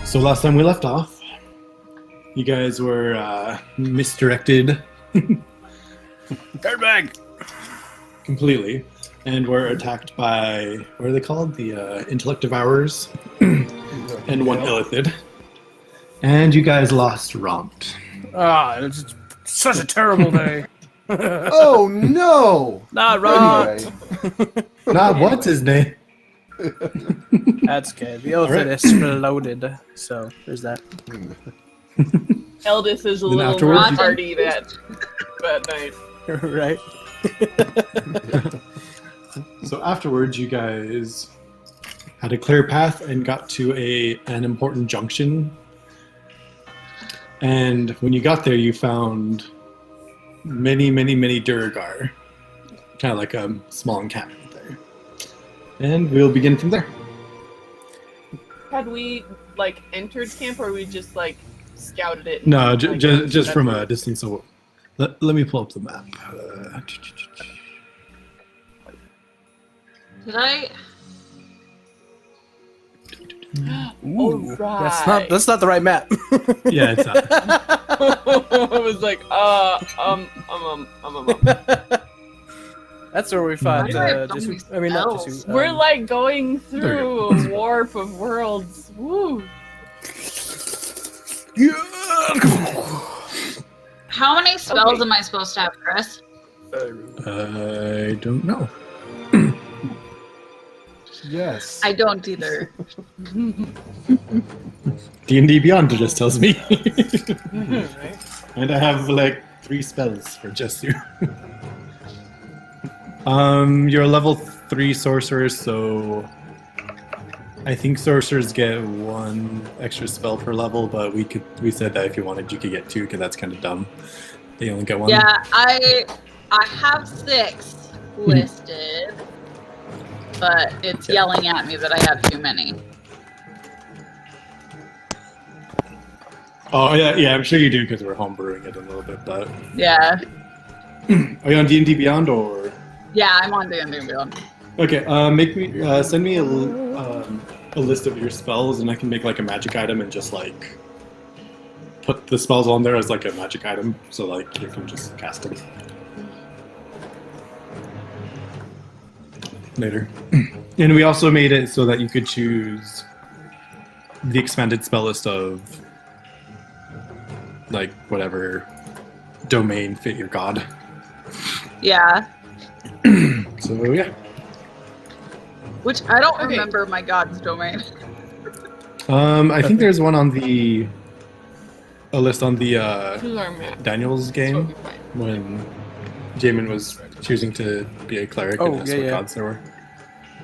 So last time we left off, you guys were misdirected Dirtbag! completely, and were attacked by, what are they called? The intellect devourers and one illithid. And you guys lost Romped. Ah, it's such a terrible day. Oh no! Not wrong. Anyway, Not what's his name? That's good. The elephant exploded, so there's that. Eldest is a Then little afterwards you- party that night. Right? So afterwards, you guys had a clear path and got to an important junction. And when you got there, you found many Duragar. Kind of like a small encampment there. And we'll begin from there. Had we entered camp, or we just scouted it? No, just from a distance. So let me pull up the map. Did I? Ooh, right. That's not the right map. Yeah, it's not. I was like, That's where we fought. Why do I have so Just, many I mean, not spells? just. we're going There through you a warp of worlds. Woo! How many spells Okay. am I supposed to have, Chris? I don't know. yes. I don't either. D&D Beyond just tells me. Right? And I have 3 spells for just you. You're a level 3 sorcerer, so I think sorcerers get 1 extra spell per level, but we said that if you wanted, you could get 2, because that's kind of dumb. They only get 1. Yeah, I have 6 listed, but it's yelling at me that I have too many. Oh yeah, I'm sure you do because we're homebrewing it a little bit. But Yeah, are you on D&D Beyond or? yeah, I'm on D&D Beyond. Okay, send me a list of your spells, and I can make a magic item and just put the spells on there as a magic item, so you can just cast them later. And we also made it so that you could choose the expanded spell list of whatever domain fit your god. Yeah, So yeah. which I don't Okay. remember my god's domain. I think there's one on a list on the Who's our map? Daniel's That's what game we find. when Jamin was choosing to be a cleric Oh, and ask yeah, what yeah. gods there were.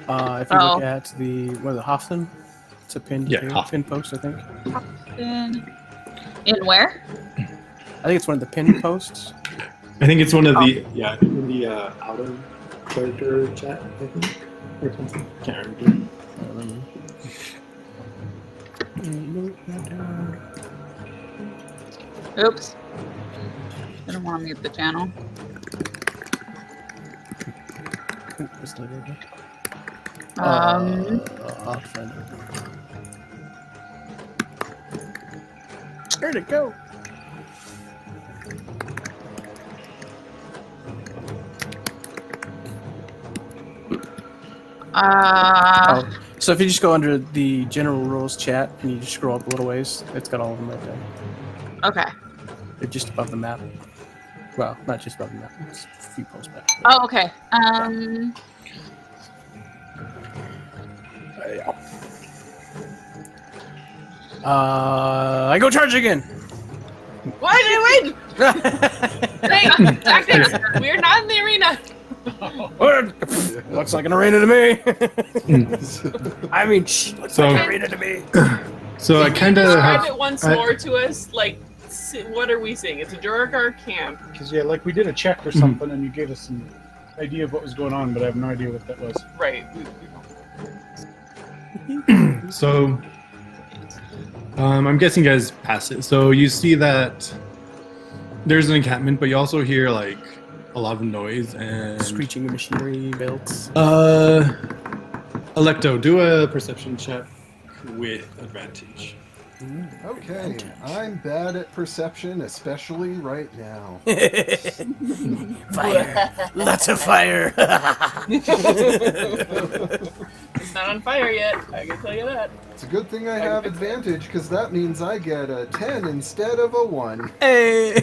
If you look at the Hoffman, it's a pinned Hoffman. pin post, I think. In where? I think it's one of the pinned posts. I think it's one of the in the outer character chat, I think, or something. Can't remember. I don't remember. Oops. I don't want to mute the channel. It's not there. Um, I'll find it. Where'd it go? So if you just go under the general rules chat and you just scroll up a little ways, it's got all of them right there. okay. They're just above the map. Well, not just above the map. It's a few posts back. Oh, okay. I go charge again. Why did I win? Hey, tactics! We're not in the arena. Looks like an arena to me. I mean, looks So- like an arena to me. So I kind of Describe have. it once I- more to us. What are we seeing? It's a Duragar camp. Because we did a check or something, and you gave us some idea of what was going on, but I have no idea what that was. Right. So I'm guessing you guys passed it. So you see that there's an encampment, but you also hear a lot of noise and Screeching machinery belts. Electo, do a perception check with advantage. Okay, I'm bad at perception, especially right now. Fire. Lots of fire. It's not on fire yet. I can tell you that. It's a good thing I have advantage, because that means I get a 10 instead of a 1. Hey.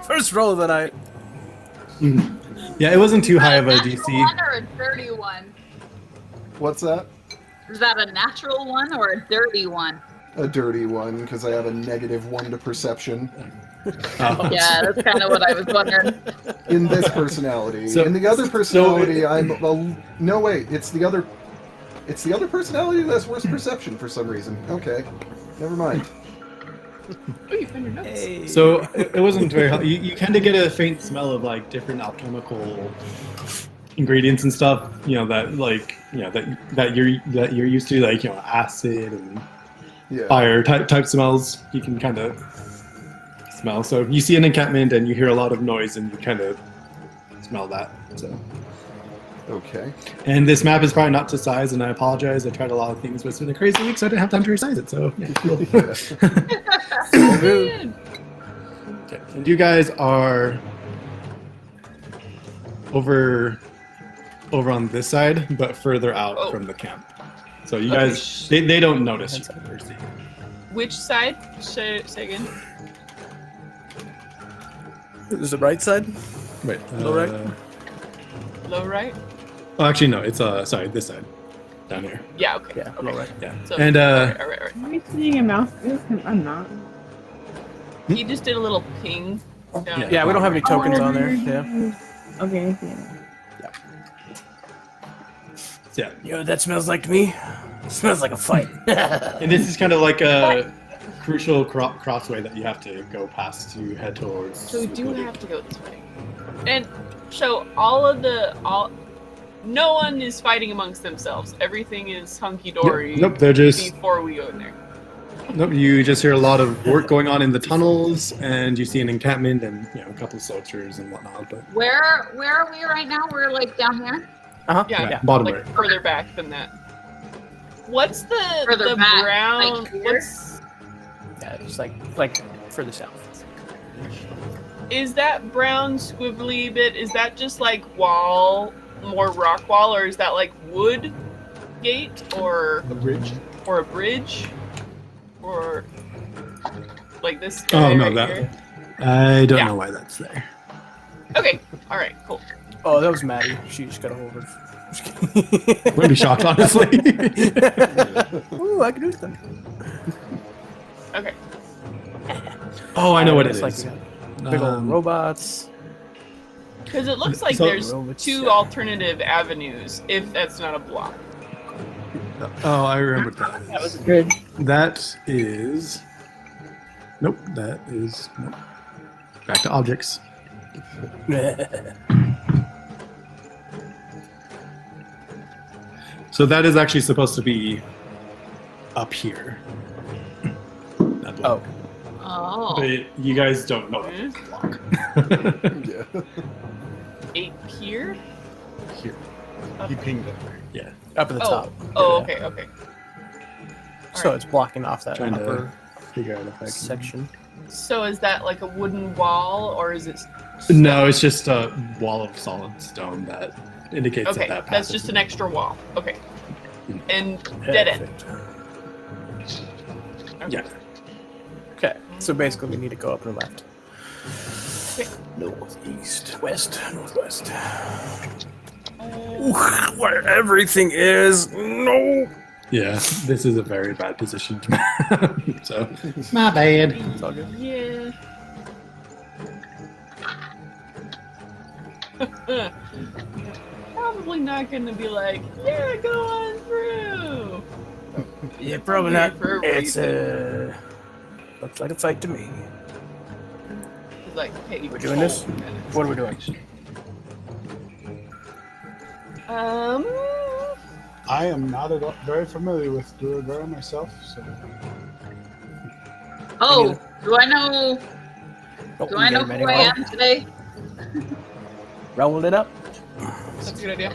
First roll of the night. Yeah, it wasn't too high of a natural DC. one or a dirty one? What's that? Is that a natural one or a dirty one? A dirty one, because I have a -1 to perception Oh. Yeah, that's kind of what I was wondering. in this personality. So- in the other personality, so- I'm... Well, no, wait, it's the other personality that has worse perception for some reason. Okay, never mind. Oh, you found your notes. Hey. So it wasn't very hot. You kind of get a faint smell of like different alchemical ingredients and stuff. You know that like that you're used to, like acid and Yeah. fire type smells. You can kind of smell. So you see an encampment and you hear a lot of noise and you kind of smell that. So. Okay. And this map is probably not to size, and I apologize. I tried a lot of things, but it's been a crazy week, so I didn't have time to resize it. So, yeah, cool. Okay. And you guys are over on this side, but further out from the camp. So you guys, they don't notice you first. Which side? Say again. This is the right side. Wait, Low right? Low right? Oh, actually, no. It's sorry, this side, down here. Yeah. Okay. Yeah, low right. Yeah. So, And all right. Am I seeing a mouse? I'm not. He just did a little ping. Down Yeah, we don't have any tokens Oh, on there. Yeah. Okay. Yeah. You know what that smells like to me? It smells like a fight. And this is kind of like a crucial crossway that you have to go past to head towards. So we do Woodley. have to go this way. And so no one is fighting amongst themselves. Everything is hunky dory. Nope, they're just before we go in there. Nope, you just hear a lot of work going on in the tunnels, and you see an encampment and a couple of soldiers and whatnot. But Where are we right now? We're like down here. Uh-huh. Yeah, bottom like right. further back than that. What's the Further back, brown? like here? What's Yeah, just like further south. is that brown squibbly bit? Is that just like wall, more rock wall, or is that like wood gate, or A bridge. or a bridge, or like this? Oh guy no, right that here? I don't Yeah. know why that's there. Okay, all right, cool. Oh, that was Maddie. She just got a hold of. Wouldn't be shocked, honestly. Ooh, I can do stuff. Okay. Oh, I know what it It's is. like big old Um, robots. Because it looks like So- there's two alternative avenues, if that's not a block. Oh, I remember what that is. That was good. That is. Nope, that is. Nope. Back to objects. So that is actually supposed to be up here. That block. Oh. But you guys don't know Hmm? that block. Yeah. 8 here? Here. He pinged it. Yeah. Up at the Oh, top. oh, okay, okay. So it's blocking off that Trying upper to figure out if I can. section. So is that like a wooden wall, or is it? No, it's just a wall of solid stone that indicates Okay, that that's just an extra wall. Okay. And dead end. Perfect. Okay. Yeah. Okay, so basically we need to go up and left. Okay. North, east, west, northwest. Where everything is. No. Yeah, this is a very bad position. So, my bad. It's all good. Yeah. Probably not gonna be like, yeah, go on through. Yeah, probably not. For a It's reason. looks like a fight to me. It's like, hey, We're doing this? What are we doing? I am not at all very familiar with Duragara myself, so Oh, do I know? Oh, Do I know who I am today? Rolled it up. That's a good idea.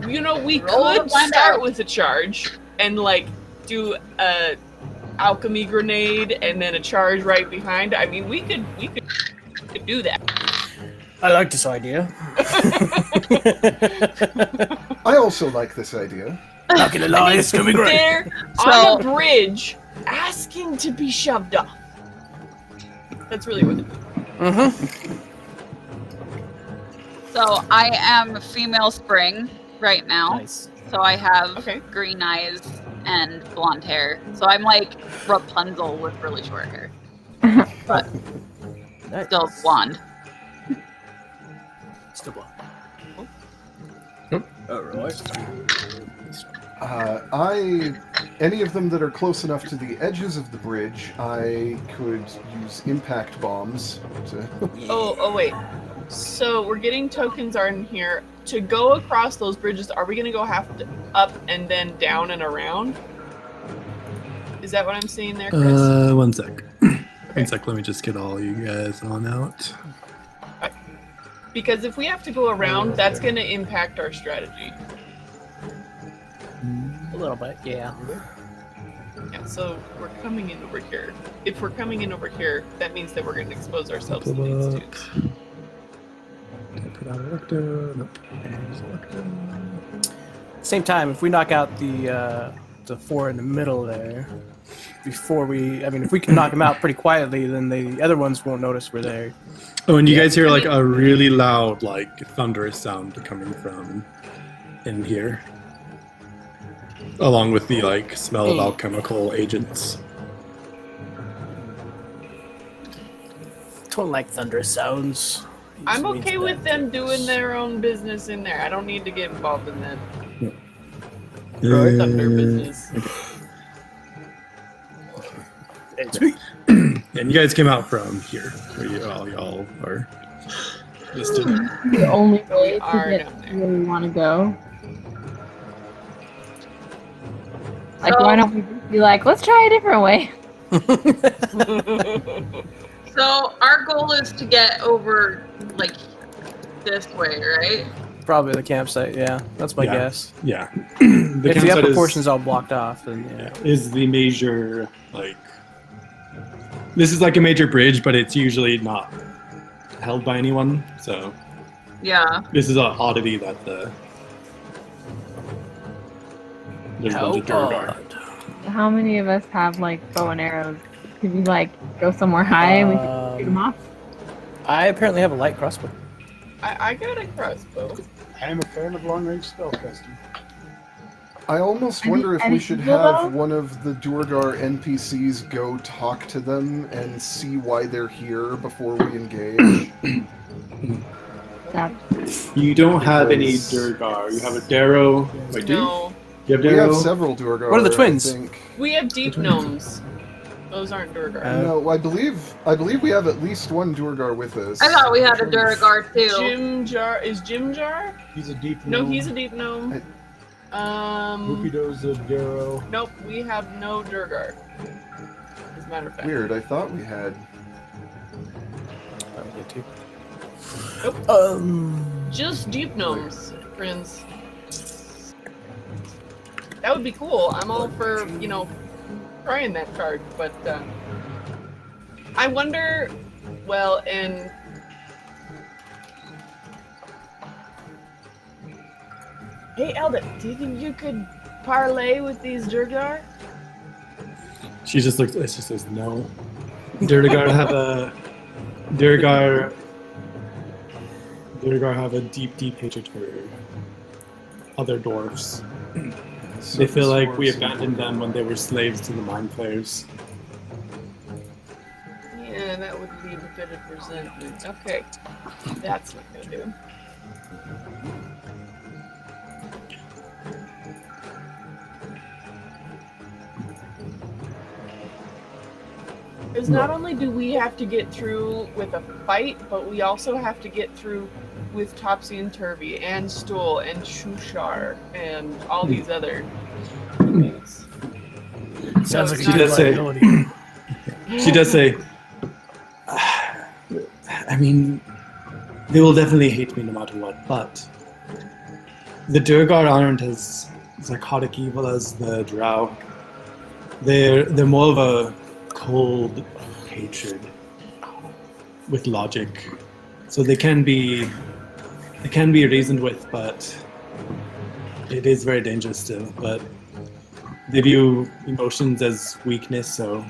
You know, we Roll could and find start out. with a charge and like do a alchemy grenade and then a charge right behind. I mean, we could do that. I like this idea. I also like this idea. Not gonna lie, it's gonna be great. They're on a bridge asking to be shoved off. That's really what it is. Mm-hmm. So I am female spring right now. Nice. So I have Okay. green eyes and blonde hair. So I'm like Rapunzel with really short hair. But still blonde. Still blonde. Any of them that are close enough to the edges of the bridge, I could use impact bombs to. Oh, wait. So we're getting tokens on here. To go across those bridges, are we going to go up and then down and around? Is that what I'm seeing there, Chris? One sec. One sec, let me just get all you guys on out. Because if we have to go around, that's going to impact our strategy. A little bit, yeah. Yeah, so we're coming in over here. If we're coming in over here, that means that we're going to expose ourselves to these dudes. Same time, if we knock out the four in the middle there, before we, I mean, if we can knock them out pretty quietly, then the other ones won't notice we're there. Oh, and you guys hear like a really loud, like thunderous sound coming from in here, along with the like smell of alchemical agents. Don't like thunderous sounds. I'm okay with them doing their own business in there. I don't need to get involved in that thunder business. And you guys came out from here, where y'all are listed. The only way to are get down there. where we want to go. Like, why don't we just be like, let's try a different way? So our goal is to get over like this way, right? Probably the campsite, yeah. That's my Yeah. guess. Yeah. If the campsite upper is- portion's all blocked off, then yeah. is the major, like, this is like a major bridge, but it's usually not held by anyone, so Yeah. this is an oddity that there's a bunch of Durgar. How many of us have, like, bow and arrows? Could we, like, go somewhere high and we could shoot them off? I apparently have a light crossbow. I got a crossbow. I am a fan of long-range spellcasting. I almost wonder if we should have one of the Durgar NPCs go talk to them and see why they're here before we engage. You don't have any Because- Durgar. You have a Darrow. Wait, do you? No. You have We Darrow? have several Durgar. What are the twins? I think. We have deep gnomes. Those aren't Durgar. No, I believe we have at least one Durgar with us. I thought we had a Durgar too. Jim Jar is Jim Jar? He's a deep No, gnome. he's a deep gnome. Rupido's a Darrow. Nope, we have no Durgar. As a matter of fact. Weird. I thought we had. I would get to. Nope. Just deep gnomes, friends. That would be cool. I'm all for, trying that card, but I wonder, well, and hey, Elda, do you think you could parlay with these Durgar? She just looks. She says no. Durgar have a deep hatred for other dwarfs. They feel like we abandoned them when they were slaves to the mind flayers. Yeah, that would leave a bit of resentment. Okay, that's not gonna do. Because not only do we have to get through with a fight, but we also have to get through with Topsy and Turvy and Stool and Shushar and all these other things. Sounds like it's a She good does say. liability. She does say. I mean, they will definitely hate me no matter what, but the Durgar aren't as psychotic evil as the Drow. They're more of a cold hatred with logic. So they can be reasoned with, but it is very dangerous still. But they view emotions as weakness, so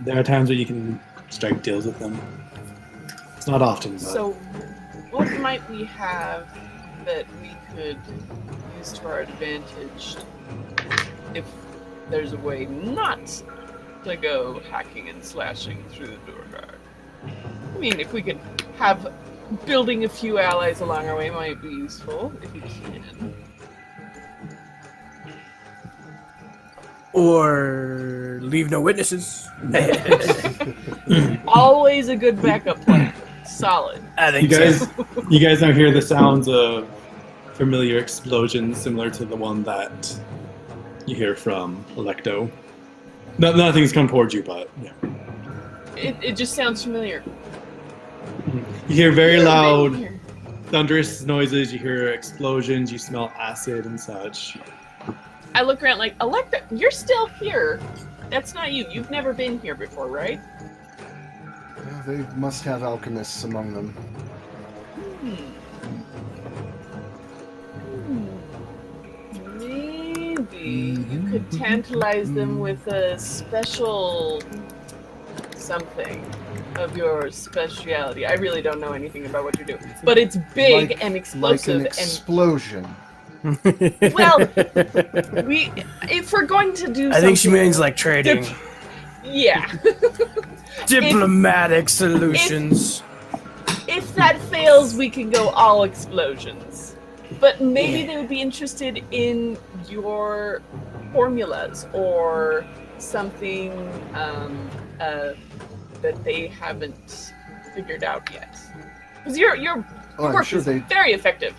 there are times where you can strike deals with them. It's not often, but So, what might we have that we could use to our advantage if there's a way not to go hacking and slashing through the door guard? I mean, if we could have building a few allies along our way might be useful, if we can. Or leave no witnesses. Always a good backup plan. Solid. I think you guys now hear the sounds of familiar explosions similar to the one that you hear from Electo. Nothing's come towards you, but yeah. It just sounds familiar. You hear very Been loud, here. thunderous noises. You hear explosions. You smell acid and such. I look around like, Electa, you're still here. That's not you. You've never been here before, right? Yeah, they must have alchemists among them. Maybe you could tantalize them with a special something of your speciality. I really don't know anything about what you're doing, but it's big Like- and Like explosive an and explosion. well, if we're going to do I think she something- means like trading. yeah. Diplomatic solutions. If that fails, we can go all explosions. But maybe they would be interested in your formulas or something that they haven't figured out yet. Because your Oh, work is very effective.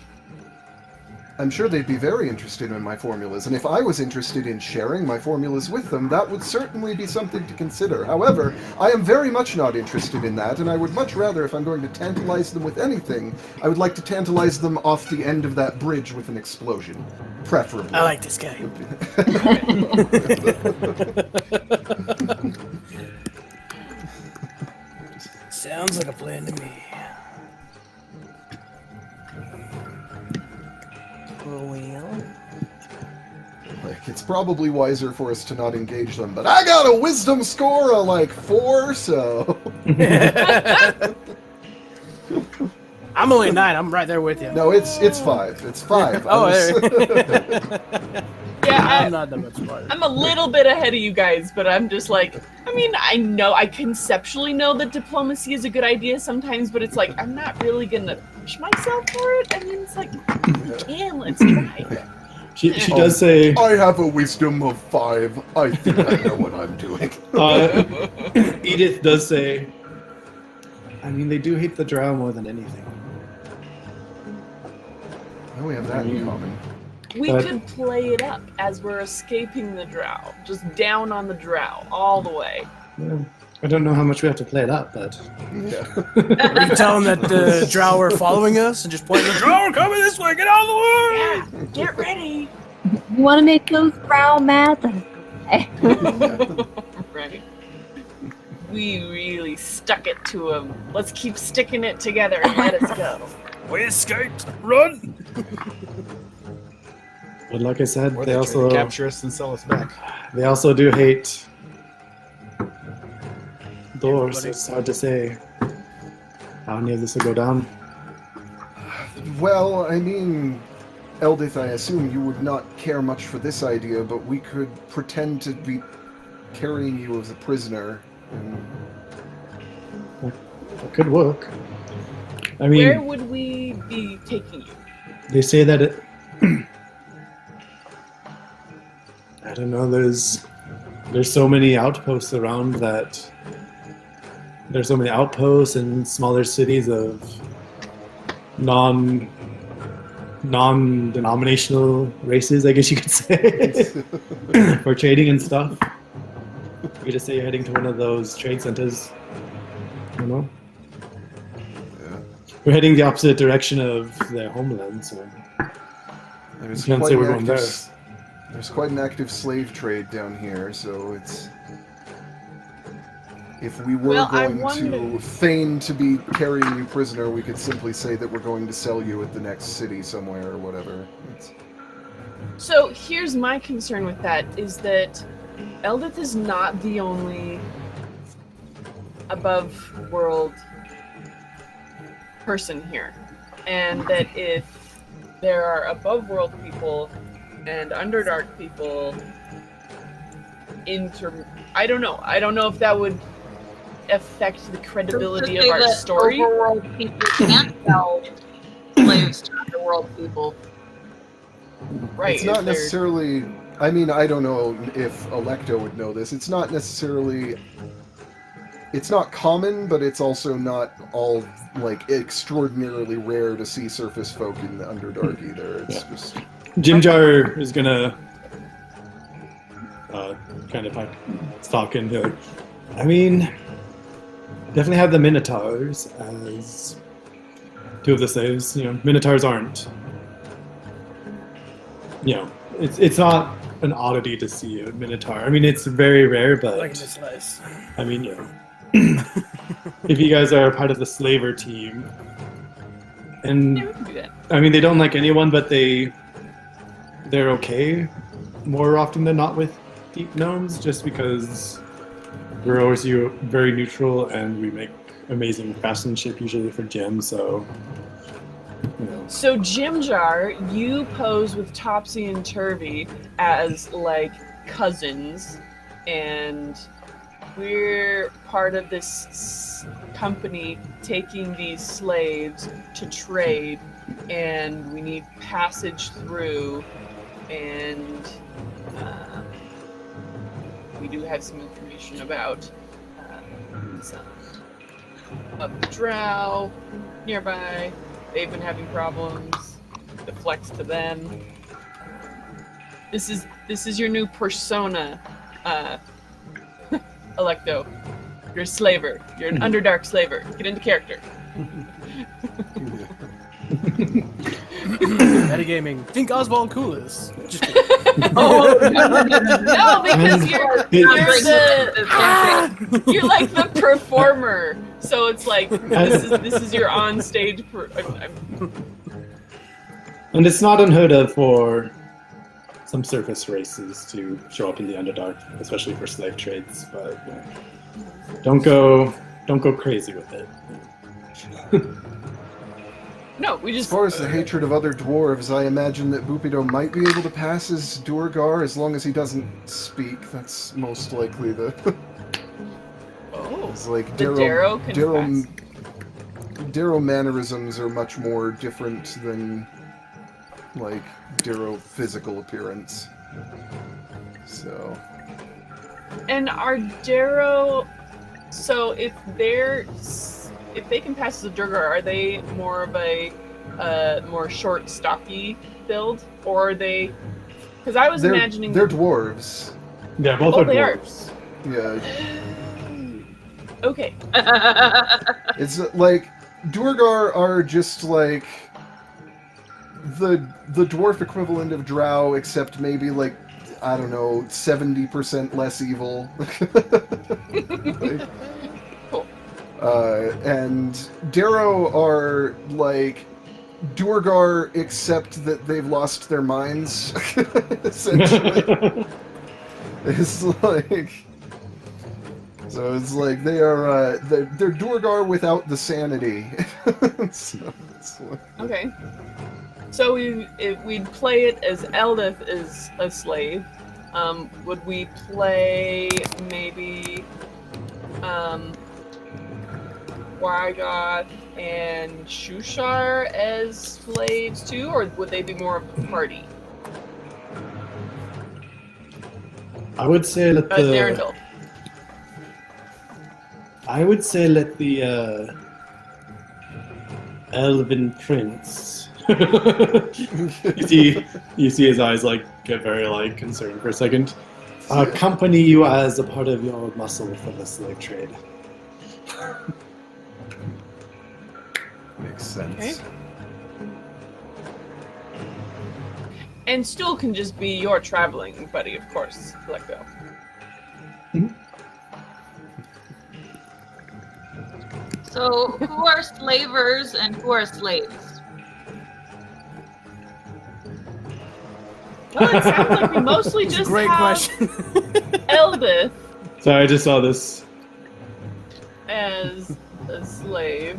I'm sure they'd be very interested in my formulas, and if I was interested in sharing my formulas with them, that would certainly be something to consider. However, I am very much not interested in that, and I would much rather, if I'm going to tantalize them with anything, I would like to tantalize them off the end of that bridge with an explosion. Preferably. I like this guy. Sounds like a plan to me. Well, Like, it's probably wiser for us to not engage them, but I got a wisdom score of like 4, so... I'm only 9. I'm right there with you. No, it's 5. It's 5. Oh, Yeah, I'm not that much smarter. I'm a little bit ahead of you guys, but I'm just like, I mean, I conceptually know that diplomacy is a good idea sometimes, but it's like, I'm not really gonna push myself for it. I mean, it's like, let's try. She does say, I have a wisdom of 5. I think I know what I'm doing. Edith does say, I mean, they do hate the drow more than anything. Oh, we have that in common. We could play it up as we're escaping the drow, just down on the drow all the way. Yeah. I don't know how much we have to play it up, but Yeah. We can tell them that the drow are following us and just point the drow are coming this way. Get out of the way! Yeah, get ready. You want to make those brow mad? Okay. Right. We really stuck it to them. Let's keep sticking it together and let us go. We escaped. Run! but like I said, Or they they try also to capture us and sell us back. they also do hate doors. So it's hard to say how any of this will go down. Well, I mean, Eldith, I assume you would not care much for this idea, but we could pretend to be carrying you as a prisoner. And... It could work. I mean, Where would we be taking you? they say that it. I don't know. There's so many outposts around that. There's so many outposts and smaller cities of non-denominational races, I guess you could say, for trading and stuff. You just say you're heading to one of those trade centers. I don't know. Yeah. We're heading the opposite direction of their homeland, so There's You can't quite say an we're going active there. There's quite an active slave trade down here, so it's... If we were Well, I going to wonder- feign to be carrying you prisoner, we could simply say that we're going to sell you at the next city somewhere or whatever. So here's my concern with that, is that Eldith is not the only above-world person here. And that if there are above-world people and Underdark people I don't know. I don't know if that would affect the credibility of Say our that story. Overworld people can't sell slaves to underworld people. Right. It's not if they're- necessarily... I mean, I don't know if Electo would know this. It's not necessarily... It's not common, but it's also not all, like, extraordinarily rare to see surface folk in the Underdark either. It's just... Jimjar is gonna kind of like talk into. I mean, definitely have the Minotaurs as two of the slaves. You know, Minotaurs aren't. You know, it's not an oddity to see a Minotaur. I mean, it's very rare, but Like this slice. I mean, you know, if you guys are part of the slaver team, and Yeah, we can do that. I mean, they don't like anyone, but they're okay more often than not with deep gnomes, just because we're always very neutral and we make amazing craftsmanship usually for gems. So, you know. So Jimjar, you pose with Topsy and Turvy as like cousins, and we're part of this company taking these slaves to trade, and we need passage through, and we do have some information about some of the drow nearby. They've been having problems. Deflects to them. This is your new persona, Electo. You're a slaver. You're an Underdark slaver. Get into character. Metagaming. Think Oswald Coolest. Just kidding. No, because you're the you're like the performer. So it's like this is your on stage. And it's not unheard of for some surface races to show up in the Underdark, especially for slave trades. But you know, don't go crazy with it. No, we As just. far as the hatred of other dwarves, I imagine that Bupido might be able to pass as Durgar as long as he doesn't speak. That's most likely the... Oh, It's like the Darrow can pass. Darrow mannerisms are much more different than, like, Darrow physical appearance. So... And are Darrow... So if they can pass as a Durgar, are they more of a more short, stocky build, or are they? Because I was imagining they're dwarves. Yeah, both Oh, are they are. dwarves. Yeah, Okay. it's like Durgar are just like the dwarf equivalent of Drow, except maybe like, I don't know, 70% less evil. Like, Cool. And Darrow are like Durgar, except that they've lost their minds. Essentially, it's like, so it's like they are they're Durgar without the sanity. So it's like, Okay. So we'd play it as Eldith is a slave. Would we play maybe Wygoth and Shushar as slaves too, or would they be more of a party? I would say let the Darendal. I would say let the Elven Prince. you see his eyes like get very like concerned for a second. Accompany you as a part of your muscle for the slave trade. makes sense. Okay. And Stool can just be your traveling buddy, of course. Let go. So, who are slavers and who are slaves? Well, it sounds like we mostly It's a just great have question. Eldith Sorry, I just saw this. as a slave.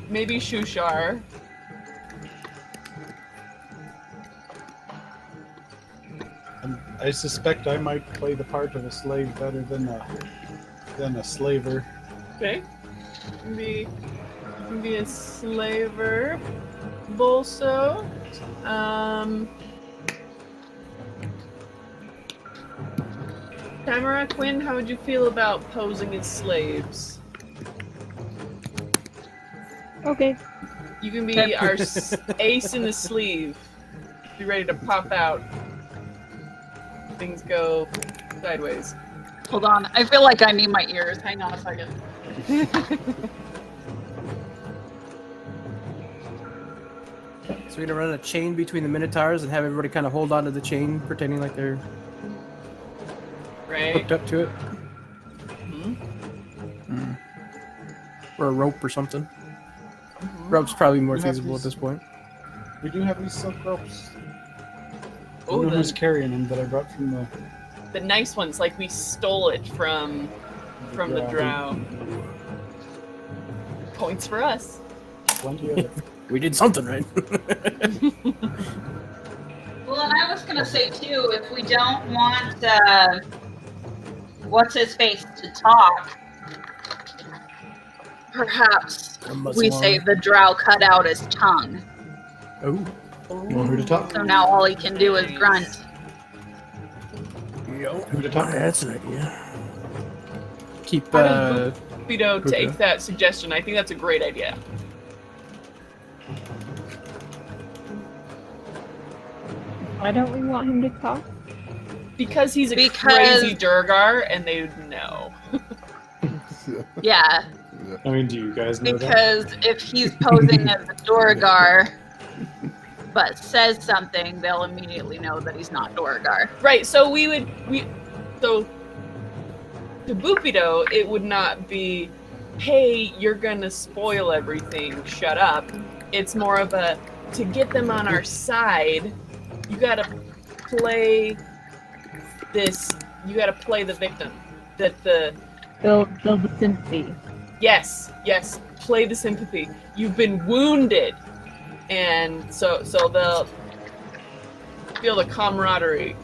Maybe Shushar. And I suspect I might play the part of a slave better than a slaver. Okay. Be a slaver. Bolso. Tamara, Quinn, how would you feel about posing as slaves? Okay. You can be our ace in the sleeve. Be ready to pop out. Things go sideways. Hold on, I feel like I need my ears. Hang on a second. So we're gonna run a chain between the Minotaurs and have everybody kind of hold on to the chain, pretending like they're Right? hooked up to it, Mhm. or a rope or something. Mhm. Rope's probably more We have feasible at these- this point. We do have these silk ropes. I Oh, don't know who's the carrying them that I brought from the nice ones, like we stole it from the drow. Points for us. Plenty of it. We did something right. Well, and I was gonna say too, if we don't want what's his face to talk, perhaps we say the drow cut out his tongue. Oh, Want who to talk? So now all he can do is grunt. Who to talk? that's an idea. Keep How does Vito okay. take that suggestion? I think that's a great idea. Why don't we want him to talk? Because he's a Because- crazy Durgar, and they know. Yeah, I mean, do you guys know that? because if he's posing as a Duragar but says something, they'll immediately know that he's not Duragar. Right, so so to Bupido, it would not be, hey, you're gonna spoil everything, shut up. It's more of a, to get them on our side, you gotta play the victim. That Build the sympathy. yes, play the sympathy. You've been wounded. And so they'll feel the camaraderie.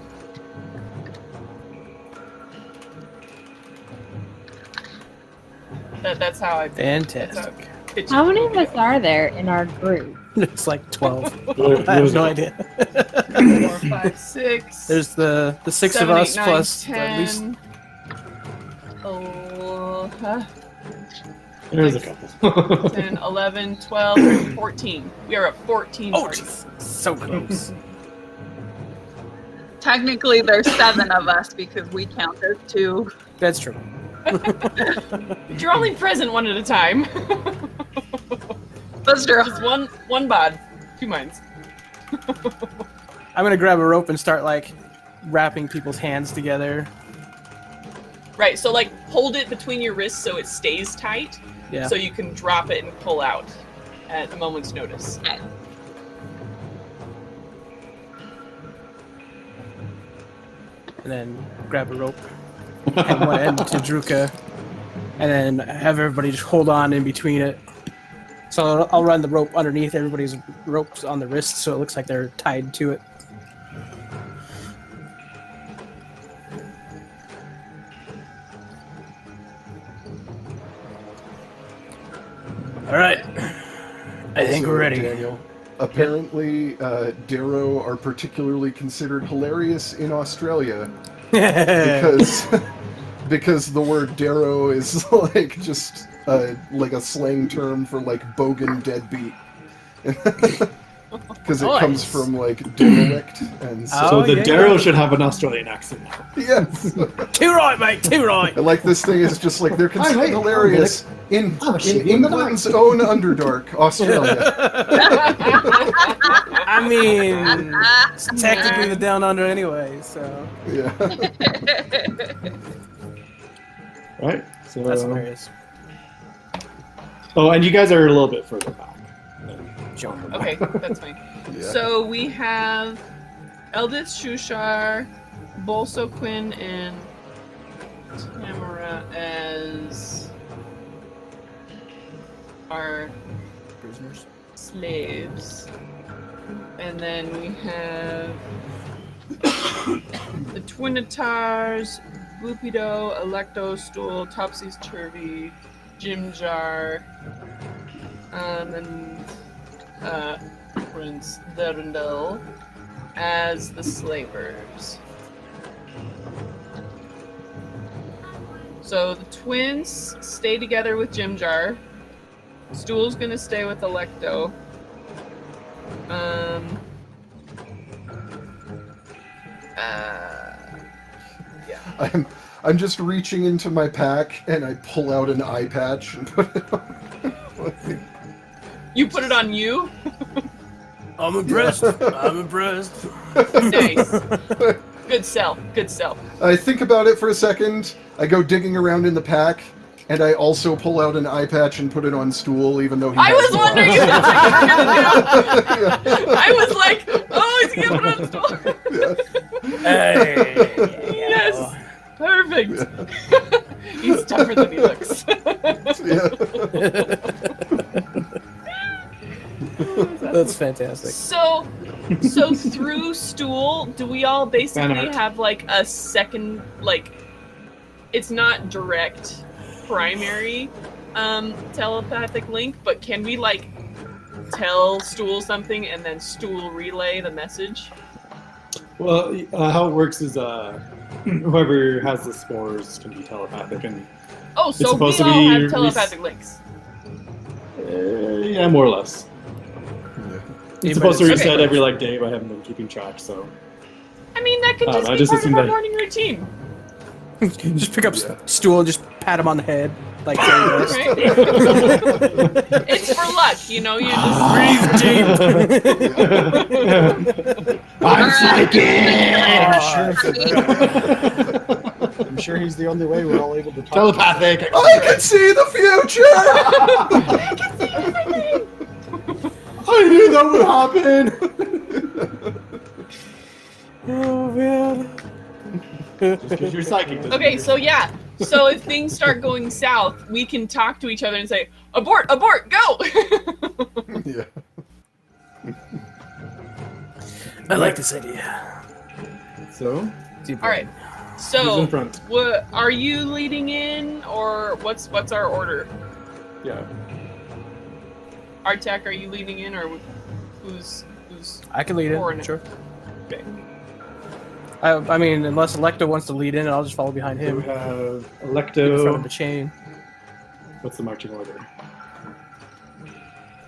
That's how I fantastic. pitch How it. many of us are there in our group? It's like 12. What I have was no it? idea. 4, 5, 6. There's the 6 7, of us 8, 9, plus 10. at least. There's a couple. 10, 11, 12, 13, 14. We are at 14 Oh, parties. jeez. So close. Technically, there's 7 of us because we count as 2. That's true. But you're only present one at a time. That's true. Just one bod, 2 minds. I'm gonna grab a rope and start like wrapping people's hands together. Right, so like hold it between your wrists so it stays tight, Yeah. so you can drop it and pull out at a moment's notice. Okay. And then grab a rope and one end to Druka, and then have everybody just hold on in between it. So I'll run the rope underneath everybody's ropes on the wrists, so it looks like they're tied to it. All right, I think Also, we're ready. Daniel, apparently, Darrow are particularly considered hilarious in Australia because the word Darrow is like just like a slang term for like bogan deadbeat. Because it Nice. comes from like derelict, and so So the yeah, Darrow yeah. should have an Australian accent now. yes. Too right, mate. Too right. And like this thing is just like they're considered wait, hilarious in I'm a sheep in the England's own Underdark, Australia. I mean, it's technically the Down Under anyway, so Yeah. Right? So, that's hilarious. oh, and you guys are a little bit further back. than John and I. Okay, that's fine. Yeah. So we have Eldith Shushar, Bolso Quinn, and Tamara as our Prisoners. slaves. And then we have the Twinatars, Bupido, Electo, Stool, Topsy's Turvy, Jim Jar, and Prince Derendel as the slavers. So the twins stay together with Jim Jar. Stool's gonna stay with Electo. Yeah. I'm just reaching into my pack and I pull out an eye patch and put it on. You put it on you? I'm impressed. I'm impressed. Nice. Good sell. Good sell. I think about it for a second. I go digging around in the pack, and I also pull out an eye patch and put it on Stool, even though he I has was no wondering if eyes. that's what you were gonna do. I was like, oh, he's gonna put on store. Hey. Yes. Perfect. He's tougher than he looks. That's fantastic. So through Stool, do we all basically Fan art. have like a second, like, it's not direct primary telepathic link, but can we like tell Stool something and then Stool relay the message? Well, how it works is whoever has the spores can be telepathic, and Oh, so we supposed to all be have telepathic links. yeah, more or less. Yeah, It's supposed to but reset okay. every like day, but I haven't been keeping track, so I mean, that could I just don't know, I be just part of assumed our that- morning routine. Just pick up Stool and just pat him on the head. Like, Right? It's for luck, you know. You just I'm I'm sure he's the only way we're all able to talk. telepathic. I can see the future! I knew that would happen. Oh man. Just because you're psychic. doesn't Okay, mean so yeah. So if things start going south, we can talk to each other and say, "Abort! Abort! Go!" Yeah. I like this idea. so. All right. Who's So, in front? what are you leading in, or what's our order? Yeah. Artak, are you leading in, or who's? I can lead Or in. no. Sure. Okay. I mean, unless Electo wants to lead in, I'll just follow behind We him. have In front of the Electo. chain. What's the marching order?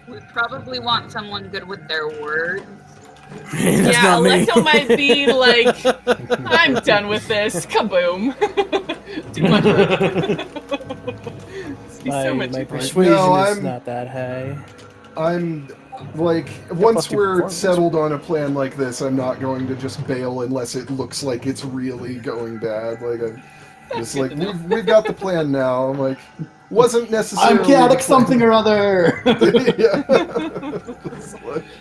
We probably want someone good with their words. That's Yeah, not me. Electo might be like, "I'm done with this." Kaboom! Too much work. He's so much. My persuasion No, is I'm- not that high. I'm like, once Plus two we're performance. settled on a plan like this, I'm not going to just bail unless it looks like it's really going bad. Like, I'm just like, we've got the plan now. I'm like, wasn't necessarily. I'm chaotic the plan. something or other. Yeah.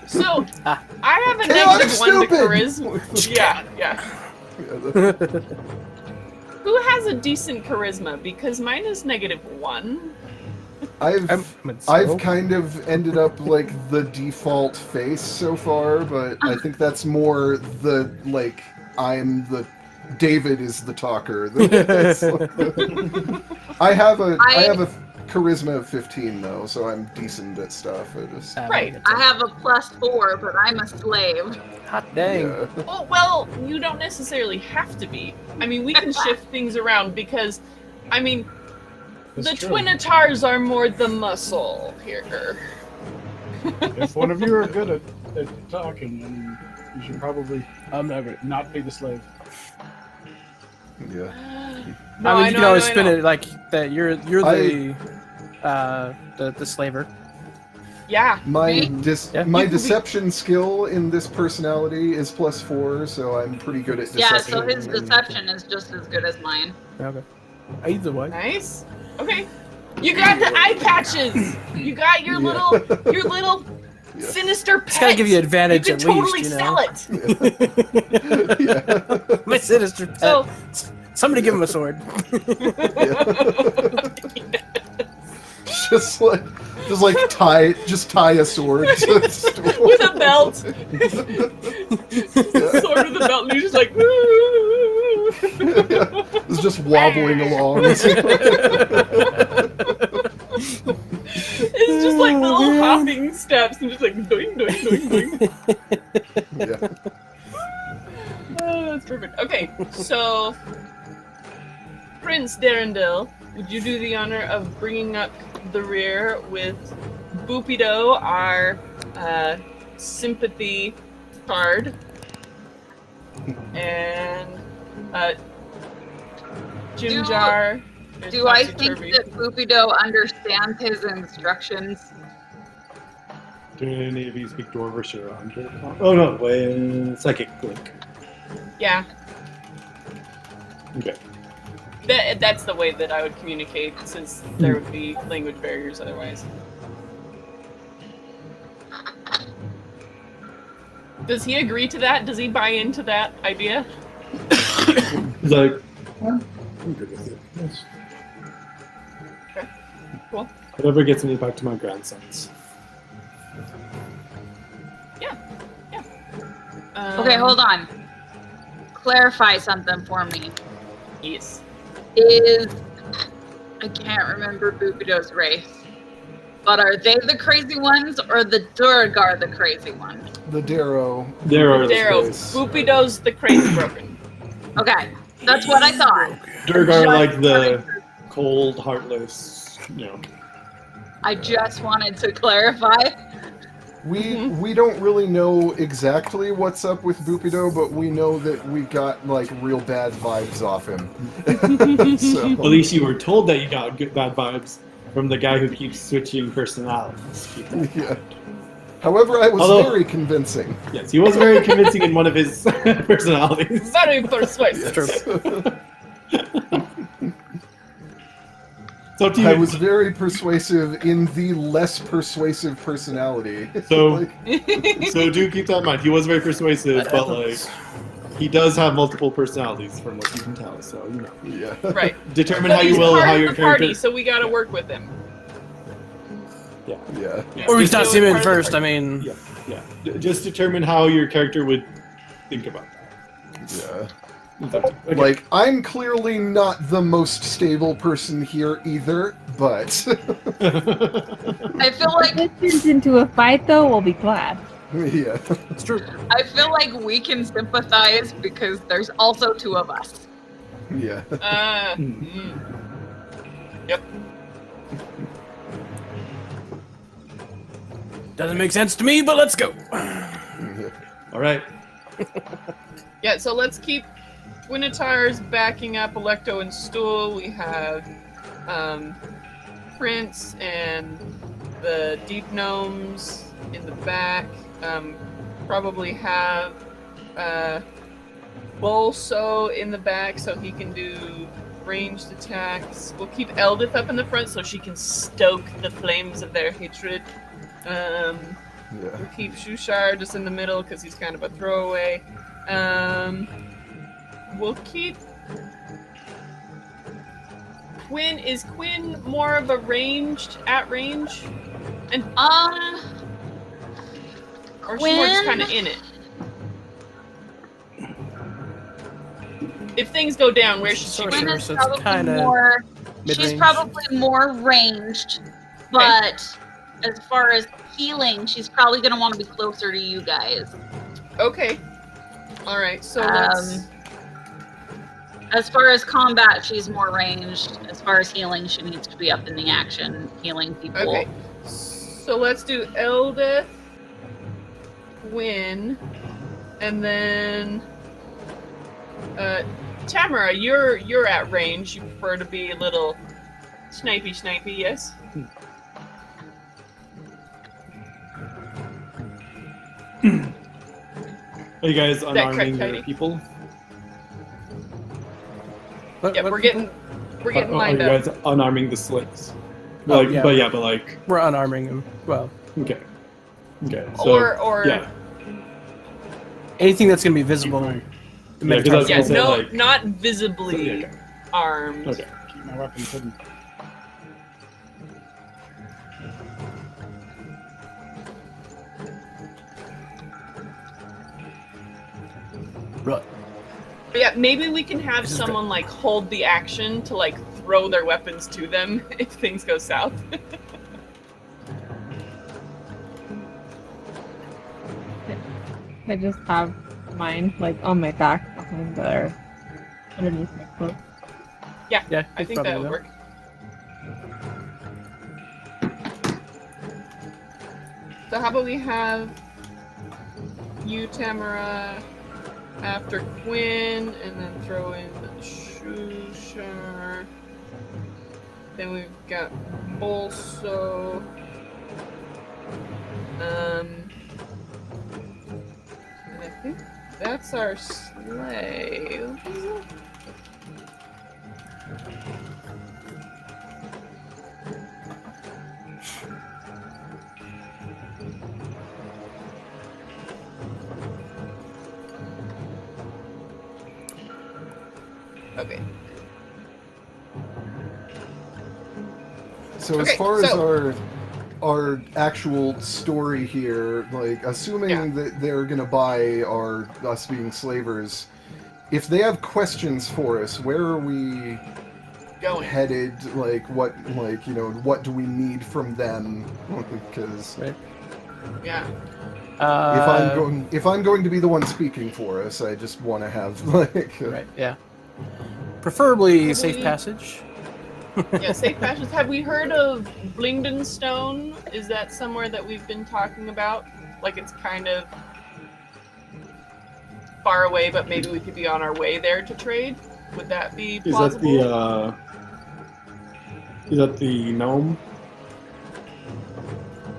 So, I have a Chaotic negative one to stupid! charisma. Yeah. Who has a decent charisma? Because mine is -1. I've kind of ended up like the default face so far, but I think that's more the like I'm the David is the talker. It's like- I have a charisma of 15 though, so I'm decent at stuff. I just Right. I have a +4, but I'm a slave. Hot dang. yeah. Oh, well, you don't necessarily have to be. I mean, we can shift things around because, I mean, That's the true. Twinatars are more the muscle here. If one of you are good at talking, and you should probably I'm never. not be the slave. Yeah. No, I mean, you can always I spin know. it like that. You're the slaver. Yeah. My Me? Yeah. my You can be- deception skill in this personality is +4, so I'm pretty good at Yeah, deception. so his and- deception is just as good as mine. Okay. Either way. Nice. Okay. You got the eye patches. You got your little Yeah. sinister pet. It's gotta give you advantage You at can totally least, you sell know. it. Yeah. My sinister pet. So Somebody give him a sword. just like tie a sword to a stool. with a belt. Sword with a belt, and he's just like, "Woo." It's just wobbling along. It's just like little hopping steps and just like doing, doing. Yeah. Oh, that's perfect. Okay, so Prince Darendil, would you do the honor of bringing up the rear with Boopido, our sympathy card, and Jimjar. and Do I think Topsy-Turvy. that Boopido understands his instructions? Do any of you speak Dwarvish or Under? Oh no, wait, psychic link. Yeah, Okay. that's the way that I would communicate, since there would be language barriers otherwise. Does he agree to that? Does he buy into that idea? He's like, I'm good with it. Yes. Okay, cool. Whatever gets me back to my grandsons. Okay, hold on. Clarify something for me. Yes. I can't remember Boopido's race. But are they the crazy ones or the Durg are the crazy ones? The Darrow. There are Darrow, the Boopido's the crazy broken. Okay, that's what I thought. Durg are like the cold, heartless, I just wanted to clarify. We don't really know exactly what's up with Boopido, but we know that we got like real bad vibes off him. So, At least you were told that you got good bad vibes from the guy who keeps switching personalities. Keep that in yeah. mind. However, I was Although- very convincing. Yes, he was very convincing in one of his personalities. Very persuasive. It's up to you. I was very persuasive in the less persuasive personality. So- Like, So do keep that in mind. He was very persuasive, but like he does have multiple personalities from what you can tell. So yeah. Right. determine But how you he's will part how of your the character. party, so we gotta work with him. Yeah. Or we He's not still see him in part of the first. I party. mean, Yeah. Just determine how your character would think about that. Yeah. It's up to you. Okay. Like, I'm clearly not the most stable person here either, but I feel like If this turns into a fight, though, we'll be glad. yeah. it's true. I feel like we can sympathize because there's also two of us. Yeah. Yep. Doesn't make sense to me, but let's go. All right. Yeah, so let's keep Twinatars backing up Electo and Stool. We have Prince and the Deep Gnomes in the back. Probably have Bolso in the back so he can do ranged attacks. We'll keep Eldith up in the front so she can stoke the flames of their hatred. Yeah. We'll keep Shushar just in the middle because he's kind of a throwaway. We'll keep Quinn. Is Quinn more of a at range? And or is she more just Quinn? kind of in it? If things go down, where should she Sort be? of. Quinn is so it's probably kinda more. She's mid-range. probably more ranged, but as far as healing, she's probably gonna want to be closer to you guys. Okay. All right. So Um, let's. As far as combat, she's more ranged. As far as healing, she needs to be up in the action, healing people. Okay. So let's do Eldith, Quinn, and then Tamara, you're at range. You prefer to be a little snipey, yes? Are you guys that unarming correct, your Heidi? people? Yeah, we're getting Are lined you up. guys unarming the slaves? Oh, Like, yeah. but like, We're unarming him. Well, okay. So, Or yeah. anything that's gonna be visible. Yeah, 'cause I was yeah, gonna say, no, like- not visibly Okay. armed. Okay. Keep my weapons hidden. Right. But yeah, maybe we can have This is someone like hold the action to like throw their weapons to them if things go south. I just have mine like on my back behind there, underneath my cloak. Yeah, I think that would work. So how about we have you, Tamara, after Quinn, and then throw in Shushar. Then we've got Bolso. And I think that's our slave. Okay. So as Okay, far as so- our actual story here, like assuming Yeah. that they're gonna buy us being slavers, if they have questions for us, where are we Going. headed? Like what do we need from them? Because Right. Yeah. if I'm going to be the one speaking for us, I just want to have like Right. Yeah. Preferably Have safe we- passage. Yeah, safe passages. Have we heard of Blingden Stone? Is that somewhere that we've been talking about? Like it's kind of far away, but maybe we could be on our way there to trade? Would that be Is that plausible? is that the gnome?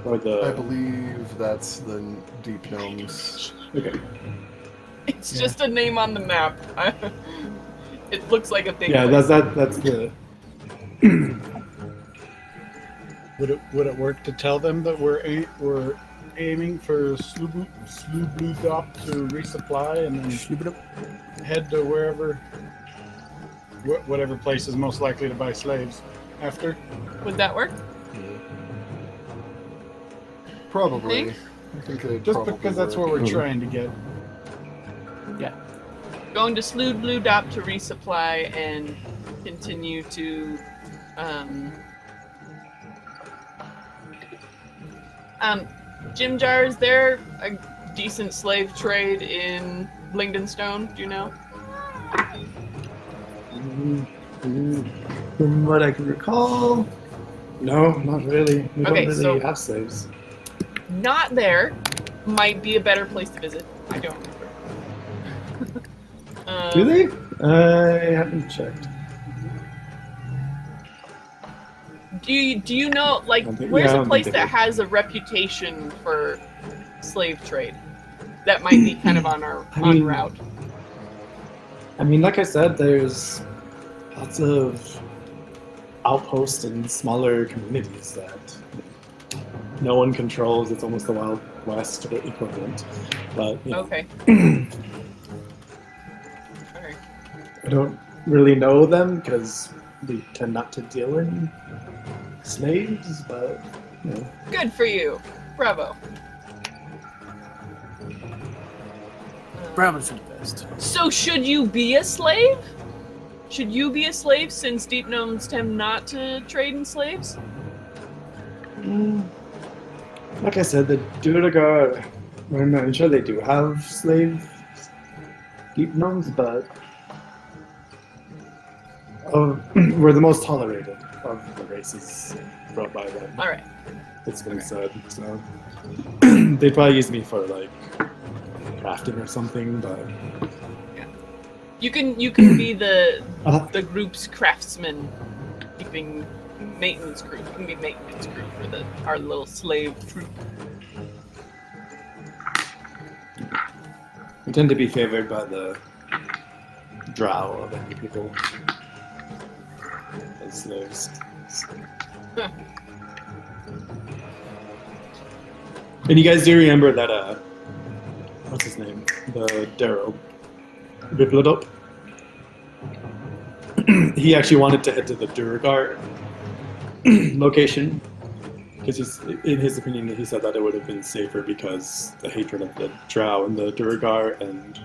Or the... I believe that's the Deep Gnomes. Okay. It's just a name on the map. It looks like a big Yeah, place. that's the... Would it work to tell them that we're aiming for Slubludoc to resupply and then head to whatever place is most likely to buy slaves after? Would that work? Probably. Think? I think it'd Just probably because that's what work. we're trying to get. Going to Slood Blue Dop to resupply and continue to Jim Jar, is there a decent slave trade in Blingden Stone? Do you know? From what I can recall, no, not really. We Okay, don't really so- have slaves. Not there. Might be a better place to visit. I don't remember. Do they? I haven't checked. Do you know, like, I think- where's yeah, I a don't place think they that do. has a reputation for slave trade? That might be kind of on our I mean- route. I mean, like I said, there's lots of outposts and smaller communities that no one controls. It's almost the Wild West equivalent. But you know, Okay. Alright. I don't really know them because we tend not to deal in slaves. But you know, Good for you. Bravo. Bravo's the best. So should you be a slave? Should you be a slave since Deep Gnomes tend not to trade in slaves? like I said, the Duragar, I'm sure they do have slave deep gnomes, but we're the most tolerated of the races brought by them. Alright. It's been said. So they'd probably use me for like crafting or something, but You can be the Uh-huh. group's craftsman, keeping maintenance crew. You can be maintenance crew for our little slave troop. we tend to be favored by the drow of any people as slaves. And you guys do remember that, what's his name? The Darrow. Biblidope. He actually wanted to head to the Durgar location because in his opinion, he said that it would have been safer because the hatred of the Drow and the Durgar, and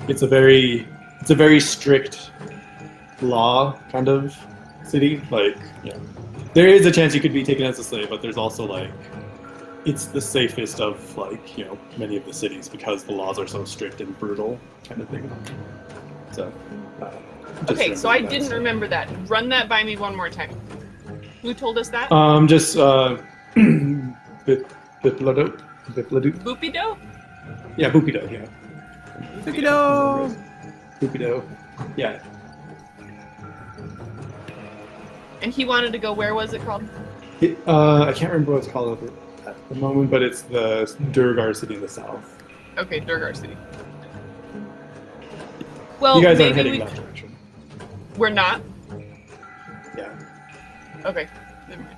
it's a very strict law kind of city. Like, yeah, there is a chance you could be taken as a slave, but there's also like it's the safest of like many of the cities because the laws are so strict and brutal, kind of thing. So. Okay, so I didn't remember that. Run that by me one more time. Who told us that? Just Biplido. Boopido? Yeah, Boopido. Yeah. Boopido! Boopido. Yeah. And he wanted to go. Where was it called? I can't remember what it's called at the moment, but it's the Durgar city in the south. Okay, Durgar City. Well, You guys aren't maybe heading that direction. We're not. Yeah. Okay. Never mind.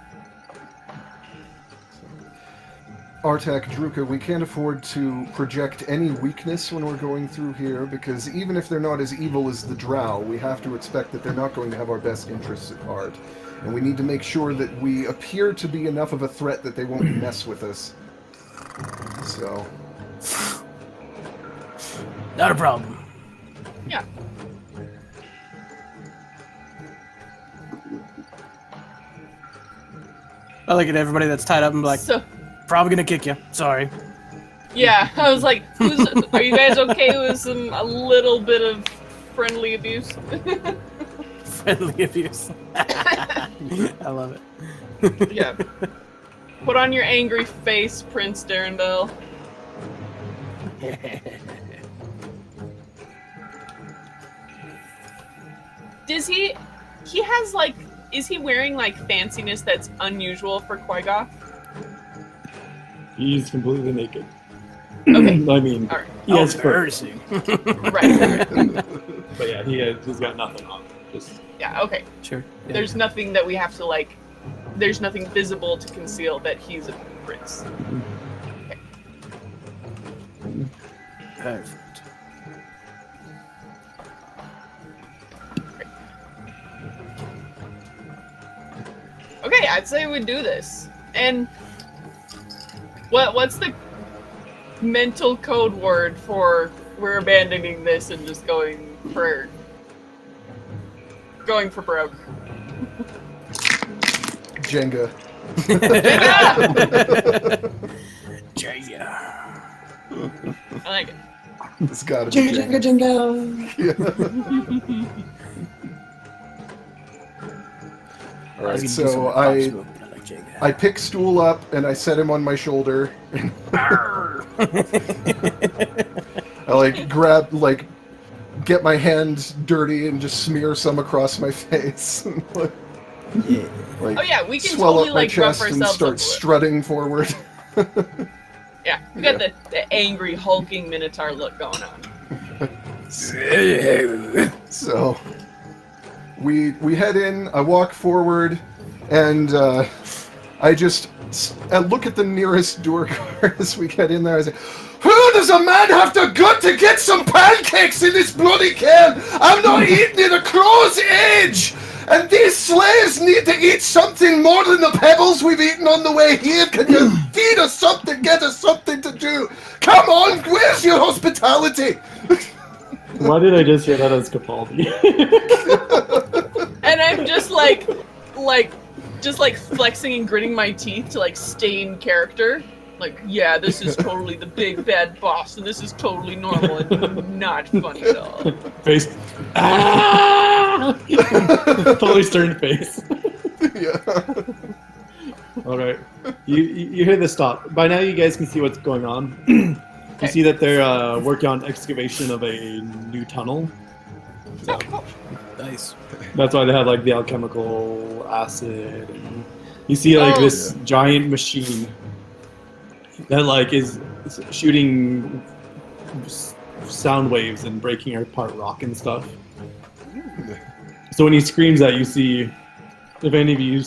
Artak, Druka, we can't afford to project any weakness when we're going through here, because even if they're not as evil as the Drow, we have to expect that they're not going to have our best interests at heart. And we need to make sure that we appear to be enough of a threat that they won't mess with us. So... Not a problem. Yeah. I look at everybody that's tied up and be like, So, probably gonna kick you. Sorry. yeah, I was like, are you guys okay with a little bit of friendly abuse? Friendly abuse. I love it. Yeah. Put on your angry face, Prince Darendale. Does he has like, is he wearing like fanciness that's unusual for Qui-Goth? He's completely naked. Okay. I mean, Alright. he has fur, Embarrassing. Right. but yeah, he's got nothing on. Just Yeah, okay. Sure. Yeah. There's nothing that we have to like, there's nothing visible to conceal that he's a prince. Perfect. Okay, I'd say we do this. And what's the mental code word for we're abandoning this and just going for broke? Jenga. Jaya. I like it. It's gotta be Jenga. Alright, so I pick Stool up and I set him on my shoulder. I like get my hand dirty and just smear some across my face. Like, Oh yeah, we can swell totally up my like rough chest and ourselves start up. strutting forward. Yeah, we got the angry hulking minotaur look going on. So we head in. I walk forward, and I just look at the nearest Durgar as we get in there. I say, "Who does a man have to gut to get some pancakes in this bloody can? I'm not eating in a crow's age! And these slaves need to eat something more than the pebbles we've eaten on the way here. Can you feed us something, get us something to do? Come on, where's your hospitality?" why did I just hear that as Capaldi? And I'm just like flexing and gritting my teeth to like stay in character. Like, yeah, this is totally the big bad boss, and this is totally normal and not funny at all. Face. Ah! Totally stern face. Yeah. All right. You hear the stop. By now, you guys can see what's going on. You see that they're working on excavation of a new tunnel. So Nice. that's why they have like the alchemical acid. And you see like this giant machine that like is shooting sound waves and breaking apart rock and stuff. So when he screams that, you see, if any of you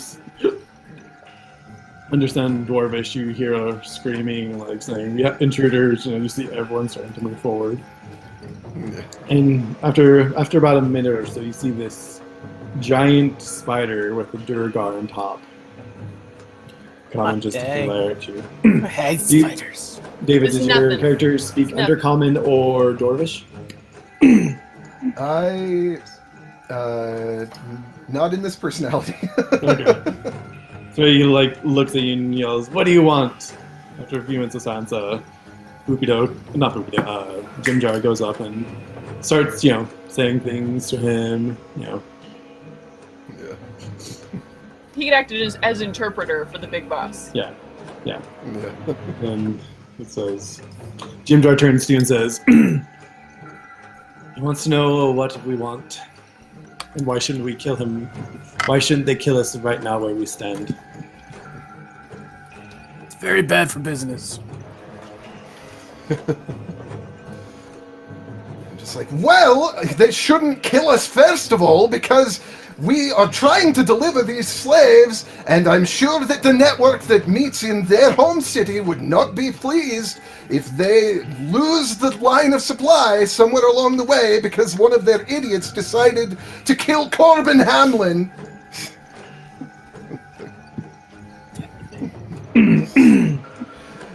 understand Dwarvish, you hear a screaming, like saying, "We have intruders," and you see everyone starting to move forward. And after about a minute or so, you see this giant spider with a Durgar on top coming just to glare at you. I hate spiders. David, It's does your nothing. character speak Undercommon or Dwarvish? Not in this personality. Okay. So he like looks at you and yells, "What do you want?" After a few minutes of silence, Jim Jar goes up and starts, saying things to him, Yeah. He acted as interpreter for the big boss. Yeah. Yeah. And it says, Jim Jar turns to you and says, he wants to know what we want. And why shouldn't we kill him? Why shouldn't they kill us right now where we stand? It's very bad for business. Just like, well, they shouldn't kill us first of all because we are trying to deliver these slaves, and I'm sure that the network that meets in their home city would not be pleased if they lose the line of supply somewhere along the way because one of their idiots decided to kill Corbin Hamlin.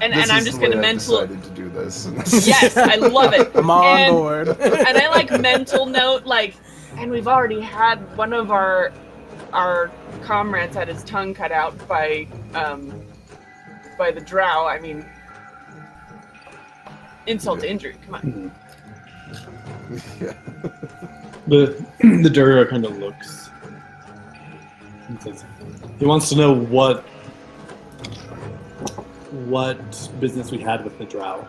And I'm just gonna decided to do this. Yes, I love it. I'm on And- board. And I like mental note, like, and we've already had one of our comrades had his tongue cut out by the drow. I mean, insult to injury. Come on. Yeah. The Durgar kind of looks and says, he wants to know what business we had with the drow.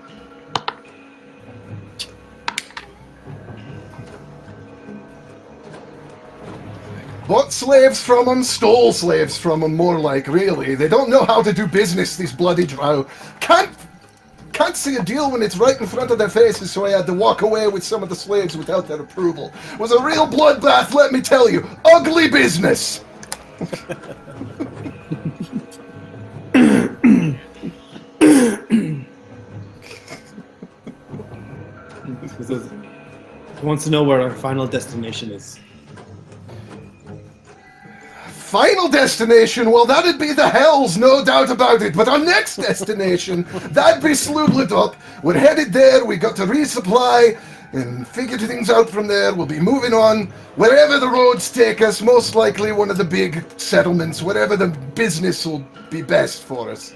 Bought slaves from them, stole slaves from them, more like, really. They don't know how to do business, these bloody drow. Can't see a deal when it's right in front of their faces, so I had to walk away with some of the slaves without their approval. It was a real bloodbath, let me tell you. Ugly business! He says, he wants to know where our final destination is. Final destination, well, that'd be the Hells, no doubt about it. But our next destination, that'd be Slubladup. We're headed there, we got to resupply and figure things out from there. We'll be moving on wherever the roads take us, most likely one of the big settlements, wherever the business will be best for us.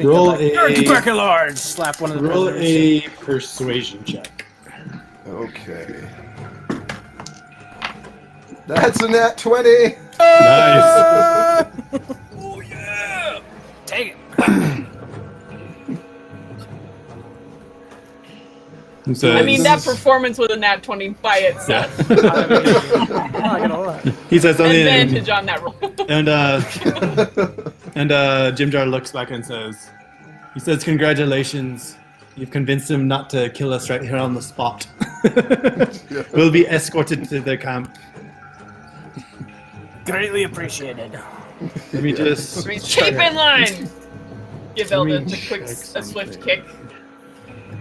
Roll a Large. Slap one of the roll prisoners. a persuasion check. Okay. That's a nat 20. Nice. Oh yeah! Take it. He says, I mean, that performance with a nat 20 by itself. I'm not gonna lie. he says something, Advantage on that roll. and Jim Jar looks back and says, he says, "Congratulations, you've convinced him not to kill us right here on the spot. We'll be escorted to their camp." Greatly appreciated. Let me just Keep in line! Give Eldon a check swift something. kick.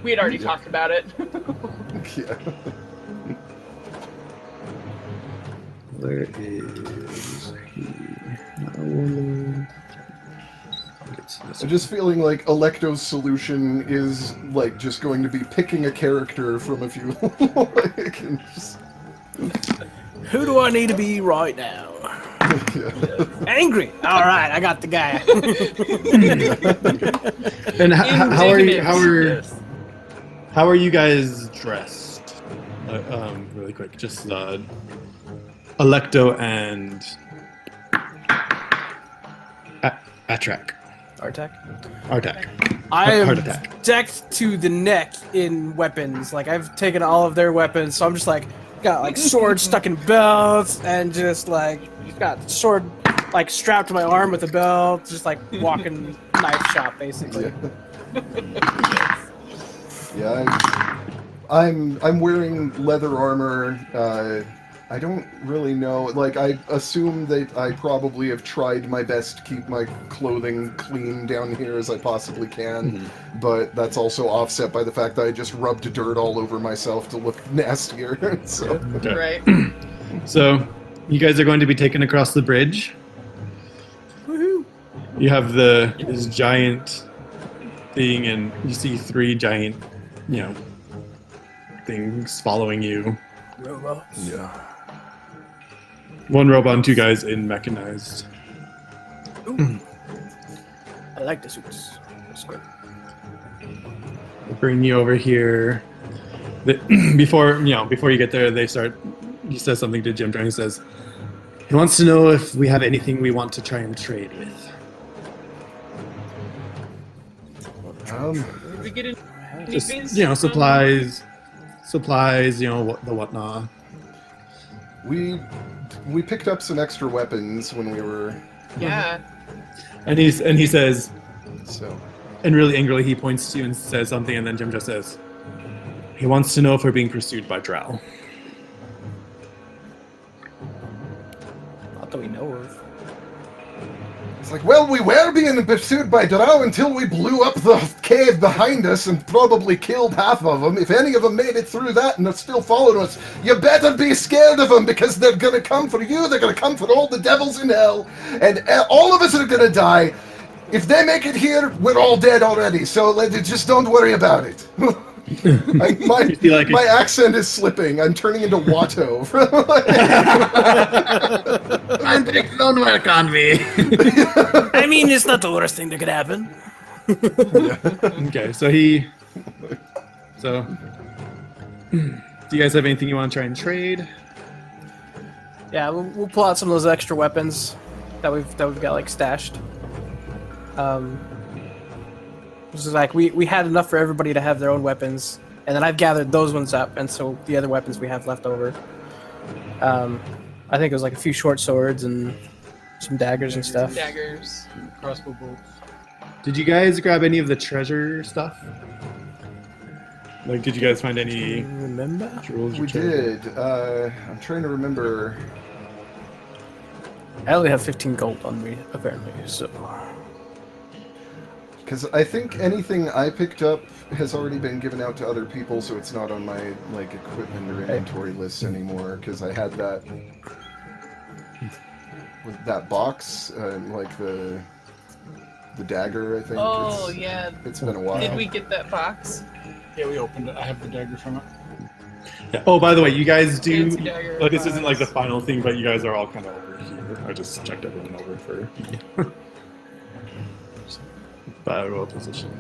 We had already talked about it. Yeah. Where is he? I'm just feeling like Electo's solution is like just going to be picking a character from a few. Like, and just, Who do I need to be right now? yeah. Angry. All right, I got the guy. And how are you? Indignant. How are you guys dressed? really quick. Just Electo and Atrak. Artak. Artak. I Heart am attack. decked to the neck in weapons. Like I've taken all of their weapons, so I'm just like got like swords stuck in belts and just like got sword like strapped to my arm with a belt, just like walking knife shop basically. Yeah, I'm wearing leather armor. I don't really know. Like, I assume that I probably have tried my best to keep my clothing clean down here as I possibly can, but that's also offset by the fact that I just rubbed dirt all over myself to look nastier. So. Okay. Right. So, you guys are going to be taken across the bridge. Woohoo! You have this giant thing, and you see 3 giant, things following you. Robots. Yeah. 1 robot and 2 guys in mechanized. Ooh. I like the suits. That's good. They bring you over here. Before you get there, he says something to Jim Drang. He says, he wants to know if we have anything we want to try and trade with. Did we get in? Just, supplies, the whatnot. We picked up some extra weapons when we were. Yeah. And he says, So. and really angrily he points to you and says something, and then Jim just says, he wants to know if we're being pursued by Drow. Not that we know of. It's like, well, we were being pursued by Drow until we blew up the cave behind us and probably killed half of them. If any of them made it through that and are still following us, you better be scared of them, because they're gonna come for you, they're gonna come for all the devils in hell, and all of us are gonna die. If they make it here, we're all dead already, so just don't worry about it. My accent is slipping. I'm turning into Watto. Don't work on me. I mean, it's not the worst thing that could happen. Okay, so do you guys have anything you want to try and trade? Yeah, we'll pull out some of those extra weapons that we've got like stashed. This is like we had enough for everybody to have their own weapons, and then I've gathered those ones up, and so the other weapons we have left over. I think it was like a few short swords and some daggers and stuff. Daggers. Crossbow bolts. Did you guys grab any of the treasure stuff? Like, did you guys find any Remember? jewels? We did. I'm trying to remember. I only have 15 gold on me, apparently, so... Because I think anything I picked up has already been given out to other people, so it's not on my equipment or inventory list anymore. Because I had that with that box, the dagger. I think. Oh, yeah. It's been a while. Did we get that box? Yeah, we opened it. I have the dagger from it. Yeah. Oh, by the way, you guys do. Fancy dagger This isn't like the box. final thing, but you guys are all kind of over here. I just checked everyone over for battle position.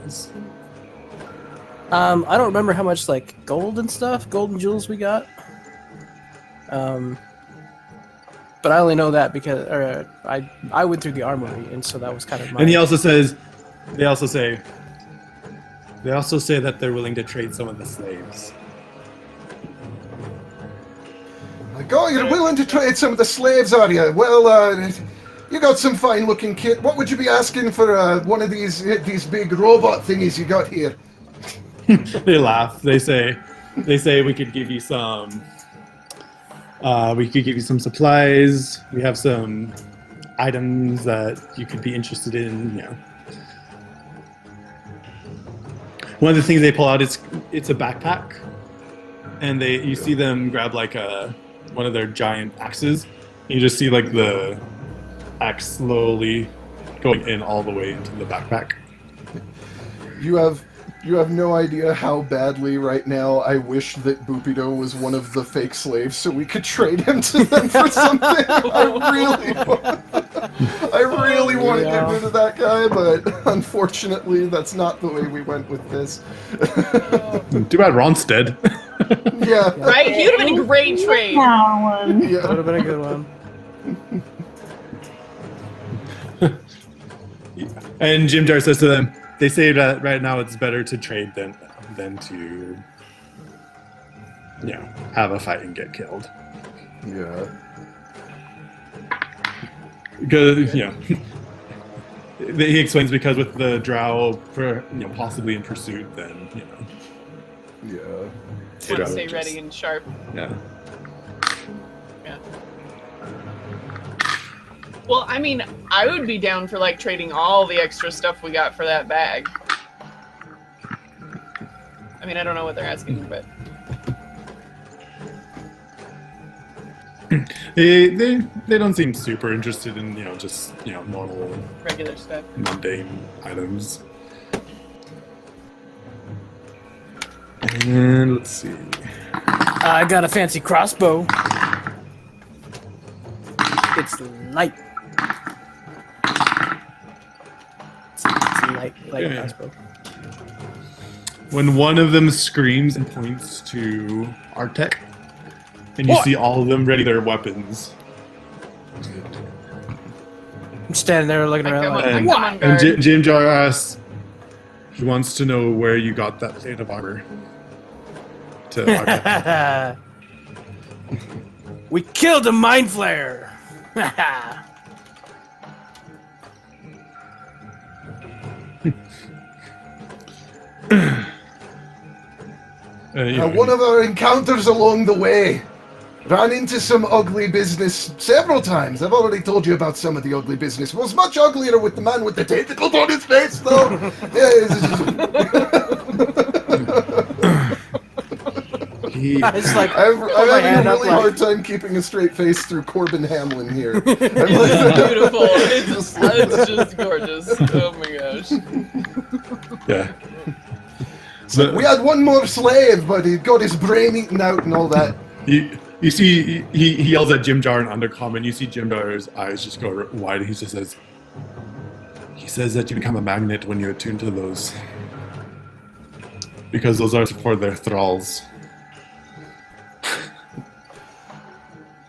Guys. I don't remember how much gold and stuff, gold and jewels we got. But I only know that because I went through the armory, and so that was kind of my. And he also says, they also say that they're willing to trade some of the slaves. Like, oh, you're willing to trade some of the slaves, are you? Well, you got some fine-looking kit. What would you be asking for one of these big robot thingies you got here? They laugh. They say we could give you some. We could give you some supplies. We have some items that you could be interested in. One of the things they pull out is it's a backpack, and you see them grab one of their giant axes. You just see the axe slowly going in all the way into the backpack. You have no idea how badly right now I wish that Boopido was one of the fake slaves so we could trade him to them for something. I really want to get rid of that guy, but unfortunately that's not the way we went with this. Too bad Ron's dead. Yeah. Right? He would have been a great trade. That one. That would Yeah. have been a good one. And Jim Jar says to them, they say that right now it's better to trade than to, have a fight and get killed. Yeah. Because, he explains because with the drow, possibly in pursuit, then, Yeah. Want to stay ready and sharp. Yeah. Yeah. Well, I mean, I would be down for like trading all the extra stuff we got for that bag. I mean, I don't know what they're asking, but They don't seem super interested in, just, normal, regular stuff. mundane items. And let's see. I got a fancy crossbow. It's light. It's light Yeah. crossbow. When one of them screams and points to Artek, and you What? see all of them ready their weapons. I'm standing there looking Like, around I'm like, on- And, I'm on and guard. Jim Jar asks, he wants to know where you got that plate of armor. To Artek. we killed a mind flayer. One of our encounters along the way ran into some ugly business several times. I've already told you about some of the ugly business. It was much uglier with the man with the tentacles on his face, though. It's like I'm my having hand a up really like- hard time keeping a straight face through Corbin Hamlin here. Beautiful. It's just gorgeous. Oh my gosh. Yeah. We had one more slave, but he got his brain eaten out and all that. You see, he yells at Jim Jar in undercom, and you see Jim Jar's eyes just go wide. He just says, he says that you become a magnet when you attune to those. Because those are for their thralls.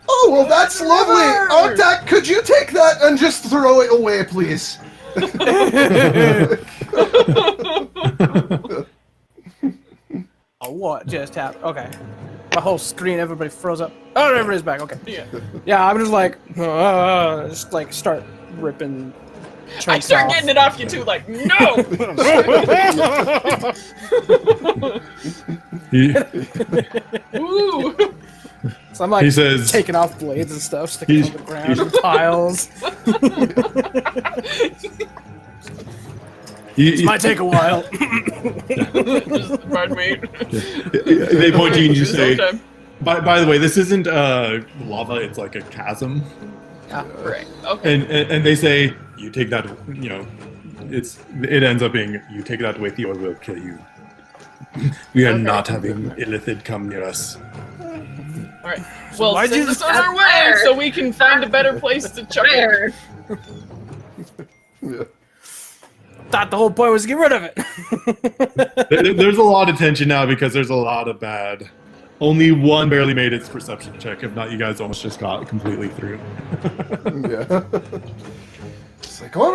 Oh, well, that's lovely. Artak, could you take that and just throw it away, please? Oh, what just happened? Okay. My whole screen, everybody froze up. Oh, everybody's back. Okay. Yeah. Yeah, I'm just like, just like start ripping. I chunks start off. getting it off you too, like, no! He, Ooh! So I'm like he says, taking off blades and stuff, sticking He's- on the ground and piles. This might take a while. Just, pardon me. they point to you and you say, Sometime. by the way, this isn't lava, it's like a chasm. Right. Okay. And they say, you take that, it ends up being, you take that with you or we'll kill you. We are Okay. not having Illithid come near us. All right. Well, why'd you send us just on our add way fire? so we can find a better place to chuck it. Where? Yeah. Thought the whole point was to get rid of it. There's a lot of tension now because there's a lot of bad. Only one barely made its perception check. If not, you guys almost just got completely through. Yeah. It's like, all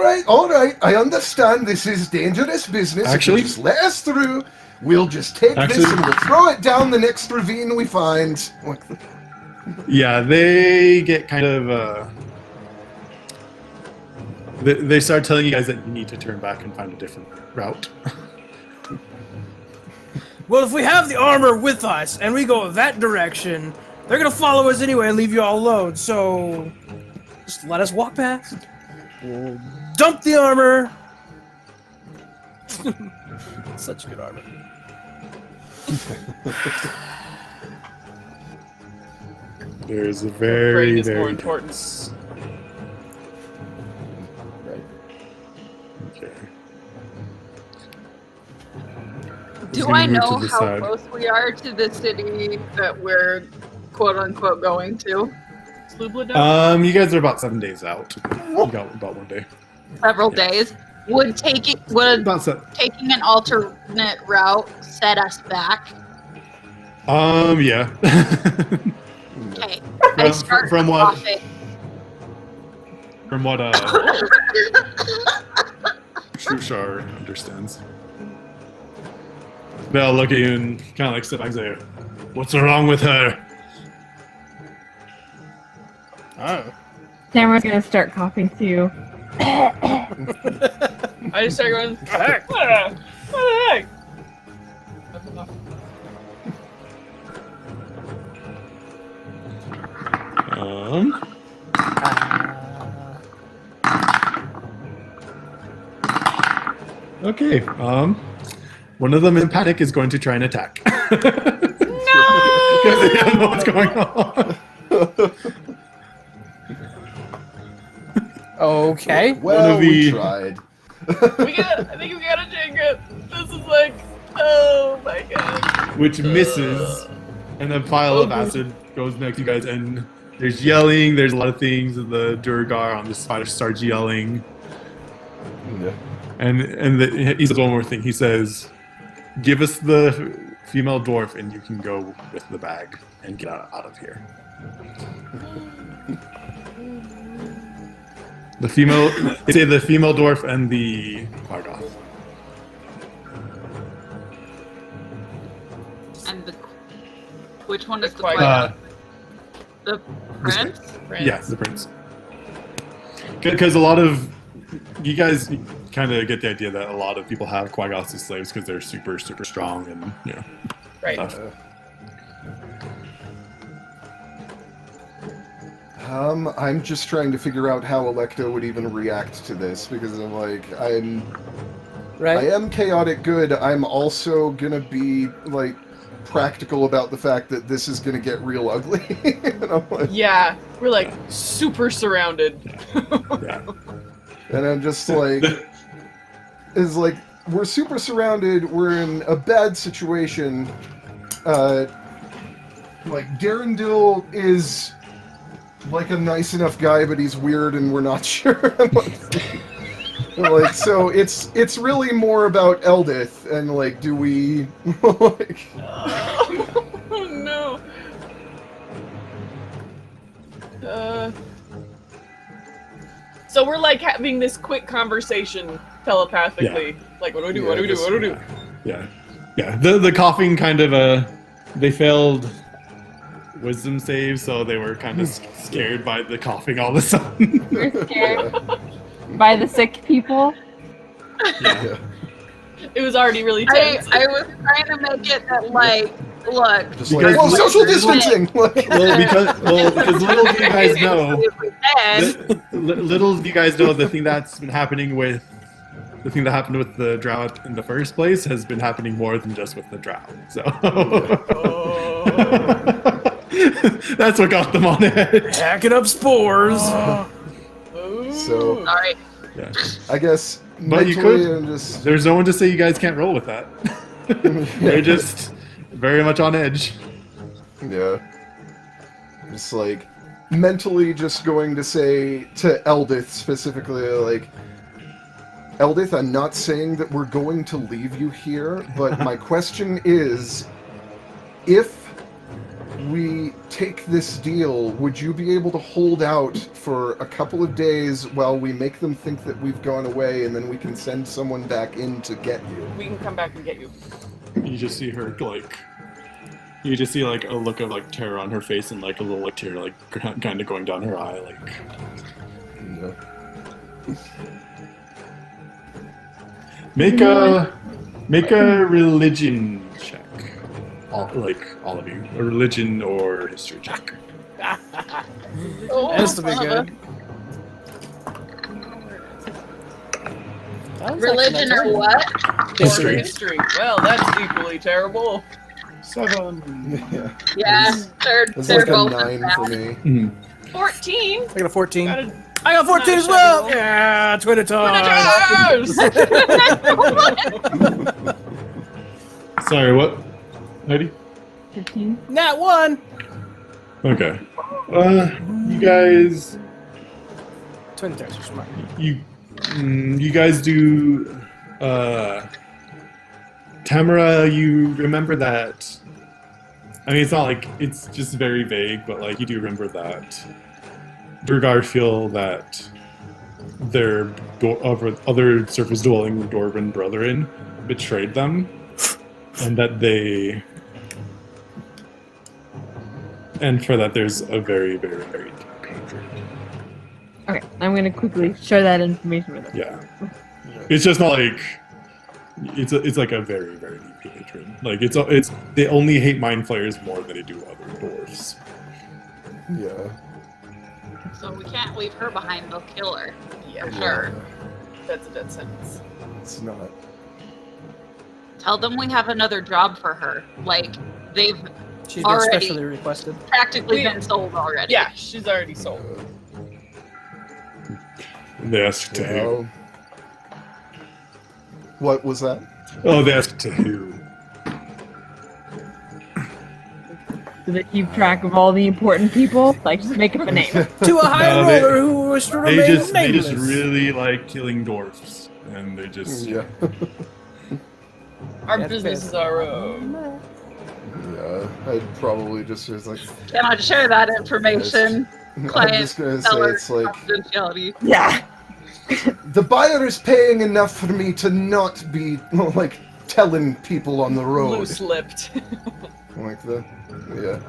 right, I understand this is dangerous business. If you Actually- just let us through. We'll just take this Actually- and we'll throw it down the next ravine we find. Like, Yeah, they get kind of. They start telling you guys that you need to turn back and find a different route. Well, if we have the armor with us and we go that direction, they're gonna follow us anyway and leave you all alone. So just let us walk past. We'll dump the armor. Such good armor. There's a Brain very, is more very important. tense- right. Okay. Do gonna I move to know the how side. close we are to the city that we're quote unquote going to? Slubladon? You guys are about 7 days out. You got about 1 day. Several days. Would About taking an alternate route set us back? Yeah. Okay. I start from what? coughing. From what Shushar understands. They'll look at you and kind of like sit back and say, "What's wrong with her?" Oh. Tamara's gonna start coughing too. I just start going, what the heck? What the heck? That's enough. Okay. One of them in panic is going to try and attack. No! Because they don't know what's going on. Okay. Well, of we the- tried. I think we gotta take it. This is like, oh my god. Which misses, and a pile of acid goes next to you guys, and there's yelling, there's a lot of things, and the Durgar on the spider starts yelling. Yeah. He says one more thing. He says, "Give us the female dwarf, and you can go with the bag and get out of here." They say the female dwarf and the Quaggoth. And which one is the Qui-Gon. The prince? Yeah, the prince. Because a lot of you guys kind of get the idea that a lot of people have Quaggoths as slaves because they're super, super strong and Right. stuff. I'm just trying to figure out how Electo would even react to this because I'm like, I Right. am chaotic good. I'm also gonna be like practical about the fact that this is gonna get real ugly. And I'm like, Yeah, we're like super surrounded. Yeah. and I'm just like, is like we're super surrounded. We're in a bad situation. Like Darendil is like a nice enough guy, but he's weird, and we're not sure. Like, so it's really more about Eldith, and like, do we like? Oh no. So we're like having this quick conversation telepathically. Like, what do we do? What do we do? What do we do? Yeah. The coughing kind of they failed wisdom saves, so they were kind of scared by the coughing all of a sudden. We're scared by the sick people. Yeah. It was already really tense. I was trying to make it that, like, look. Just Because- like, well, social because- distancing. Like, because little do you guys know, If we can. little do you guys know the thing that happened with the drought in the first place has been happening more than just with the drought. So Oh. that's what got them on edge. Hacking up spores. So- Sorry. Yeah. I guess But you mentally, could- I'm just There's no one to say you guys can't roll with that. They're just very much on edge. yeah. Just like mentally, just going to say to Eldith specifically, like, Eldith, I'm not saying that we're going to leave you here, but my question is, if we take this deal, would you be able to hold out for a couple of days while we make them think that we've gone away, and then we can send someone back in to get you? We can come back and get you. You just see her you just see like a look of like terror on her face and like a little like tear like kind of going down her eye like. Yeah. Make a religion check. All of you, a religion or history check. Oh, Has to be son of good. Religion or what? History. History. Well, that's equally terrible. 7. Yeah. Yeah, they're It's they're like a both 9 bad. for me. 14. I got a 14. Gotta I got 14 as well. Yeah, Twitter time. Sorry, what? Heidi? 15. Nat 1. Okay. You guys, Twin threats are smart. you guys do. Tamara, you remember that I mean, it's not like it's just very vague, but like you do remember that Durgar feel that their other surface-dwelling dwarven brethren betrayed them, and that they, and for that there's a very, very, very deep hatred. Okay, I'm gonna quickly share that information with them. Yeah, it's just not like it's like a very, very deep hatred. Like it's they only hate mind flayers more than they do other dwarves. Yeah. So we can't leave her behind. They'll kill her. Yeah, For sure. That's a death sentence. It's not. Tell them we have another job for her. Like, they've She's been Already. specially requested. practically been sold already. Yeah, she's already sold. They asked to who? Well, what was that? Oh, they asked to who? Do they keep track of all the important people? Like, just make up a name. To a high No, they- roller who was to They remain just nameless. really like killing dwarfs, and they just Yeah. Our Yeah, business fair. is our own. Yeah. I'd probably just was like. Cannot share that information. I'm Client, just gonna say seller, it's like confidentiality. Yeah. the buyer is paying enough for me to not be like telling people on the road. Loose-lipped. Like the yeah.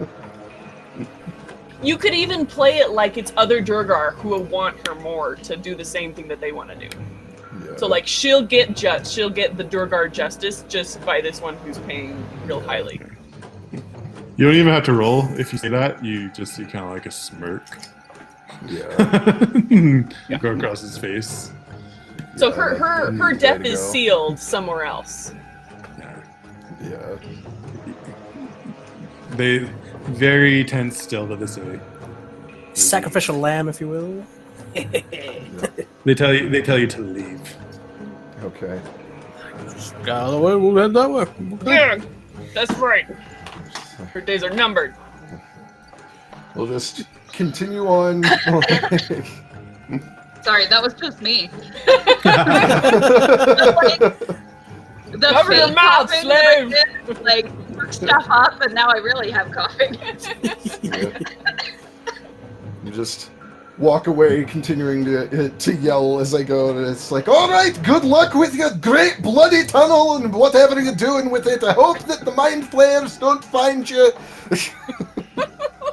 You could even play it like it's other Durgar who will want her more to do the same thing that they want to do. Yeah. So like she'll get the Durgar justice just by this one who's paying real highly. you don't even have to roll if you say that. You kind of like a smirk Yeah. go across his face. So Yeah, her way death to is go. sealed somewhere else. Yeah. They very tense still to this day. Sacrificial lamb, if you will. They tell you to leave. Okay. Get out of the way, we'll head that way. Yeah, that's right. Her days are numbered. We'll just continue on. Sorry, that was just me. The Cover your fake mouth, coughing that I slave! did, like, worked stuff up, and now I really have coughing. Yeah. You just walk away, continuing to yell as I go, and it's like, all right, good luck with your great bloody tunnel and whatever you're doing with it. I hope that the mind flayers don't find you.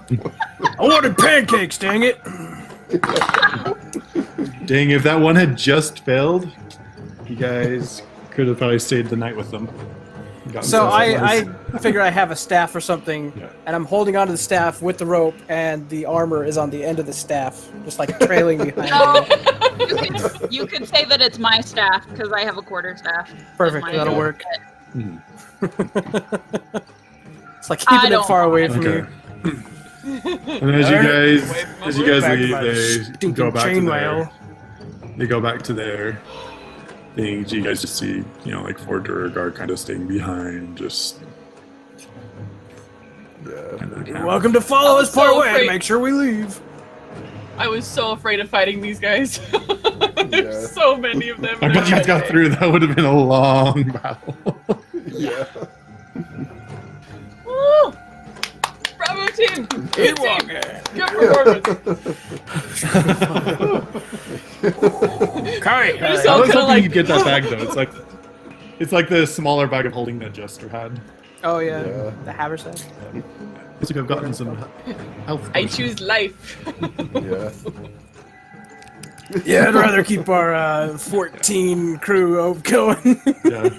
I wanted pancakes, dang it! Dang, if that one had just failed, you guys could have probably stayed the night with them. Gotten So some I supplies. figure I have a staff or something, Yeah. and I'm holding onto the staff with the rope, and the armor is on the end of the staff, just like trailing behind No, me. you could say that it's my staff, because I have a quarter staff. Perfect, Mine that'll is. work. Mhm. It's like keeping it don't far away mind. from Okay. you. And as you Away guys from my leave, Back to my they stinking go back to chainmail. they go back to their things. You guys just see, like four Durgar kind of staying behind, just Yeah. kind of. You're welcome to follow us so part way afraid. to make sure we leave. I was so afraid of fighting these guys. Yeah. There's so many of them. I bet you guys got through. That would have been a long battle. Yeah. Woo! Bravo team! Good team! Good performance! Okay. They're I so was kinda hoping like- you'd get that bag though. It's like the smaller bag of holding that Jester had. Oh yeah, Yeah. the haversack. Looks like I've gotten some health. I potions. choose life. Yeah. Yeah, I'd rather keep our 14 crew going. Yeah.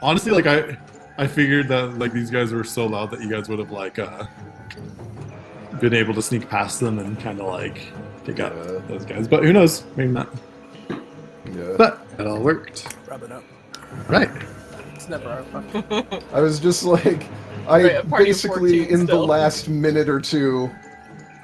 Honestly, like I figured that like these guys were so loud that you guys would have like been able to sneak past them and kind of like pick up Yeah. those guys. But who knows? Maybe not. Yeah. But it all worked. Rub it up. Right. It's never our fault. I was just like, Right, a party of basically 14 in the still. last minute or two,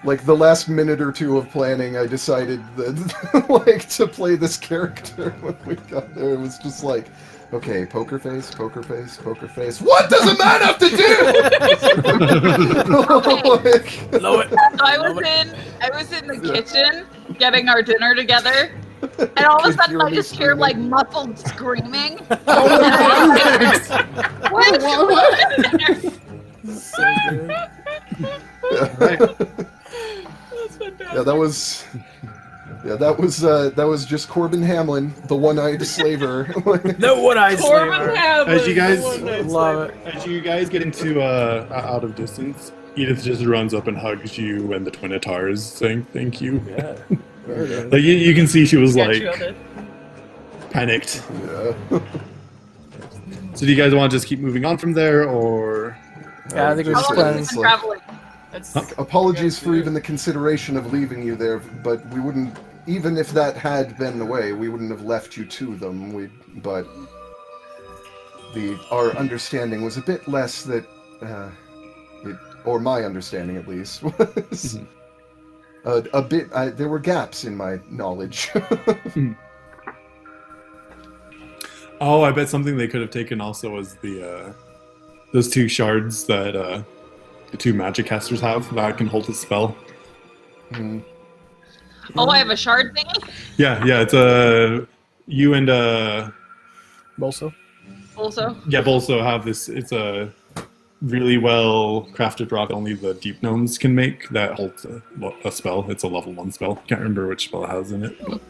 like the last minute or two of planning, I decided that like to play this character when we got there. It was just like, okay, poker face, poker face, poker face. What does a man have to do? Like, Blow it. So I was in the kitchen getting our dinner together, and all of a Kids sudden hear I me just hear like screaming. muffled screaming. Oh, What? So good. That's fantastic. Yeah, that was. Yeah, that was just Corbin Hamlin, the one-eyed slaver. The one-eyed Corbin slaver. Hamlin, As you guys- the one-eyed Love slaver. it. As you guys get into out of distance, Edith just runs up and hugs you and the twin Atars, saying thank you. Yeah. Like you can see she was Got like you on it. panicked. Yeah. So do you guys want to just keep moving on from there, or? Yeah, I think we How just long have plan. we It's been like- traveling? That's Apologies for even the consideration of leaving you there, but we wouldn't, even if that had been the way, we wouldn't have left you to them. But our understanding was a bit less that, or my understanding at least, was a bit, there were gaps in my knowledge. Oh, I bet something they could have taken also was the those two shards that the two magic casters have that can hold a spell. Mm. Oh, I have a shard thingy? Yeah, it's you and Bolso. Also? Geb also have this. It's a really well crafted rock only the deep gnomes can make that holds a spell. It's a level 1 spell. Can't remember which spell it has in it. But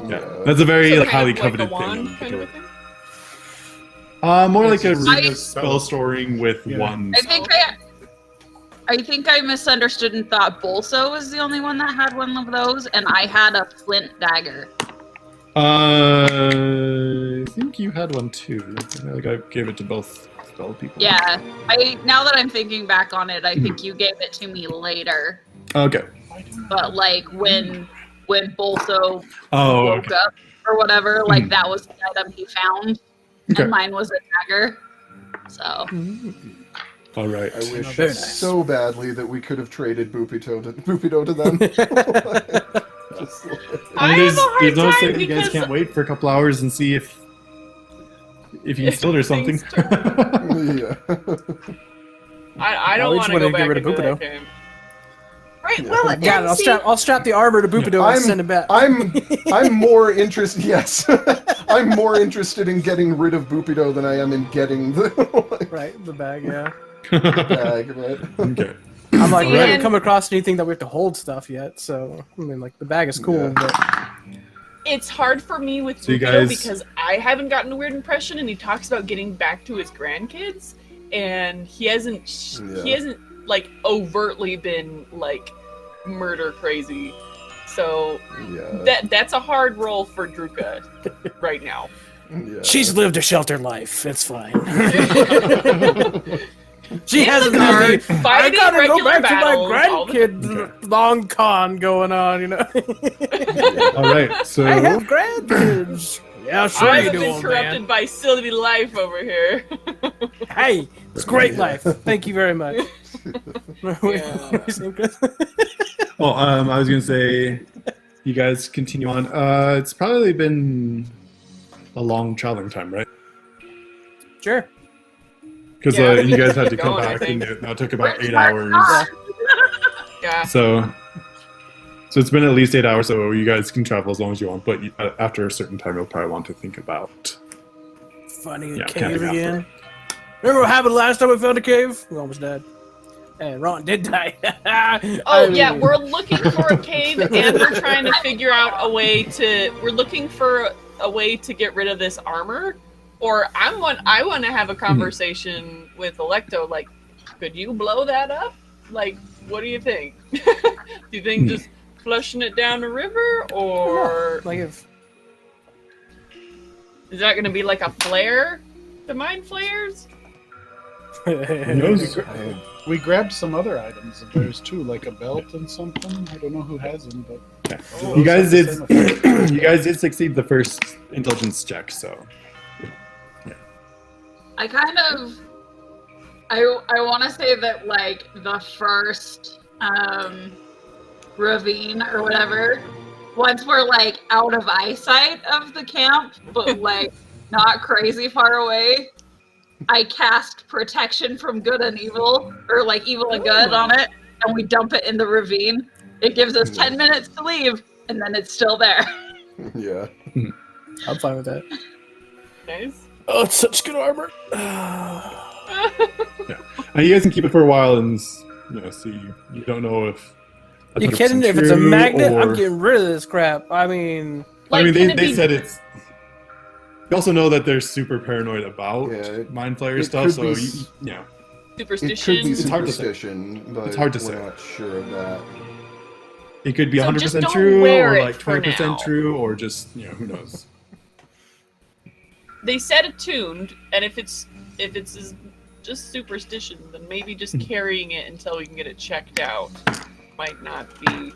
Oh. yeah, Yeah. that's a very So like, kind highly of like a coveted wand thing. kind of a thing? More like a It's room I- of spell storing with Yeah. one. I think I misunderstood and thought Bolso was the only one that had one of those, and I had a flint dagger. I think you had one too. Like I gave it to both spell people. Yeah, now that I'm thinking back on it, I think you gave it to me later. Okay. But like when Bolso Oh, woke okay. up or whatever, like that was the item he found, Okay. and mine was a dagger. So All right. I wish Very nice. so badly that we could have traded Boopito to them. Just like- I And have a hard there's no time saying you guys because can't wait for a couple hours and see if you can steal or something. things turn- yeah. I No, don't we want just to wanna go get back rid of into that Bupido. game. Right. Well, and Yeah, see, I'll strap the armor to Bupido I'm- and send him back. I'm more interested. Yes, I'm more interested in getting rid of Boopito than I am in getting the Right, the bag, yeah. bag. Right? Okay. I'm like, we Right. haven't come across anything that we have to hold stuff yet, so I mean, like the bag is cool, Yeah. but It's hard for me with So you Bupido guys- because I haven't gotten a weird impression, and he talks about getting back to his grandkids, and he hasn't like overtly been like murder crazy. So Yeah. that's a hard role for Druka right now. Yeah. she's lived a sheltered life. It's fine. She In the hasn't car, had I fighting gotta go regular back to my battles, all the- grandkid long con going on, you know. All right. So I have grandkids. Yeah, sure I you was do, old interrupted man. by silly life over here. Hey, it's great life. Thank you very much. Yeah. well, I was gonna say, you guys continue on. It's probably been a long traveling time, right? Sure. Because Yeah. you guys had to come Going, I back, and think. that took about 8 Yeah. hours. Yeah. So it's been at least 8 hours. So you guys can travel as long as you want, but after a certain time, you'll probably want to think about. Finding a Yeah, cave camping out again. Remember what happened last time we found a cave? We almost died. And Ron did die. Oh yeah, we're looking for a cave, and we're trying to figure out a way to. We're looking for a way to get rid of this armor. Or I want to have a conversation with Electo. Like, could you blow that up? Like, what do you think? Do you think just flushing it down the river, or like if is that going to be like a flare? The mind flares? Who knows? We grabbed some other items of theirs too, like a belt and something. I don't know who has them, but You guys those did. have the same effect. You guys did succeed the first intelligence check, so. I kind of I want to say that like the first ravine or whatever, once we're like out of eyesight of the camp, but like not crazy far away, I cast protection from good and evil, or like evil and good on it, and we dump it in the ravine. It gives us 10 minutes to leave, and then it's still there. Yeah. I'm fine with that. Nice. Oh, it's such good armor. You guys can keep it for a while and see. You don't know if. That's You kidding? 100% If it's a true, magnet, I'm or- getting rid of this crap. I mean, Like, can it they be- said it's. You also know that they're super paranoid about mind flayer it stuff, could so be Superstition. It could be It's hard to say. superstition, but It's hard to we're say. not sure of that. it could be So 100% just don't true, wear or it like for 20% now. true, or just who knows. They said attuned, and if it's just superstition, then maybe just carrying it until we can get it checked out might not be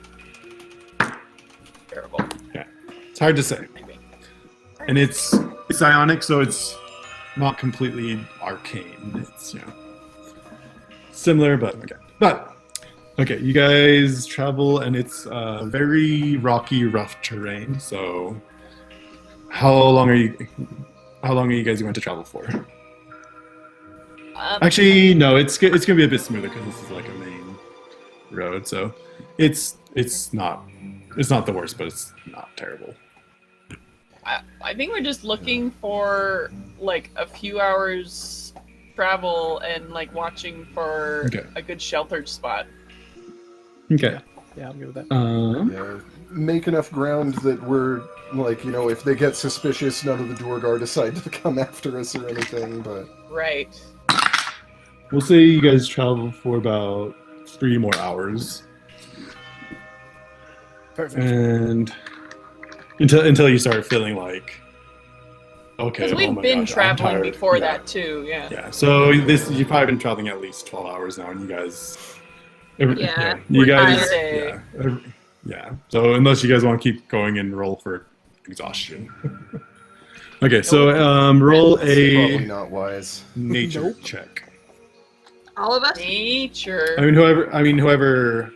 terrible. It's hard to say. Maybe. And it's psionic, so it's not completely arcane. It's similar, but okay. You guys travel, and it's very rocky, rough terrain. So, how long are you guys going to travel for? Actually, no. It's gonna be a bit smoother because this is like a main road. So, it's not the worst, but it's not terrible. I think we're just looking for like a few hours travel and like watching for a good sheltered spot. Okay. yeah, I'm good with that. Yeah, make enough ground that we're like, if they get suspicious, none of the Duergar decide to come after us or anything. But Right. We'll say you guys travel for about 3 more hours, Perfect. and until you start feeling like, okay, Because we've oh my been gosh, I'm traveling tired. before Yeah. that too. Yeah. Yeah. So you've probably been traveling at least 12 hours now, and you guys. Yeah, You we're guys. tired. Yeah. So unless you guys want to keep going and roll for exhaustion. Okay. So roll probably a not wise. nature check. All of us? Nature. I mean whoever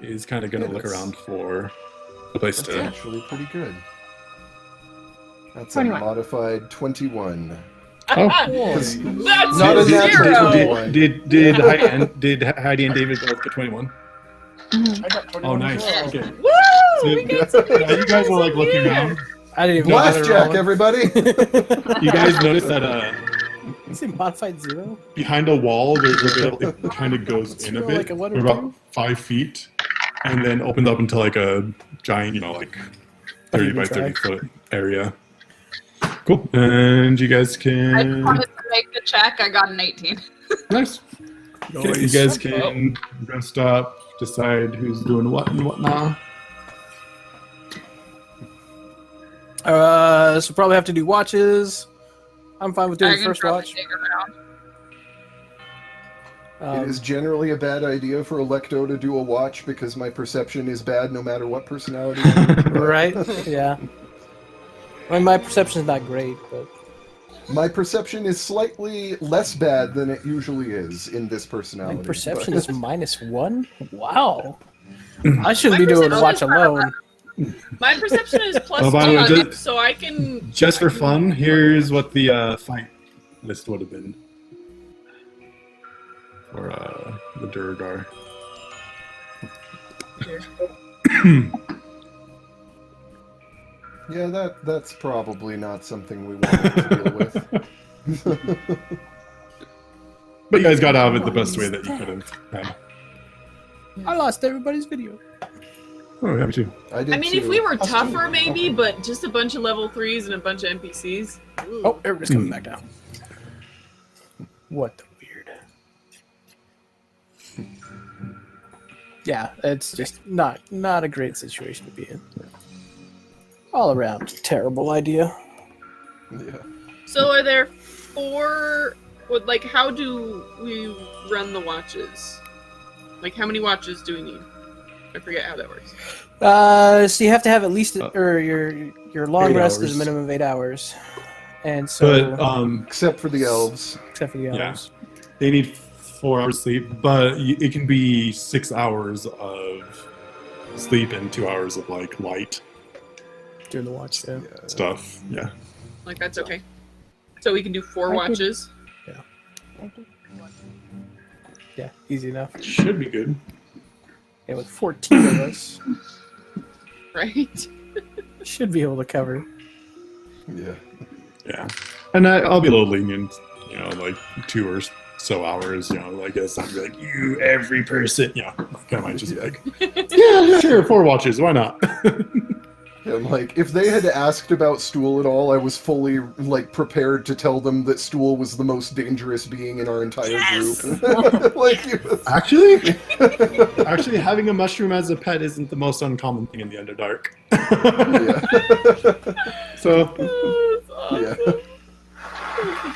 is kind of going to look That's- around for a place That's to. actually pretty good. That's 21. a modified 21. Oh. That's Not a natural zero. 21. Did Heidi and David both get 21? I got 21 Oh, nice. as well. Okay. Woo! So, We got some good you guys are like looking here. around. I didn't even bother Blackjack, rolling. everybody! You guys notice that Is it modified 0? behind a wall, there's a bit. It kind of goes in a Roll bit, like a 1 or for about 2? 5 feet, and then opens up into like a giant, like 30 by 30 foot area. Cool. And you guys I just can. wanted to make the check. I got an 18. Nice. Okay, you guys can rest up, decide who's doing what and whatnot. So probably have to do watches. I'm fine with doing I the can first probably watch. take around. It is generally a bad idea for Electo to do a watch because my perception is bad no matter what personality. Right? Yeah. I mean, my perception is not great, but My perception is slightly less bad than it usually is in this personality. my perception but- is -1. Wow. I shouldn't My be doing a watch perception alone. My perception is plus Oh, by the way, 1, just- so I can. Just for fun, here's what the fight list would have been for the Durgar. Yeah, that's probably not something we want to deal with. But you guys got out of it the best way that you could have. I lost everybody's video. Oh, happy to. I did I mean, too. if we were tougher, maybe, but just a bunch of level 3s and a bunch of NPCs. Oh, everybody's coming back down. What the weird. Yeah, it's just not a great situation to be in. All around terrible idea. Yeah. So are there 4? Like, how do we run the watches? Like, how many watches do we need? I forget how that works. So you have to have at least, or your long 8 rest is hours. a minimum of 8 hours, and so But Except for the elves. except for the yeah. others. they need 4 hours sleep, but it can be 6 hours of sleep and 2 hours of like light During the watch, yeah. stuff. Yeah. Like, that's okay. So we can do 4 I could- watches. Yeah, easy enough. Should be good. Yeah, with 14 of us, Right? should be able to cover. Yeah. Yeah. And I'll be a little lenient, like 2 or so hours, you know, like it's not like you every person, you know, I might just be like, yeah, sure, 4 watches, why not? And like, if they had asked about Stool at all, I was fully like prepared to tell them that Stool was the most dangerous being in our entire group. Like, Actually, having a mushroom as a pet isn't the most uncommon thing in the Underdark. So, That's awesome. yeah.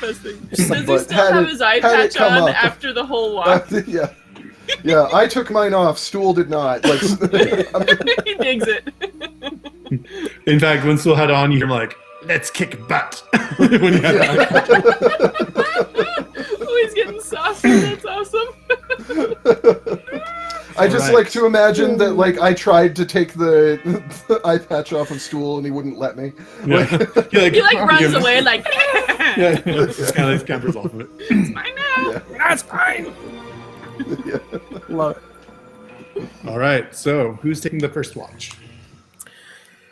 That's the best thing. Just Does he but still had have it- his eye had it patch come on up. after the whole walk? Yeah. Yeah, I took mine off. Stool did not. Like, He digs it. in fact, when Stool had on, you're like, let's kick butt. When you had Oh, he's getting saucy. That's awesome. I just Right. like to imagine that, like, I tried to take the eye patch off of Stool and he wouldn't let me. Yeah. He like runs away like. Yeah, just kind of scampers off of it. It's mine now. Yeah. That's fine. Yeah. Love it. All right, so who's taking the first watch?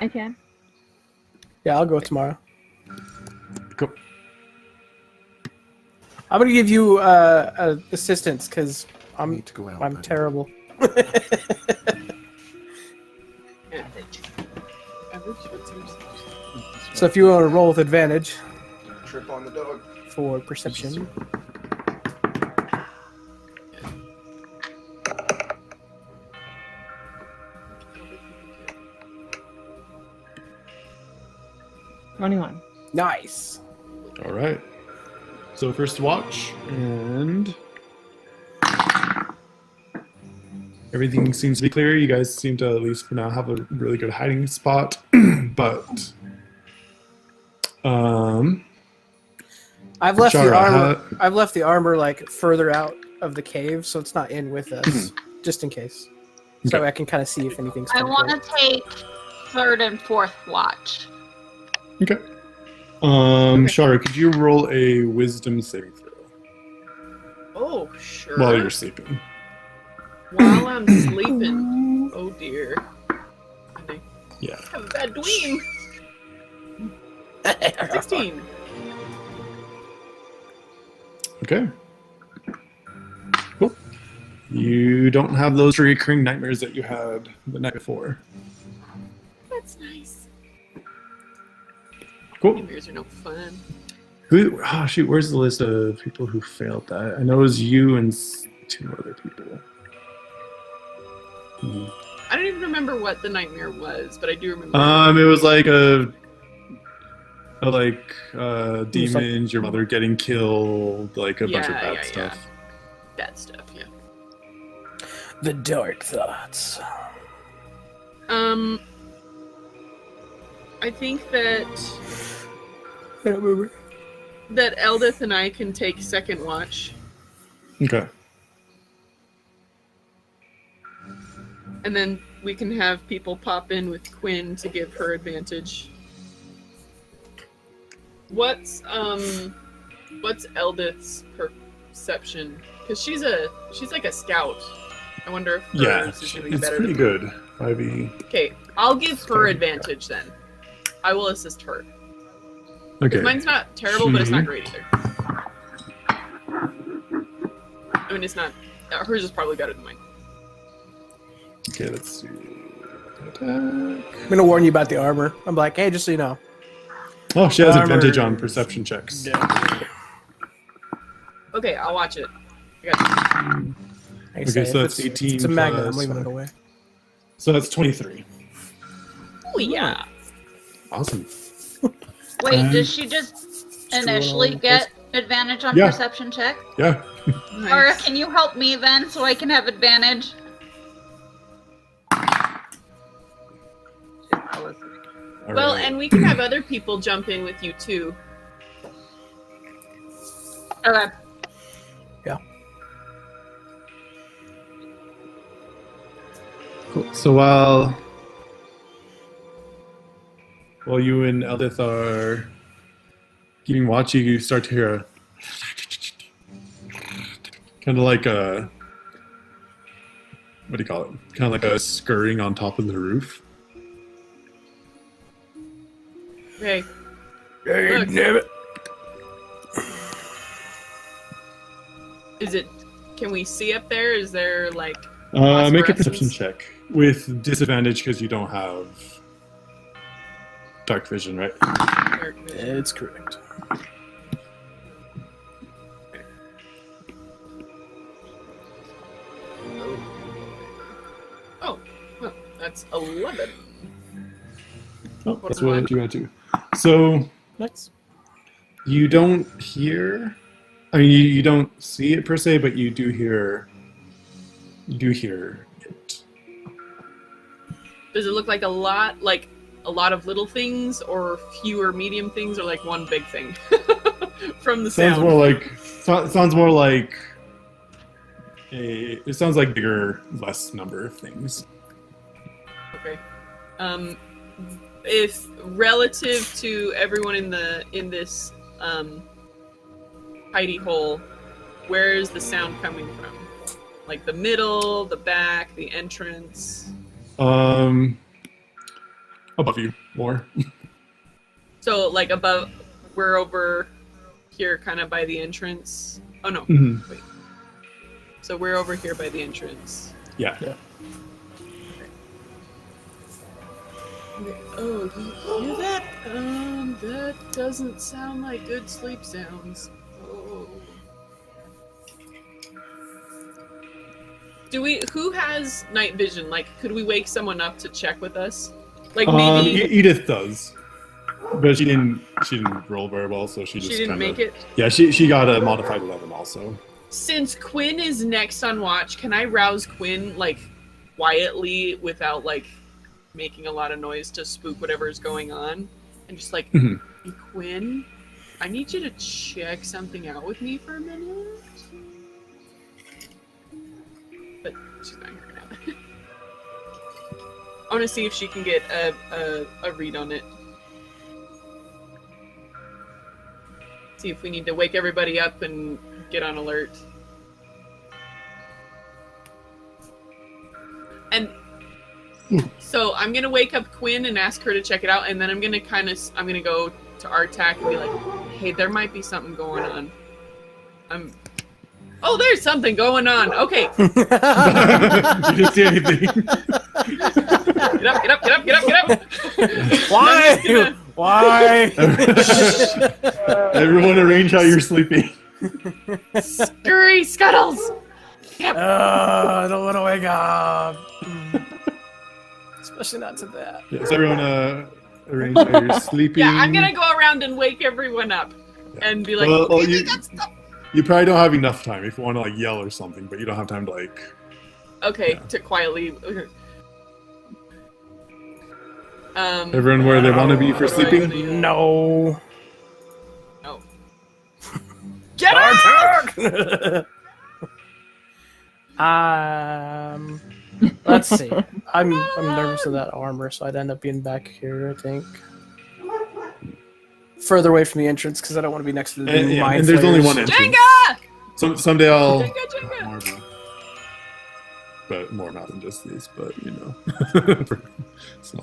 I can. Yeah, I'll go tomorrow. Cool. I'm gonna give you assistance because I I'm need to go out. I'm buddy. terrible. So if you want to roll with advantage Trip on the dog. for perception. $21. Nice. All right. So first watch, and everything seems to be clear. You guys seem to, at least for now, have a really good hiding spot. But I've left the Shara, armor. I've left the armor like further out of the cave, so it's not in with us, just in case. So Okay. I can kind of see if anything's. I coming want forward. to take 3rd and 4th watch. Okay. Shara, could you roll a wisdom saving throw Oh, sure. while you're sleeping? While I'm sleeping. Oh dear. I Yeah. have a bad dream. 16. Okay. Cool. You don't have those recurring nightmares that you had the night before. That's nice. Cool. Nightmares are no fun. Who? Oh shoot! Where's the list of people who failed that? I know it was you and 2 other people. I don't even remember what the nightmare was, but I do remember. It was like a was like- demons, your mother getting killed, like a bunch of bad stuff. Bad stuff, yeah. The dark thoughts. I think that Yeah, remember. that Eldith and I can take second watch, Okay. and then we can have people pop in with Quinn to give her advantage. What's Eldith's perception? Because she's like a scout. I wonder if Yeah, hers is doing it's better. pretty good. 5e. Okay, I'll give her advantage then. I will assist her. Okay. Mine's not terrible, but it's not great either. I mean, it's not. Hers is probably better than mine. Okay. Let's see. Attack. I'm gonna warn you about the armor. I'm like, hey, just so you know. Oh, she has Armor- advantage on perception checks. Okay, I'll watch it. I got Like I Okay, say, so if that's 18 It's a magnet. I'm plus leaving it 5. away. So that's 23. you. Oh yeah. Awesome. Wait, does she just initially get advantage on Yeah. perception check? Yeah. Or Nice. can you help me then so I can have advantage? All Well, right. and we can have other people jump in with you too. Okay. Cool. So while you and Eldith are keeping watch, you start to hear a kind of like a, what do you call it? Kind of like a scurrying on top of the roof. Okay. Hey, Look. damn it. Is it? Can we see up there? Is there like? Make a perception phosphorescence? check with disadvantage because you don't have dark vision, right? Dark vision? It's correct. Oh, well, that's 11. Oh, What that's am I? what you had to. So Nice. you don't hear. I mean, you don't see it per se, but you do hear. You do hear it. Does it look like a lot of little things, or fewer medium things, or like one big thing from the Sounds sound? more like. Sounds more like. It sounds like bigger, less number of things. Okay. If relative to everyone in this hidey hole, where is the sound coming from? Like the middle, the back, the entrance? Above you, more. So like above, we're over here, kind of by the entrance. Oh no, Mhm. wait. So we're over here by the entrance. Yeah. Oh, do you hear that? That doesn't sound like good sleep sounds. Oh. Who has night vision? Like, could we wake someone up to check with us? Like maybe Edith does, but she didn't roll very well, so she just she didn't kinda, make it. Yeah, she got a modified 11 also. Since Quinn is next on watch, can I rouse Quinn like quietly without like making a lot of noise to spook whatever's going on? And just like, Mhm. "Hey, Quinn, I need you to check something out with me for a minute." But she's not here now. I want to see if she can get a read on it. See if we need to wake everybody up and get on alert. And so I'm gonna wake up Quinn and ask her to check it out, and then I'm gonna go to Artak and be like, "Hey, there might be something going on." Oh, there's something going on. Okay, You didn't see anything. get up, get up, get up, get up, get up. Why? Why? Everyone arrange how you're sleeping. Scurry scuttles. I don't want to wake up. Especially not to that. Yes, everyone arrange how you're sleeping. Yeah, I'm gonna go around and wake everyone up and be like, Well, "Okay, we got stuff." You probably don't have enough time if you want to like yell or something, but you don't have time to like. Okay, Yeah. to quietly. Everyone where they want to be for sleeping. No. No. Get up! Let's see. I'm nervous of that armor, so I'd end up being back here, I think. Further away from the entrance because I don't want to be next to the mine and there's only flayers. one entrance. Jenga! Someday I'll. Jenga! More, but more not than just these, but you know.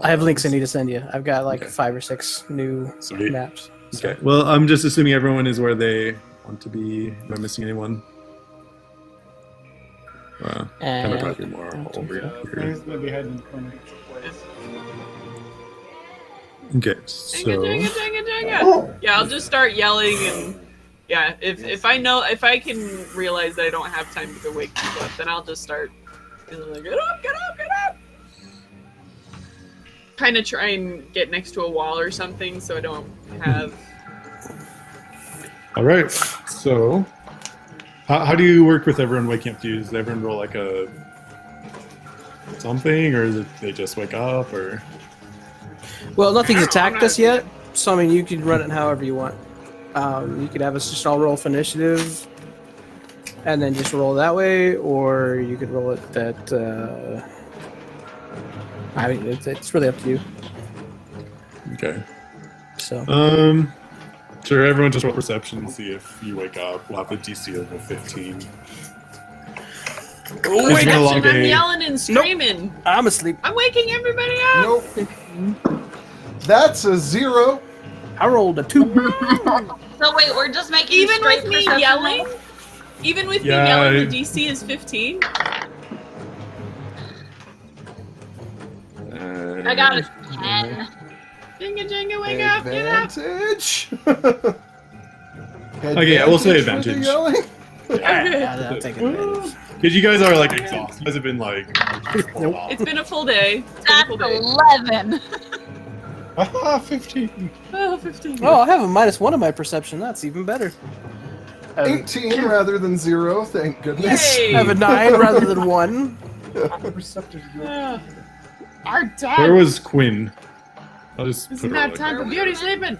I have links I need to send you. I've got like Okay. 5 or 6 new Sweet. maps. Okay. Well, I'm just assuming everyone is where they want to be. Am I missing anyone? Kind And of probably more over here. He's gonna be heading in the corner. Okay, Jenga, so Jenga, Jenga, Jenga! Yeah, I'll just start yelling and yeah, if I can realize that I don't have time to go wake people up, then I'll just start feeling like, get up, get up, get up! Kind of try and get next to a wall or something so I don't have. all right. So, how do you work with everyone waking up? Does everyone roll like a something, or is it they just wake up, or? well, nothing's attacked us yet, so I mean you can run it however you want. You could have us just all roll for initiative, and then just roll that way, or you could roll it that. I mean, it's really up to you. Okay. So Sure. Everyone just roll perception and see if you wake up. We'll have the DC over 15. Wait, been a long I'm day. yelling and screaming. I'm asleep. I'm waking everybody up. Nope. That's a 0. I rolled a 2. So wait, we're just making Even straight with me perception yelling? rolls? Even with Yeah, me yelling, the DC is 15. I got a 10. Jinga jinga, wake up, get up! Advantage. Okay, I will say for the advantage. yelling? Yeah, I'll take advantage. Because you guys are like exhausted. You guys have been like. Nope. It's been a full day. It's been a That's full day. 11. Aha, 15. Oh, 15. Oh, I have a -1 on my perception. That's even better. 18 rather than 0, thank goodness. Yay! I have a 9 rather than 1. Perceptive. Our dad. Where was Quinn? I'll just It's put her not like time for beauty sleeping.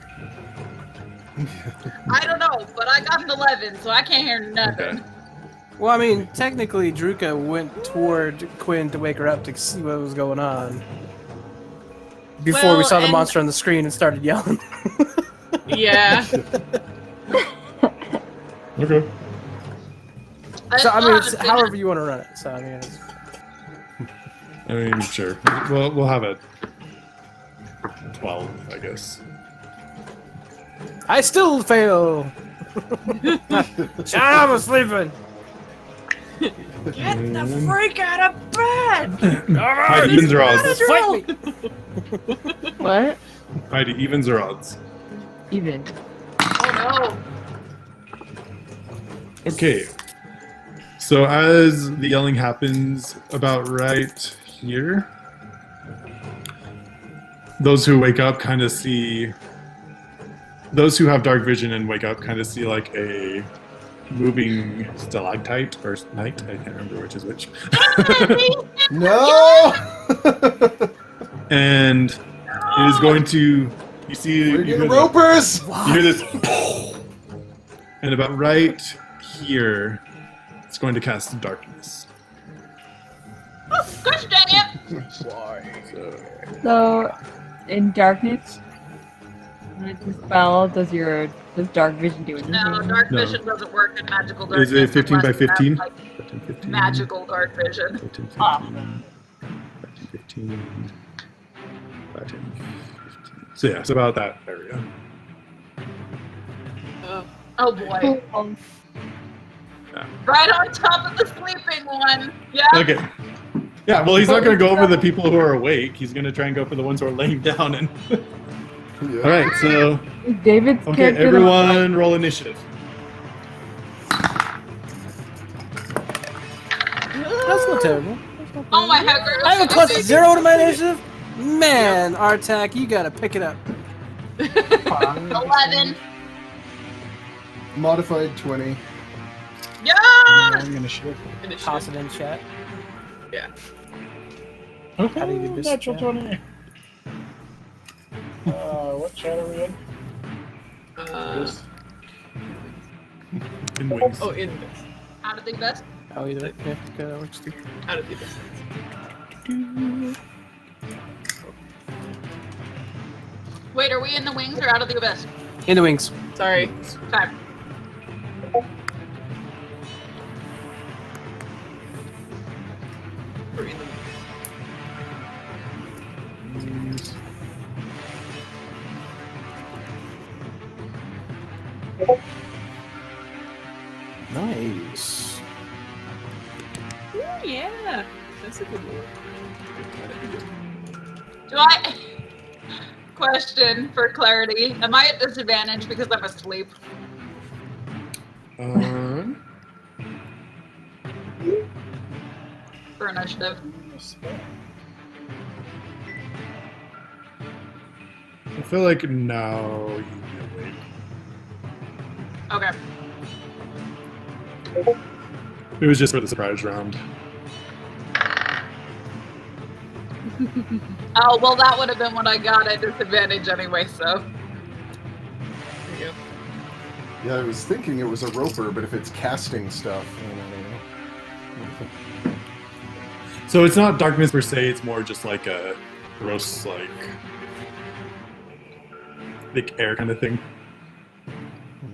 I don't know, but I got an 11, so I can't hear nothing. Okay. Well, I mean, technically, Druka went toward Quinn to wake her up to see what was going on. Before we Well, saw the and- monster on the screen and started yelling. Yeah. Okay. So, I mean, still it's haven't however you want to run it. So, I mean, it's... I mean, sure. We'll have a 12, I guess. I still fail! Shut up, I'm sleeping! Get the freak out of bed! Heidi, evens or odds? Fight me! What? Heidi, evens or odds? Even. Oh Okay. So as the yelling happens about right here, those who wake up kind of see. Those who have dark vision and wake up kind of see like a moving stalactite or night. I can't remember which is which. No! And it is going to. You see. You We're hear, getting ropers! you hear this. And about right here, it's going to cast darkness. no! Gosh dang it! So, So, in darkness, when it's a spell, does dark vision do anything? No, dark No. vision doesn't work in magical darkness. is it 15 by unless you have, 15? like, 15. magical dark vision. 15, 15, Ah. 15, 15. So yeah, it's about that area. Oh boy. Oh, Right on top of the sleeping one. Yeah. Okay. Yeah, well, he's not going to go over the people who are awake. He's going to try and go for the ones who are laying down. And Yeah. all right, so is David's okay, character the one- everyone, roll initiative. That's not terrible. Oh my heck. I have a +0 to my initiative? Man, Artak, you gotta pick it up. 11. Modified 20. Yeah. I'm gonna shift. Toss it in chat. Yeah. How do you do this? Natural chat? 20. What chat are we in? This. In wings. Oh, in this. Out of the best. Oh, either way. Yeah, okay, that works too. Out of the this. Wait, are we in the wings or out of the abyss? In the wings. Sorry. Okay. We're in the Nice. Ooh, yeah. That's a good one. Do I? Question for clarity. Am I at disadvantage because I'm asleep? For initiative. I feel like now you'd be awake. Okay. It was just for the surprise round. Oh, well, that would have been what I got at disadvantage anyway, so. There you go. Yeah, I was thinking it was a roper, but if it's casting stuff, I don't know. So it's not darkness per se, it's more just like a gross, like thick air kind of thing.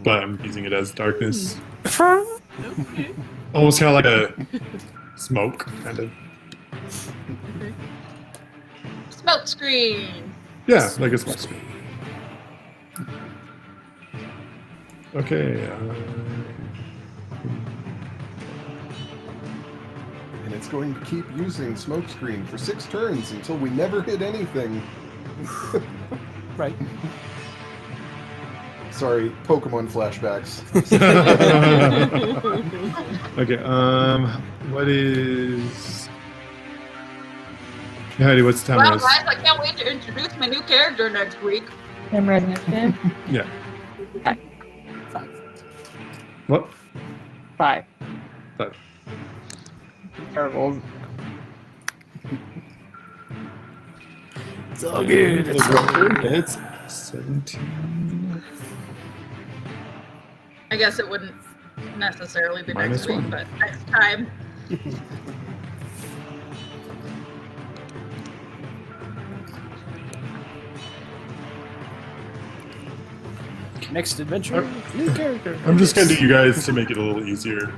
But I'm using it as darkness. Okay. Almost kind of like a smoke, kind of. Smoke screen! Yeah, like a smoke screen. Okay. And it's going to keep using smokescreen for 6 turns until we never hit anything. Right. Sorry, Pokemon flashbacks. Okay, what is... Heidi, what's the Well, Tamara's? guys, I can't wait to introduce my new character next week. Camera initiative. Yeah. 5. What? 5. 5. Terrible. It's all good. It's 17. I guess it wouldn't necessarily be Minus next week, 1. but next time. Next adventure, new character. I'm just gonna do you guys to make it a little easier.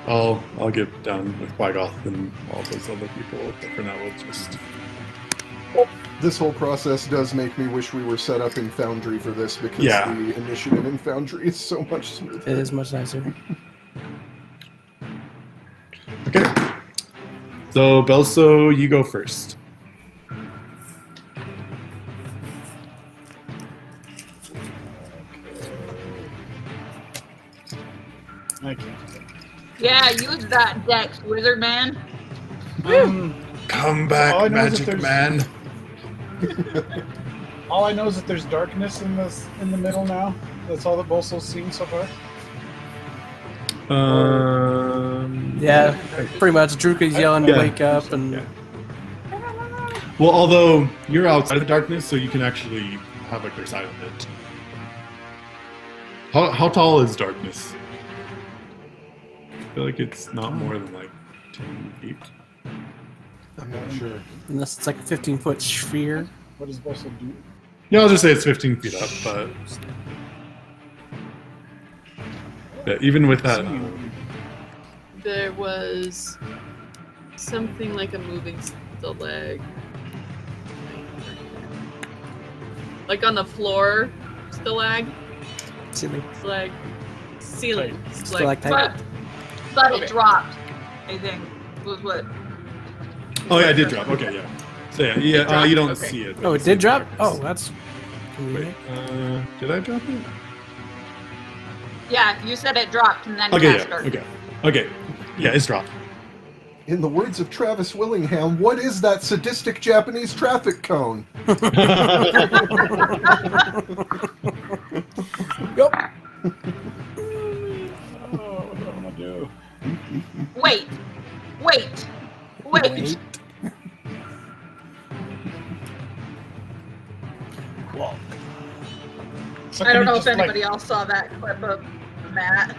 I'll get down with Quaggoth and all those other people, but for now we'll just... This whole process does make me wish we were set up in Foundry for this, because Yeah. the initiative in Foundry is so much smoother. It is much nicer. Okay. So, Belso, you go first. I can't. Yeah, use that Dex, Wizard Man. Come All back, I know is magic that man. All I know is that there's darkness in the middle now. That's all that Bolso's seen so far. Yeah, pretty much. Druka's yelling to Yeah. wake up, and Yeah. Well, although you're outside of the darkness, so you can actually have a clear sight of it. How tall is darkness? I feel like it's not more than like 10 feet. I'm not sure. unless it's like a 15-foot sphere. What does Bolso do? Yeah, I'll just say it's 15 feet up, but yeah, even with that, There was something like a moving stalag. Like on the floor, stalag. Ceiling. Ceiling. Stalactite. But Okay. it dropped, I think, was what. oh yeah, it did drop. Okay, yeah. So yeah, dropped? you don't Okay. see it. but Oh, you it see did drop? darkness. Oh, that's... Wait, did I drop it? Yeah, you said it dropped and then Okay, cast yeah, dark. okay, yeah, it's dropped. In the words of Travis Willingham, what is that sadistic Japanese traffic cone? Yep. Oh, what do I want to do? Wait. Wait. Walk. So I can don't we know if just, like, anybody else saw that clip of Matt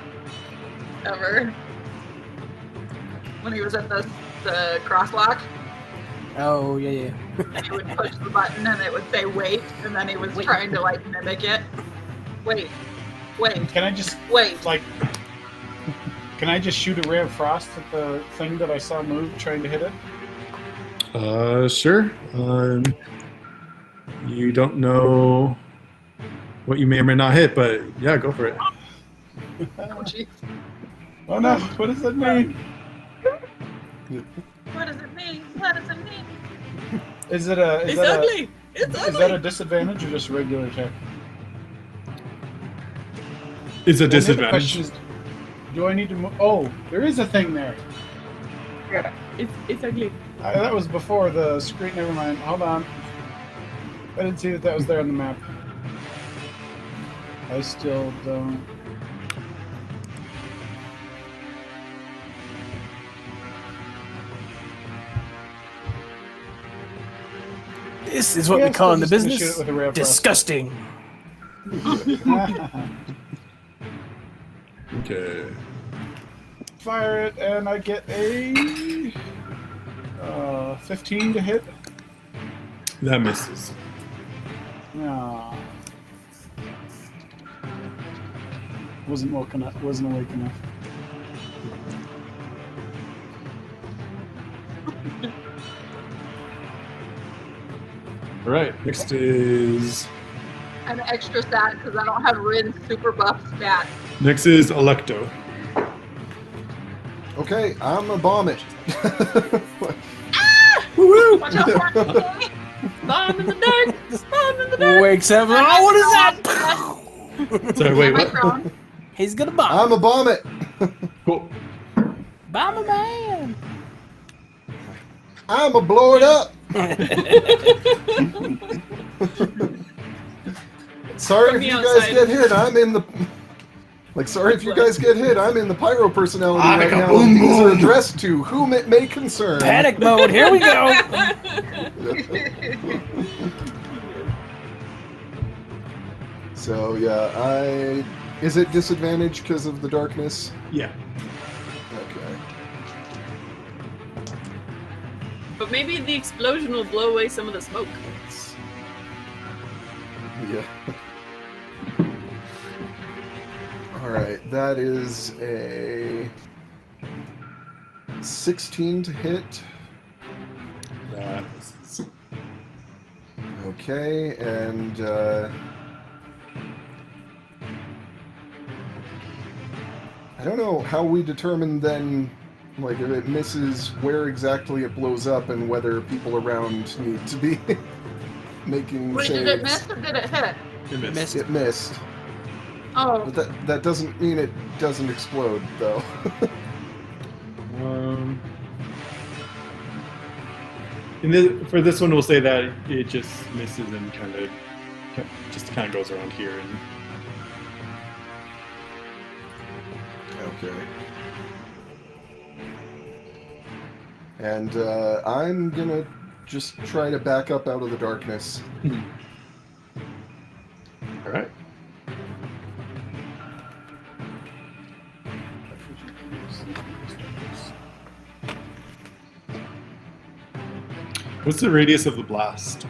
ever. When he was at the crosswalk, Oh, yeah. and he would push the button and it would say wait, and then he was trying to like mimic it. Wait. Can I just like? Can I just shoot a ray of frost at the thing that I saw move, trying to hit it? Sure. You don't know what you may or may not hit, but yeah, go for it. Oh, geez. Oh no! What does that mean? What does it mean? What does it mean? Is it a? It's ugly. It's Is ugly. that a disadvantage or just a regular attack? It's a And the other disadvantage. question is, do I need to move? Oh, there is a thing there. It's ugly. That was before the screen. Never mind. Hold on. I didn't see that was there on the map. I still don't. This is what Yeah, we call in the still just gonna shoot business it with a ray of frost. disgusting. Okay. Fire it, and I get a 15 to hit. That misses. No. Wasn't awake enough. All right. Next is I'm extra sad because I don't have Rin's super buff stat. Electo. Okay, I'm a bomb it. Watch out for it. Bomb in the dark! Bomb in the dark! Wakes up. Oh, what is that? Sorry, wait, what? Micron. He's gonna bomb. I'm a bomb it. Cool. Bomb a man. I'm a blow it up. Sorry From if the you guys outside. get hit. I'm in the. Like, sorry if you guys get hit. I'm in the pyro personality right now. boom, These are boom. addressed to whom it may concern. Panic mode. Here we go. So yeah, is it disadvantage because of the darkness? Yeah. Okay. But maybe the explosion will blow away some of the smoke. Yeah. Alright, that is a 16 to hit. Okay, and I don't know how we determine then, like, if it misses, where exactly it blows up and whether people around need to be making Wait, saves. did it miss or did it hit? It missed. It missed. Oh, But that doesn't mean it doesn't explode, though. For this one, we'll say that it just misses and kind of goes around here. And Okay. And I'm gonna just try to back up out of the darkness. all right. What's the radius of the blast?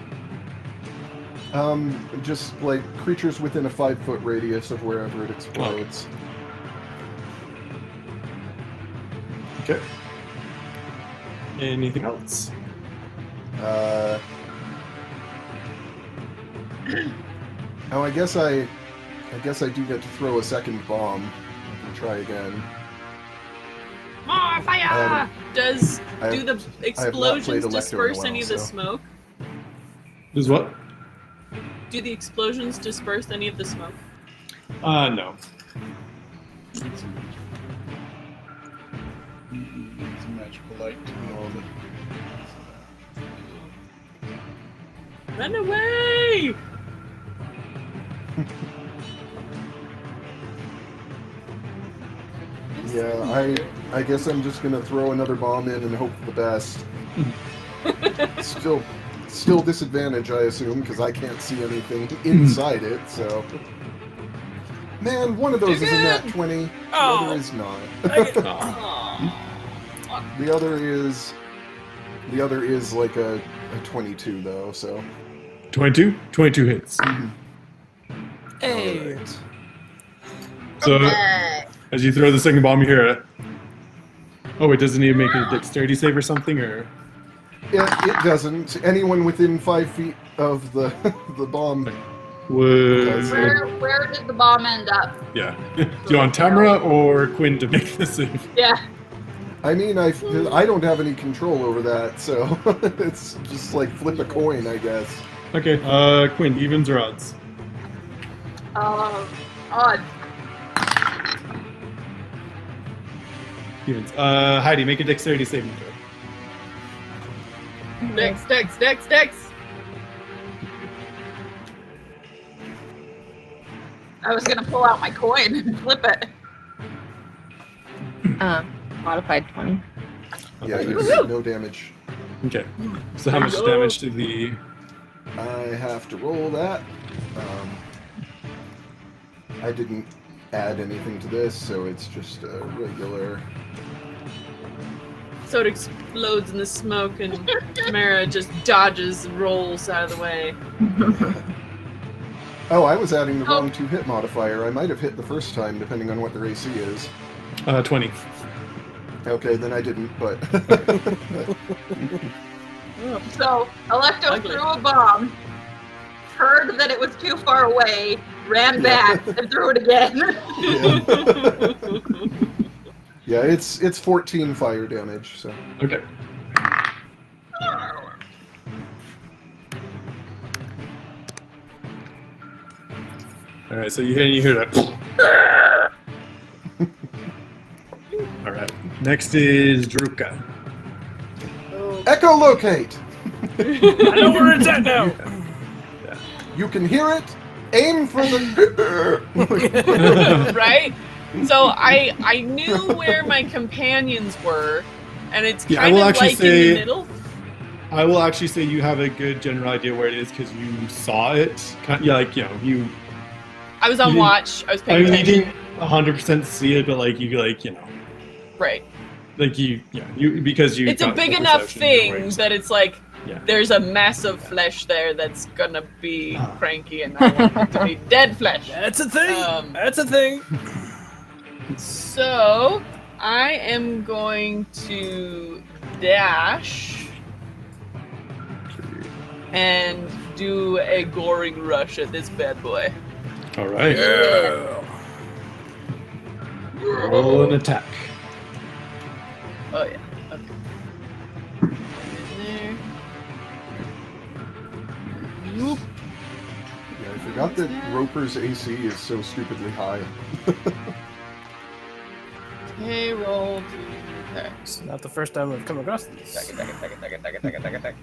Just like creatures within a 5-foot radius of wherever it explodes. Okay. Anything else? Oh, I guess I do get to throw a second bomb. I can try again. More fire! Does Do the not played explosions Electro in a disperse while, any of the so- smoke? Does what? Do the explosions disperse any of the smoke? No. It's a magical light to be all the. Run away! Yeah, I guess I'm just gonna throw another bomb in and hope for the best. Still disadvantage, I assume, because I can't see anything inside it. So, man, one of those is a nat 20. The other is not. The other is like a 22 though. So 22? 22 hits. Hey. Alright. So okay. as you throw the second bomb, you hear a... Oh wait, does it need to make a dexterity save or something, or...? It doesn't. Anyone within 5 feet of the the bomb. Was... Where did the bomb end up? Yeah. Do you want Tamara or Quinn to make the save? Yeah. I mean, I don't have any control over that, so it's just like flip a coin, I guess. Okay, Quinn, evens or odds? Odd. Evens. Heidi, make a dexterity saving throw. Dex, dex, dex, dex! I was gonna pull out my coin and flip it. Modified 20. Yeah, you Woohoo! no damage. Okay. So how much damage to the... I have to roll that. I didn't add anything to this, so it's just a regular. So it explodes in the smoke, and Tamara just dodges and rolls out of the way. Oh, I was adding the wrong 2-hit modifier. I might have hit the first time, depending on what their AC is. 20. Okay, then I didn't, but. So Electo Ugly. threw a bomb, heard that it was too far away, ran back, and threw it again. Yeah, it's 14 fire damage. So Okay. All right, so you hear that. All right. Next is Druka. echolocate. I know where it's at now. You can hear it. Aim for the. Right? So I knew where my companions were, and it's Yeah, I kind will of actually like say- in the middle. I will actually say you have a good general idea where it is because you saw it. Yeah, like you. I was on you didn't- watch. I was I paying mean, you attention. didn't 100% see it, but like you Right. like you because you. It's a got big full enough perception, you're thing right. that it's like Yeah. there's a mass of flesh there that's gonna be cranky, and I want it to be dead flesh. That's a thing. That's a thing. So I am going to dash and do a goring rush at this bad boy. All right. Roll an attack. Oh yeah. Okay. In there. Whoop. Yeah, I forgot that Roper's AC is so stupidly high. Okay, roll 2 attacks. It's not the first time I've come across this. Attack.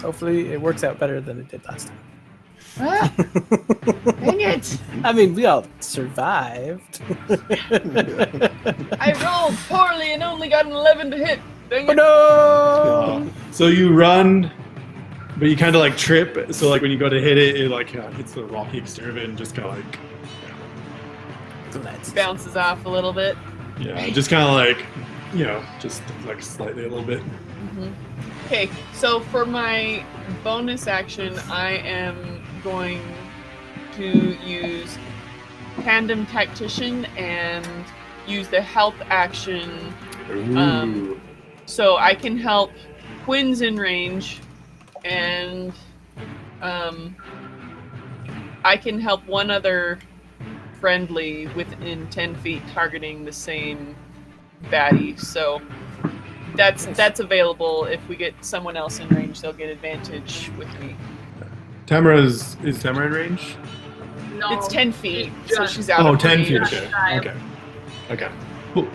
Hopefully, it works out better than it did last time. Ah, dang it! I mean, we all survived. I rolled poorly and only got an 11 to hit. Dang Oh it. no! So you run, but you kind of like trip. So like when you go to hit it, it like hits the rocky exterior of it and just kind of like Bounces off a little bit. just kind of like just like slightly a little bit. Okay, so for my bonus action, I am going to use Tandem Tactician and use the help action. Ooh. So I can help Quinn's in range, and I can help one other friendly within 10 feet targeting the same baddie. So that's available. If we get someone else in range, they'll get advantage with me. Is Tamara in range? No, It's 10 feet, it's so just- she's out Oh, of 10 range. feet. range. Okay. Cool.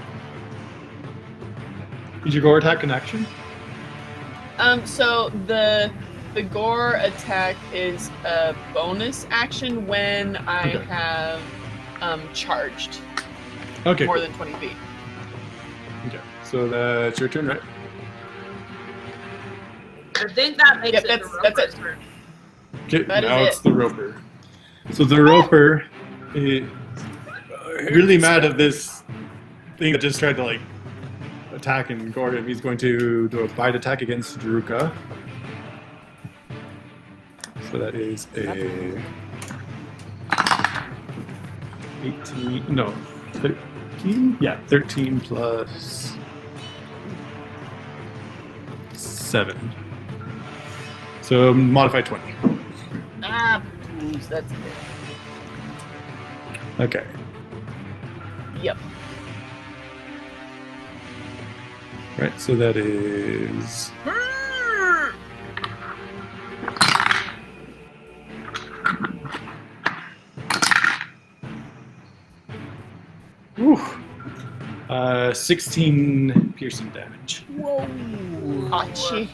Is your gore attack an action? So the gore attack is a bonus action when I Okay. have charged Okay. more Cool. than 20 feet. Okay. So that's your turn, right? I think that makes Yep, it that's the it. Roper's turn. Okay. That is now it. it's the roper. So the roper is really mad at this thing that just tried to like attack and gore him. He's going to do a bite attack against Druka. So that is a 18. No, 13. Yeah, 13 plus 7. So modified 20. Ah, booze, that's it. Okay. Yep. Right. So that is. Whew. 16 piercing damage. Whoa! Archie.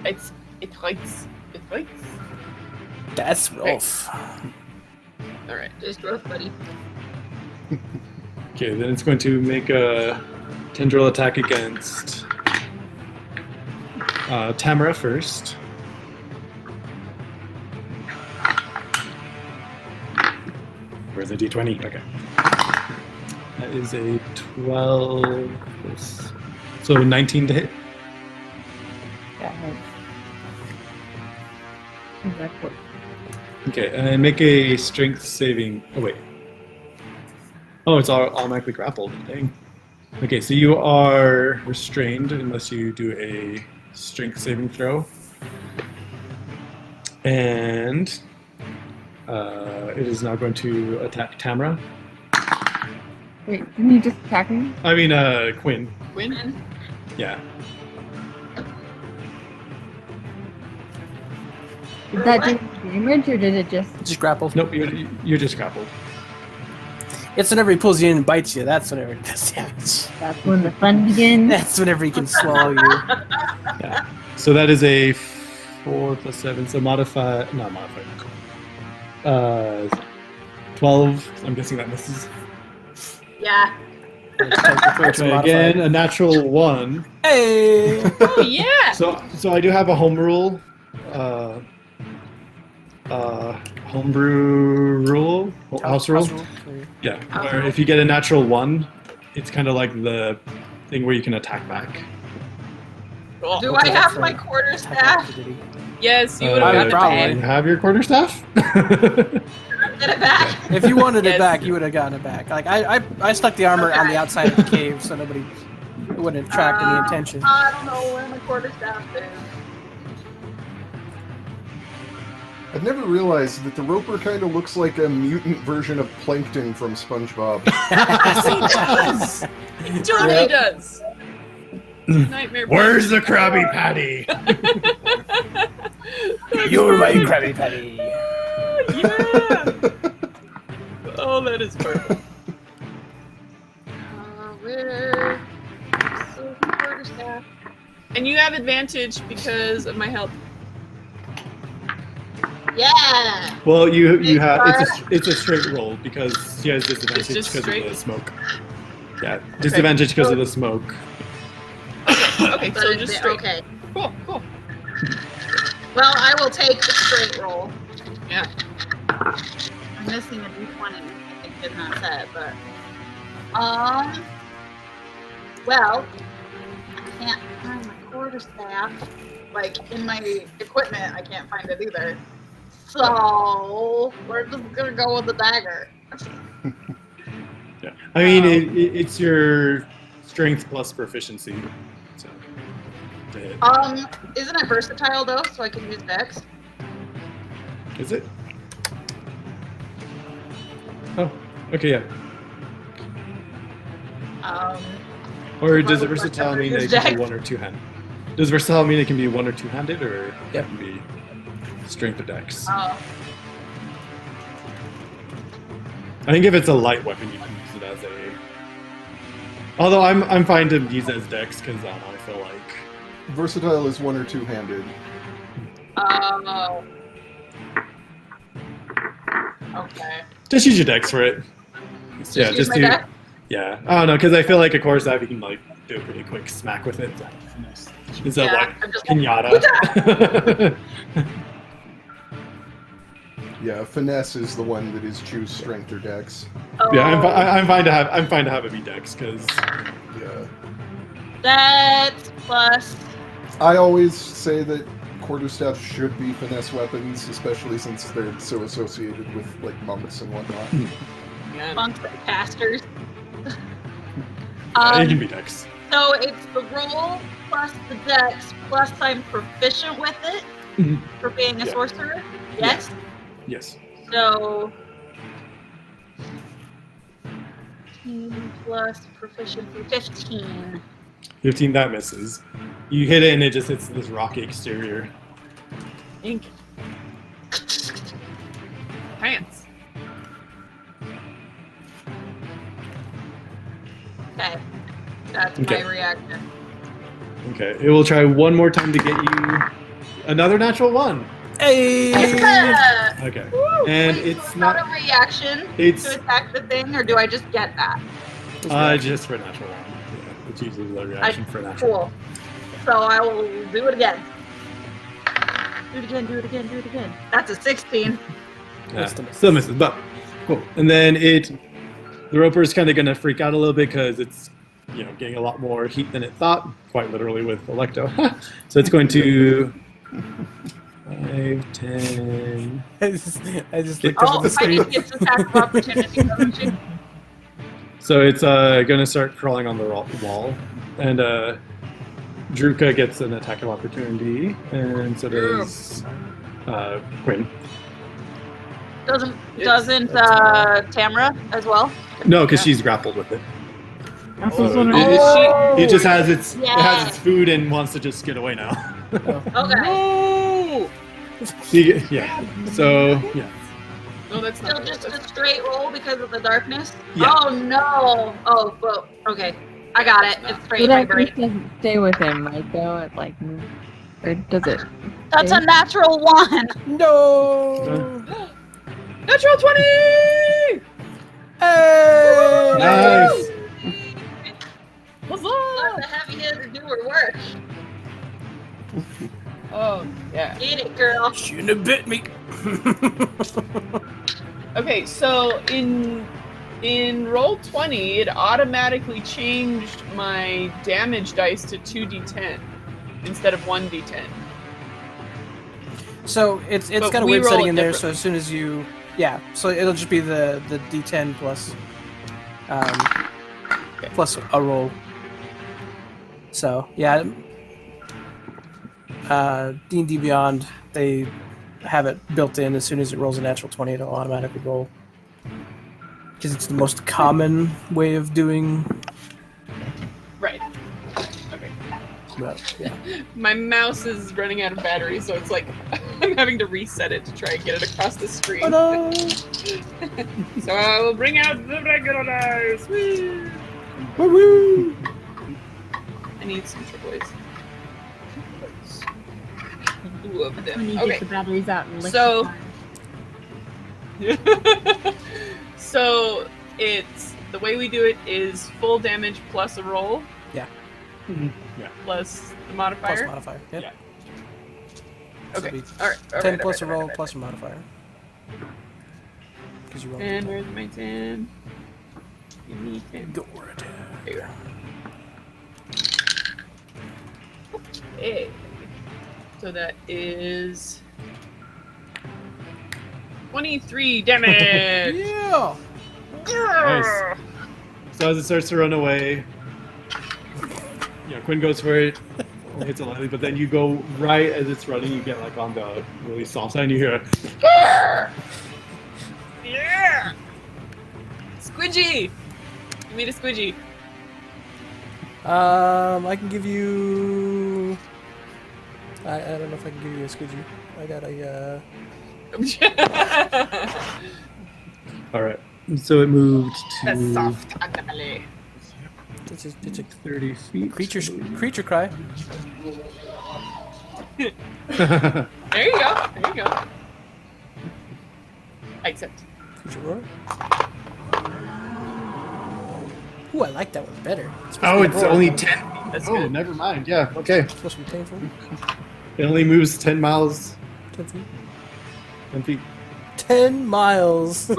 It hurts. It hurts. That's rough. Alright. Just rough, buddy. Okay, then it's going to make a tendril attack against Tamara first. Where's the d20? Okay. That is a 12 plus, so 19 to hit. Yeah. Exactly. Okay, and make a strength saving. Oh wait. Oh, it's automatically grappled. Dang. Okay, so you are restrained unless you do a strength saving throw. And it is now going to attack Tamara. Wait, didn't you just attack me? I mean, Quinn. Quinn? Yeah. Did that do damage or did it just? Just grapple. Nope, you're just grappled. It's whenever he pulls you in and bites you. That's whenever it does damage. That's when the fun begins. That's whenever he can swallow you. Yeah. So that is a 4 plus 7, so not modified. 12. I'm guessing that misses. Yeah. Try again, a natural 1. Hey! Oh, yeah! So I do have a home rule. Homebrew rule? House rule? Yeah. Where if you get a natural 1, it's kind of like the thing where you can attack back. Do I have my quarterstaff? Yes, you would have gotten probably. it You back. have your quarterstaff? Get it back. If you wanted it Yes. back, you would have gotten it back. Like I stuck the armor on the outside of the cave so nobody wouldn't attract any attention. I don't know where my quarterstaff is. I've never realized that the Roper kind of looks like a mutant version of Plankton from SpongeBob. He totally does. Nightmare. Where's the Krabby Patty? You're my Krabby Patty. Yeah. Oh, that is perfect. Where? So quarterstaff. And you have advantage because of my health. Yeah. Well, you have it's a straight roll because she has disadvantage just because straight? of the smoke. Yeah, disadvantage because of the smoke. Okay, so But just it's- straight. okay. Cool, cool. Well, I will take the straight roll. Yeah. I'm missing a d20. I think it's not set, but well, I can't find my quarterstaff. Like in my equipment, I can't find it either. So we're just gonna go with the dagger. Yeah, I mean it's your strength plus proficiency. So, to hit. Isn't it versatile though? So I can use Dex. Is it? Oh, okay, yeah. Or does it versatile mean that it can be one or two handed? Does versatile mean it can be one or two handed, or Yep. it can be strength or dex? Oh, I think if it's a light weapon, you can use it as a. Although I'm fine to use it as dex because I feel like. Versatile is 1 or 2-handed. oh. Okay. Just use your dex for it. Yeah, use just my do. dex? Yeah, I don't know, because I feel like a core staff you can like do a pretty quick smack with it. Instead Yeah, of like I'm just pinata. Yeah, finesse is the one that is choose strength or dex. Yeah, Oh, I'm fine to have it be dex because Yeah. That's plus. I always say that quarterstaff should be finesse weapons, especially since they're so associated with like monks and whatnot. Yeah. Monks and casters. it can be dex. So it's the roll plus the dex plus I'm proficient with it Mhm. for being a Yeah. sorcerer. Yes. Yes. So 15 plus proficiency 15. 15, that misses. You hit it and it just hits this rocky exterior. Ink. Pants. Okay. That's Okay. my reaction. Okay, it will try one more time to get you another natural 1. Hey! Yeah. Okay, and Wait, so it's not not. a reaction It's to attack the thing, or do I just get that? just for a natural 1. Yeah, it's usually the reaction for a natural. Cool. So I will do it again. Do it again, do it again, do it again. That's a 16. Yeah, still misses, but cool. And then the Roper is kind of going to freak out a little bit because it's, getting a lot more heat than it thought, quite literally with Electo. So it's going to 5, 10. I just looked up Oh, at the Heidi screen. gets attack of opportunity, doesn't she? So it's going to start crawling on the wall, and Druka gets an attack of opportunity, and so does Quinn. Doesn't Tamara as well? No, because she's grappled with it. I was So wondering. it just has its it has Yeah. its food and wants to just get away now. Okay. No! Yeah. So yeah. No, that's Still not just good. a straight roll because of the darkness? Yeah. Oh no! Oh, well, okay. I got it. It's straight in But my I brain. think it doesn't stay with him, right? Though it like, or does it? That's a natural one! No. Natural 20! Hey! Nice. What's Let up? the heavy hitter do her work. Oh, yeah. Get it, girl. Shouldn't have bit me. Okay, so in roll 20, it automatically changed my damage dice to 2d10 instead of 1d10. So it's But got a we weird roll setting it in there. differently. So as soon as you, so it'll just be the D10 plus, plus a roll. So yeah, D&D Beyond, they have it built in. As soon as it rolls a natural 20, it'll automatically roll. Because it's the most common way of doing. Right. Okay. But, yeah. My mouse is running out of battery, so it's like I'm having to reset it to try and get it across the screen. Oh no! So I will bring out the regular dice. Woo! Woo-woo! I need some AAAs. Two of When them. you get Okay. the batteries out and lick So- the car. So it's the way we do it is full damage plus a roll. Yeah. Yeah. Plus the Plus modifier. modifier. Yep. Yeah. So Okay. it'd be All right. 10 plus a roll plus a modifier. Because you roll. And where's my 10? Give me 10. Go for it. There you go. Okay. So that is 23 damage. Yeah. Nice. So as it starts to run away, Quinn goes for it, hits it lightly, but then you go right as it's running, you get like on the really soft side, and you hear a Yeah. Squidgy. Give me the squidgy. I can give you. I don't know if I can give you a squidgy. I got a. All right. So it moved That's to soft. Agale. It's a 30 feet. creature cry. There you go. There you go. I accept. Creature roar. Ooh, I like that one better. Oh, it's only 10. That's Oh, good. never mind. Yeah, okay. It's supposed to be painful. It only moves 10 miles, 10 feet. 10 feet. 10 miles.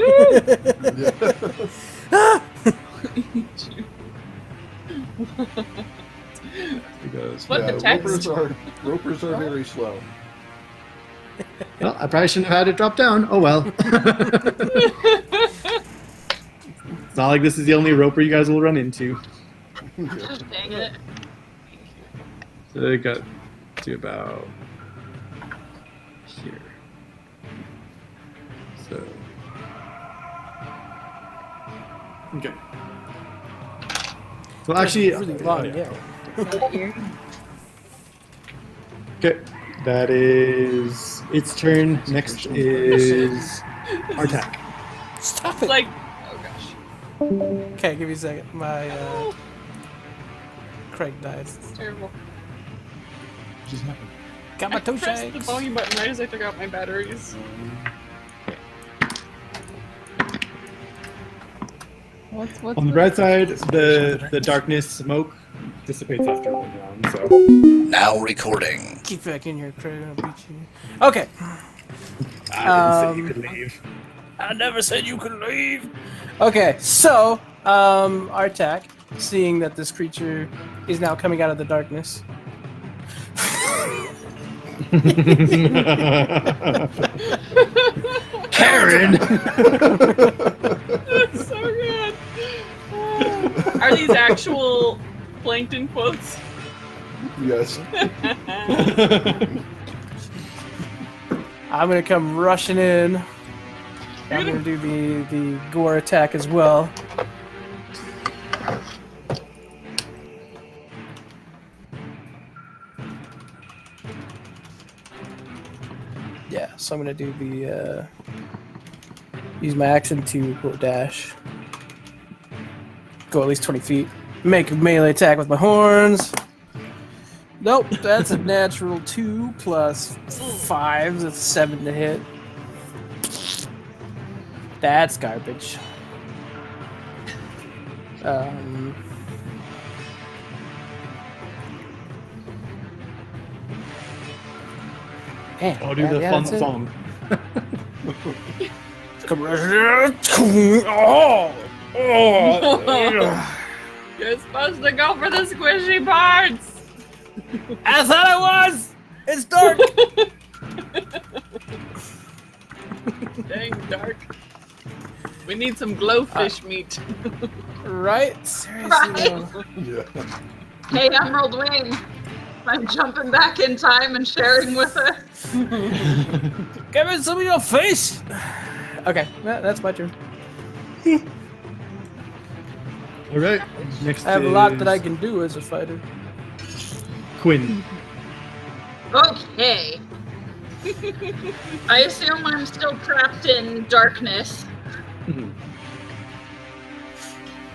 It goes. What the text? Ropers are very slow. Well, I probably shouldn't have had it drop down. Oh well. It's not like this is the only roper you guys will run into. Dang it. So they got to about here. So. Okay. So actually, really long, yeah. Here. okay, that is its turn. Next is Artak. Stop it. Like, oh gosh. Okay, give me a second. My Craig died. It's terrible. Got my I toe pressed the shanks. volume button right as I took out my batteries. What's On the bright side, the darkness smoke dissipates after 1 round. So Now recording. Keep back in here, Craig. I'll beat you. Okay. I didn't say you could leave. I never said you could leave. Okay, so Artak, seeing that this creature is now coming out of the darkness. Karen. That's so good. Are these actual Plankton quotes? Yes. I'm gonna come rushing in. I'm gonna do the gore attack as well. Yeah, so I'm gonna do the use my action to go dash. Go at least 20 feet. Make a melee attack with my horns. Nope, that's a natural 2 plus 5. That's 7 to hit. That's garbage. Man, I'll do the fun that's it. song. You're supposed to go for the squishy parts. I thought I was. It's dark. Dang dark. We need some glowfish meat. Right? Seriously. Right. though. Yeah. Hey, Emerald Wing. I'm jumping back in time and sharing with her. Give me some of your face. Okay, that's my turn. All right. Next I have a lot that is I can do as a fighter. Quinn. Okay. I assume I'm still trapped in darkness.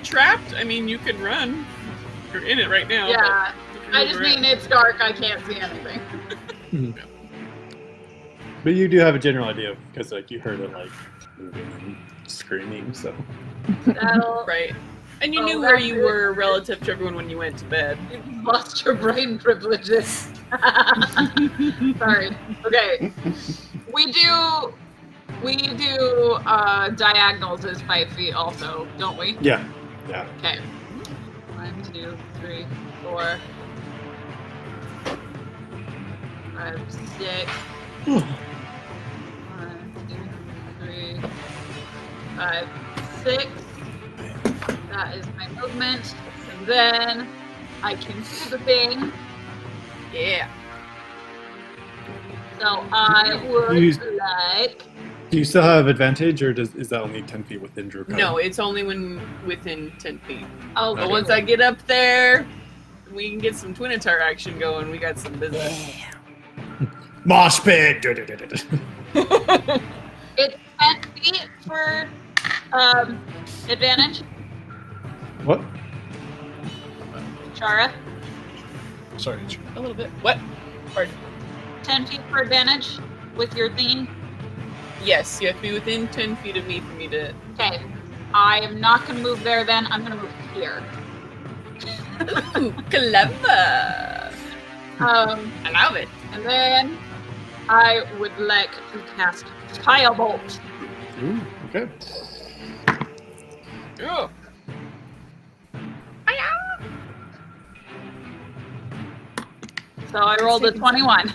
Trapped? I mean, you could run. You're in it right now. Yeah. but you can I move just around. mean it's dark. I can't see anything. But you do have a general idea because like you heard it like moving and screaming. So That'll Right. And you Oh, knew where that's you good. were relative to everyone when you went to bed. You've lost your brain privileges. Sorry. Okay. We do diagonals as 5 feet also, don't we? yeah. Okay. 1, 2, 3, 4, 5, 6. 1, 2, 3, 5, 6. That is my movement. And then I can do the thing. Yeah. So I would You- like. Do you still have advantage, or is that only 10 feet within Druka? No, it's only when within 10 feet. Oh, But once I get up there, we can get some Twinitar action going. We got some business. Mosh pit. it's 10 feet for advantage, What? Chara. Sorry. A little bit. What? Pardon. 10 feet for advantage with your thing. Yes, you have to be within 10 feet of me for me to. Okay. I am not going to move there then. I'm going to move here. Ooh, clever. I love it. And then I would like to cast Firebolt. Ooh, okay. Ooh. So I rolled a 21.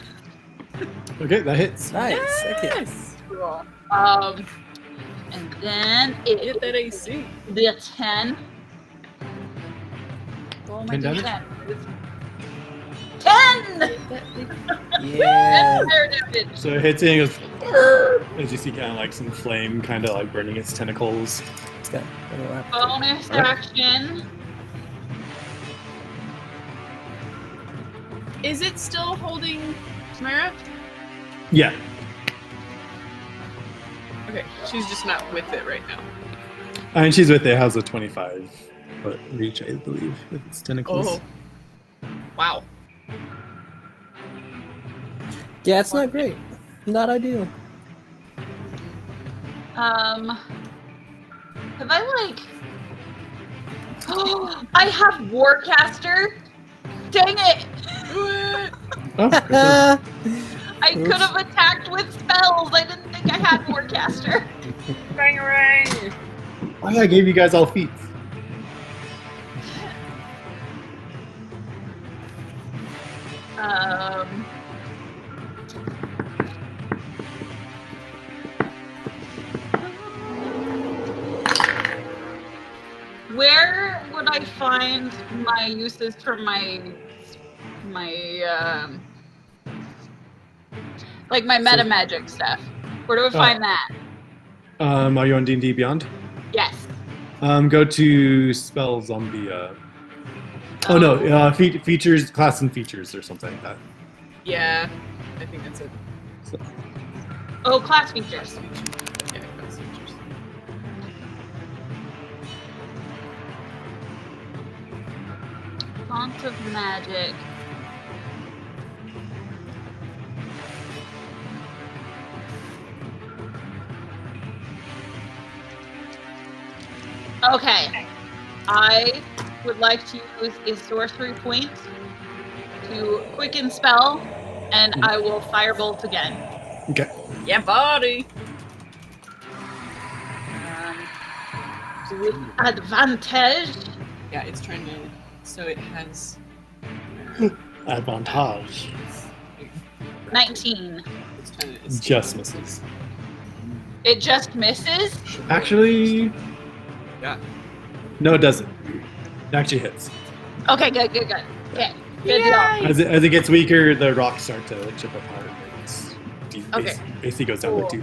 Okay, that hits. Nice. Okay. Yes. Cool. And then Get it that AC. the 10. Roll my 10 damage? d10. 10! Yeah. And fire damage. So it hits and it goes as you see kind of like some flame kind of like burning its tentacles. It's got a little app. Bonus Alright. action. Is it still holding Tamara? Yeah. Okay, she's just not with it right now. And she's with it. Has a 25 foot reach, I believe, with its tentacles. Oh. Wow. Yeah, it's not great. Not ideal. Have I like? Oh, I have Warcaster. Dang it! Oh, okay. I could have attacked with spells. I didn't think I had Warcaster. Bang! Oh, yeah, I gave you guys all feet. Where would I find my uses for my like my meta magic stuff? Where do I find that? Are you on D&D Beyond? Yes. Go to spells on the. Oh no, features, class and features, or something like that. Yeah, I think that's it. Oh, class features. Yeah, class features. Font of Magic. Okay. I would like to use a sorcery point to quicken spell, and I will firebolt again. Okay. Yeah, buddy. With advantage. Yeah, it's trying to. So it has. Advantage. 19. It's trying to escape. Just misses. It just misses? Actually, Yeah. no, it doesn't. It actually hits. Okay, good. Okay, good deal. As it gets weaker, the rocks start to chip apart. And its Okay. AC goes down by 2.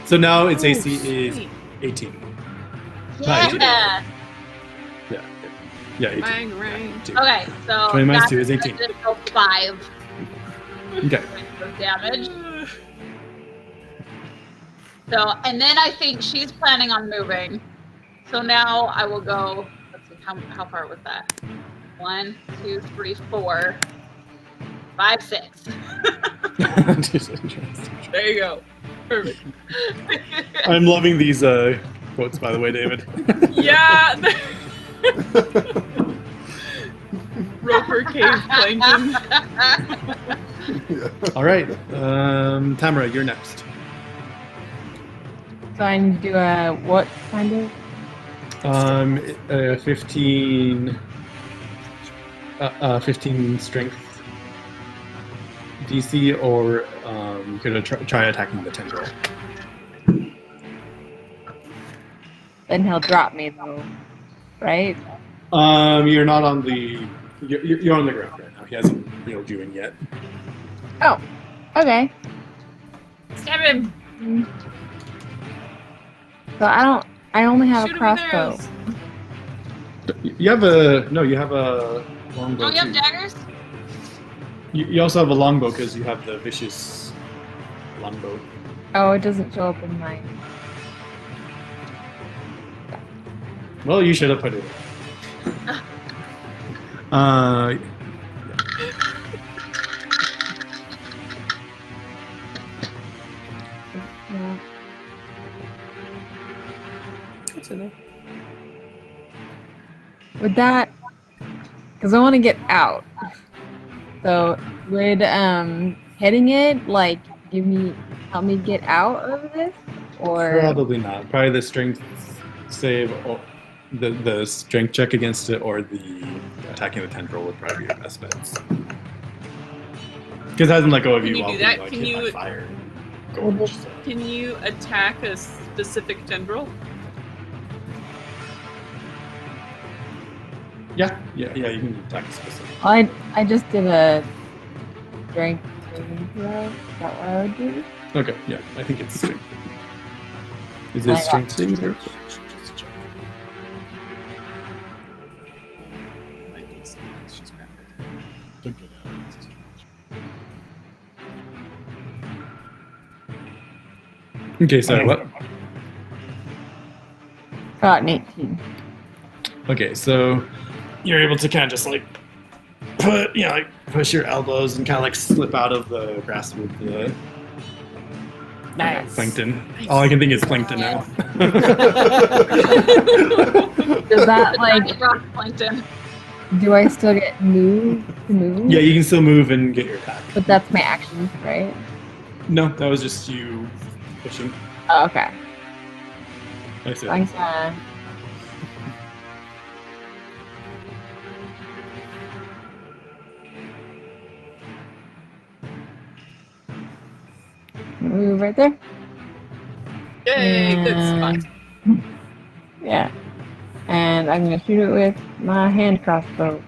So now its AC is sweet. 18. Yeah. Yeah, 18. Bang, rang. Okay, so 20 minus that's 2 is 18. an additional 5 Okay. points of damage. So, and then I think she's planning on moving. So now I will go. Let's see, how far was that? 1, 2, 3, 4, 5, 6. There you go. Perfect. I'm loving these quotes, by the way, David. Yeah. Roper Cave Plankton. All right, Tamara, you're next. So I need to do a what kind of? 15 strength DC, or you could try attacking the tendril. Then he'll drop me though, right? You're not on the. You're on the ground right now. He hasn't reeled you in yet. Oh, okay. Stab him. So I only have Shoot a him with crossbow. arrows. You have a you have a longbow. Don't you have too. daggers? You also have a longbow because you have the vicious longbow. Oh, it doesn't show up in mine. Well, you should have put it in. Yeah. What's in there? Would that? Because I want to get out. So would hitting it like help me get out of this, or Probably not. Probably the strength save, or the strength check against it, or the attacking the tendril would probably be your best bets. Because it hasn't let go of Can you you while do being, that? like, Can hit by you- fire. Well, Gorge, this- so. Can you attack a specific tendril? Yeah, you can attack a specific. I just did a strength saving throw. Is that what I would do? Okay, yeah, I think it's strength. Is I it got- strength saving throw? Okay, so what? Got an 18. Okay, so you're able to kind of just like push your elbows and kind of like slip out of the grasp with the Nice. Plankton. All I can think is Plankton now. Does that like? Rock Plankton. Do I still get move to move? Yeah, you can still move and get your attack. But that's my action, right? No, that was just you pushing. Oh, okay. I see. I'm gonna. Move right there. Yay, good And- spot. Yeah. And I'm gonna shoot it with my hand crossbow.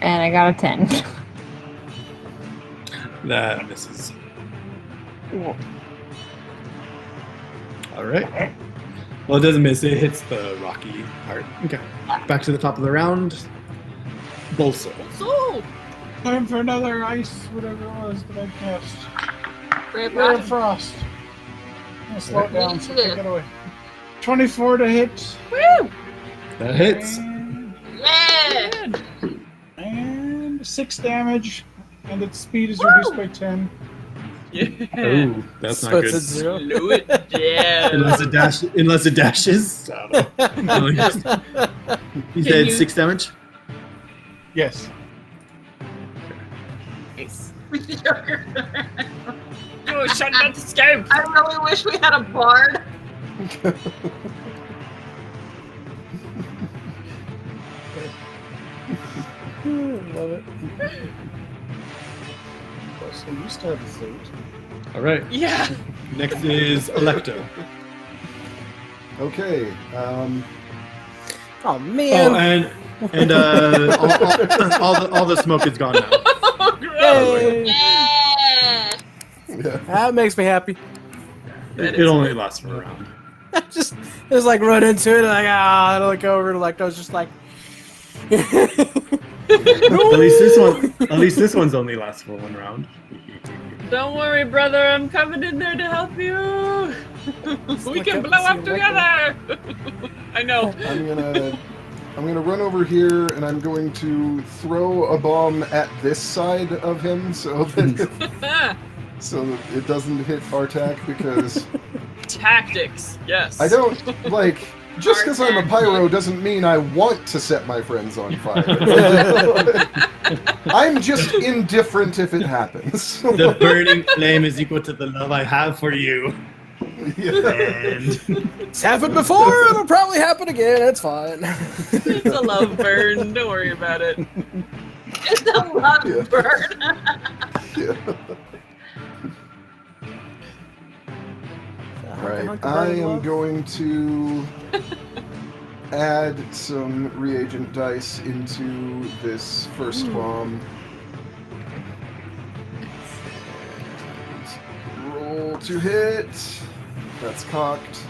And I got a 10. That misses. All right. Well, it doesn't miss. It hits the rocky part. Okay. Back to the top of the round. Bolso. So, Time for another ice, whatever it was that I cast. Brave Ray of Rock. Frost. I'll slow it down so Yeah. take it away. 24 to hit. woo! That hits. Yeah! And 6 damage. And its speed is reduced by 10. Yeah. Oh, that's So not it's good. a 0. Slow it down. Unless it dashes. I don't know. You Can said you- 6 damage? Yes. Nice. You're- Oh, shut down the scope. I really wish we had a bard. Love it. So you start a suit. All right. Yeah. Next is Electo. Okay. Oh Oh, man! and all the smoke is gone now. Oh, gross. Yay. Yeah! Yeah. That makes me happy. It only lasts for a round. Just like run into it, and like I look over, and like I was just like, At least this one's only lasts for 1 round. Don't worry, brother. I'm coming in there to help you. We look can up blow and up see together. I know. I'm gonna run over here and I'm going to throw a bomb at this side of him so that it doesn't hit Artak because Tactics. Yes. I don't like just because I'm a pyro doesn't mean I want to set my friends on fire. I'm just indifferent if it happens. The burning flame is equal to the love I have for you. Yeah. And it's happened before. It'll probably happen again. It's fine. It's a love burn. Don't worry about it. It's a love Yeah. bird. Yeah. Right, I am going to add some reagent dice into this first bomb. Roll to hit. That's cocked.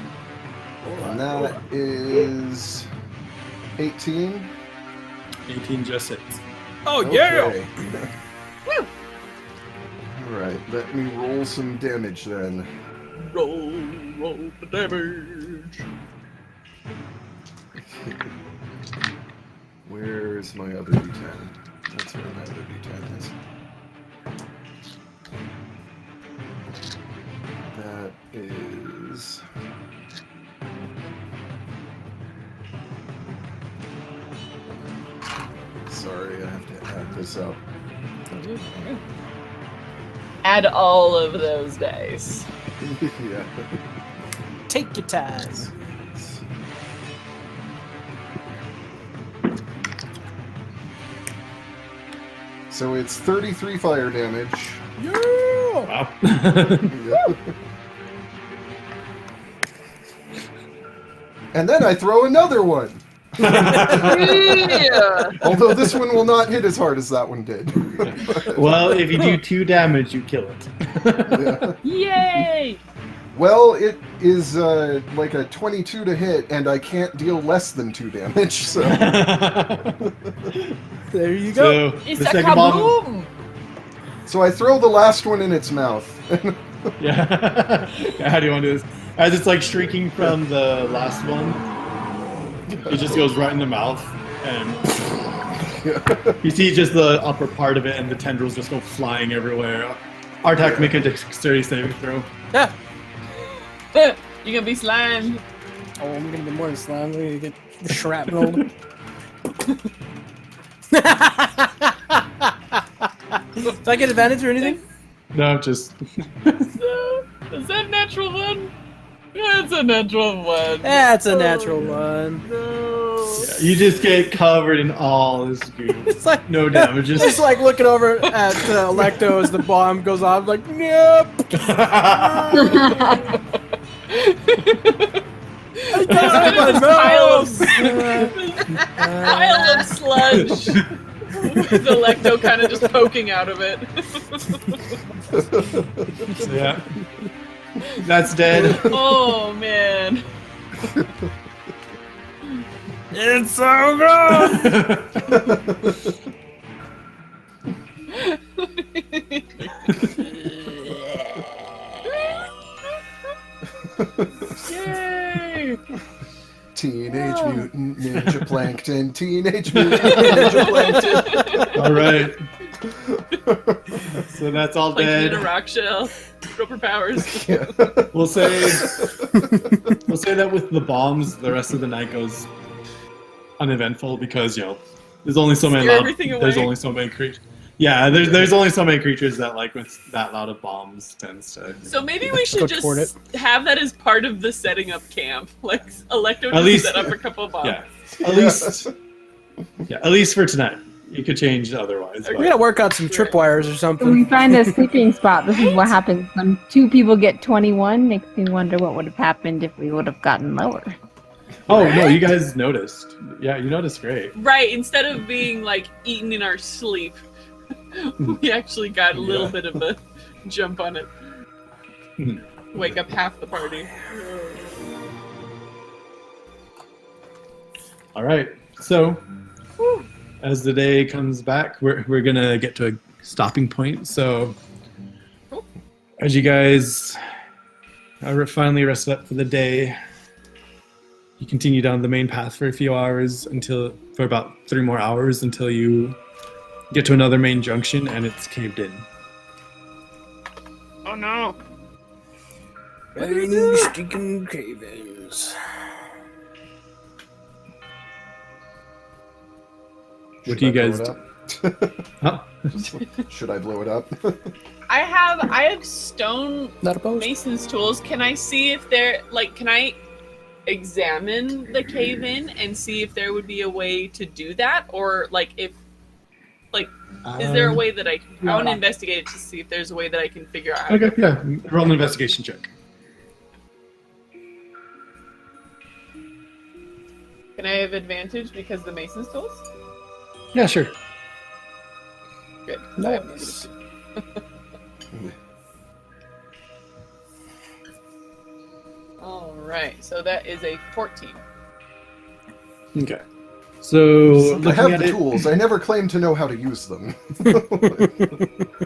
And that is 18. 18 just hits. Oh yeah! Okay. Alright, let me roll some damage then. Roll the damage. Where's my other d10? That's where my other d10 is. That is... Sorry, I have to add this up. Add all of those dice. Yeah. Take your time. So it's 33 fire damage. Yeah! Wow. Yeah. And then I throw another one. Yeah. Although this one will not hit as hard as that one did. Well, if you do 2 damage, you kill it. Yeah. Yay! Well, it is like a 22 to hit, and I can't deal less than 2 damage, so... There you go. So, It's the a second bomb. kaboom! So I throw the last one in its mouth. Yeah. How do you want to do this? As it's like shrinking from the last one, it just goes right in the mouth, and you see just the upper part of it, and the tendrils just go flying everywhere. Artak, make a dexterity saving throw. Yeah. You're gonna be slimed. Oh, I'm gonna be more than slime. I'm gonna get shrapnel. Do I get advantage or anything? No, just Is that natural one? That's a natural one. That's a natural one. No. yeah, you just get covered in all this goo. It's like No damage. Just like looking over at Electo as the bomb goes off, like, nope. I got it in my Pile of, mouth. pile of sludge. With Electo kind of just poking out of it. So yeah, that's dead. Oh man. It's so good. Yay! Teenage Mutant Ninja Plankton. Teenage Mutant Ninja Plankton. All right. So that's all Like dead. in a rock shell. Roper powers. Yeah. We'll say that with the bombs, the rest of the night goes uneventful because there's only so many. Scare everything There's away. only so many creatures. Yeah, there's only so many creatures that with that loud of bombs tends to. So maybe we should Go toward just have that as part of the setting up camp. Like Electo At just least- set up a couple of bombs. Yeah, at least for tonight. You could change otherwise. We gotta work out some tripwires or When we something. find a sleeping spot, this is what happens when 2 people get 21. Makes me wonder what would have happened if we would have gotten lower. Oh no, you guys noticed. Yeah, you noticed great. Right, instead of being like eaten in our sleep, we actually got a little bit of a jump on it. Wake up half the party. All right, so as the day comes back, we're gonna get to a stopping point. So as you guys are finally rested up for the day, you continue down the main path for a few hours for about 3 more hours until you get to another main junction and it's caved in. Oh no! Stinking cave-ins. What do you guys do? Huh? Should I blow it up? I have stone Not opposed. mason's tools. Can I see if they're can I examine the cave in and see if there would be a way to do that, or is there a way that I want to investigate it to see if there's a way that I can figure out how to Okay, yeah. Roll an investigation check. Can I have advantage because of the mason's tools? Yeah, sure. Good. Nice. All right, so that is a 14. Okay. So I looking have at the it, tools. I never claim to know how to use them.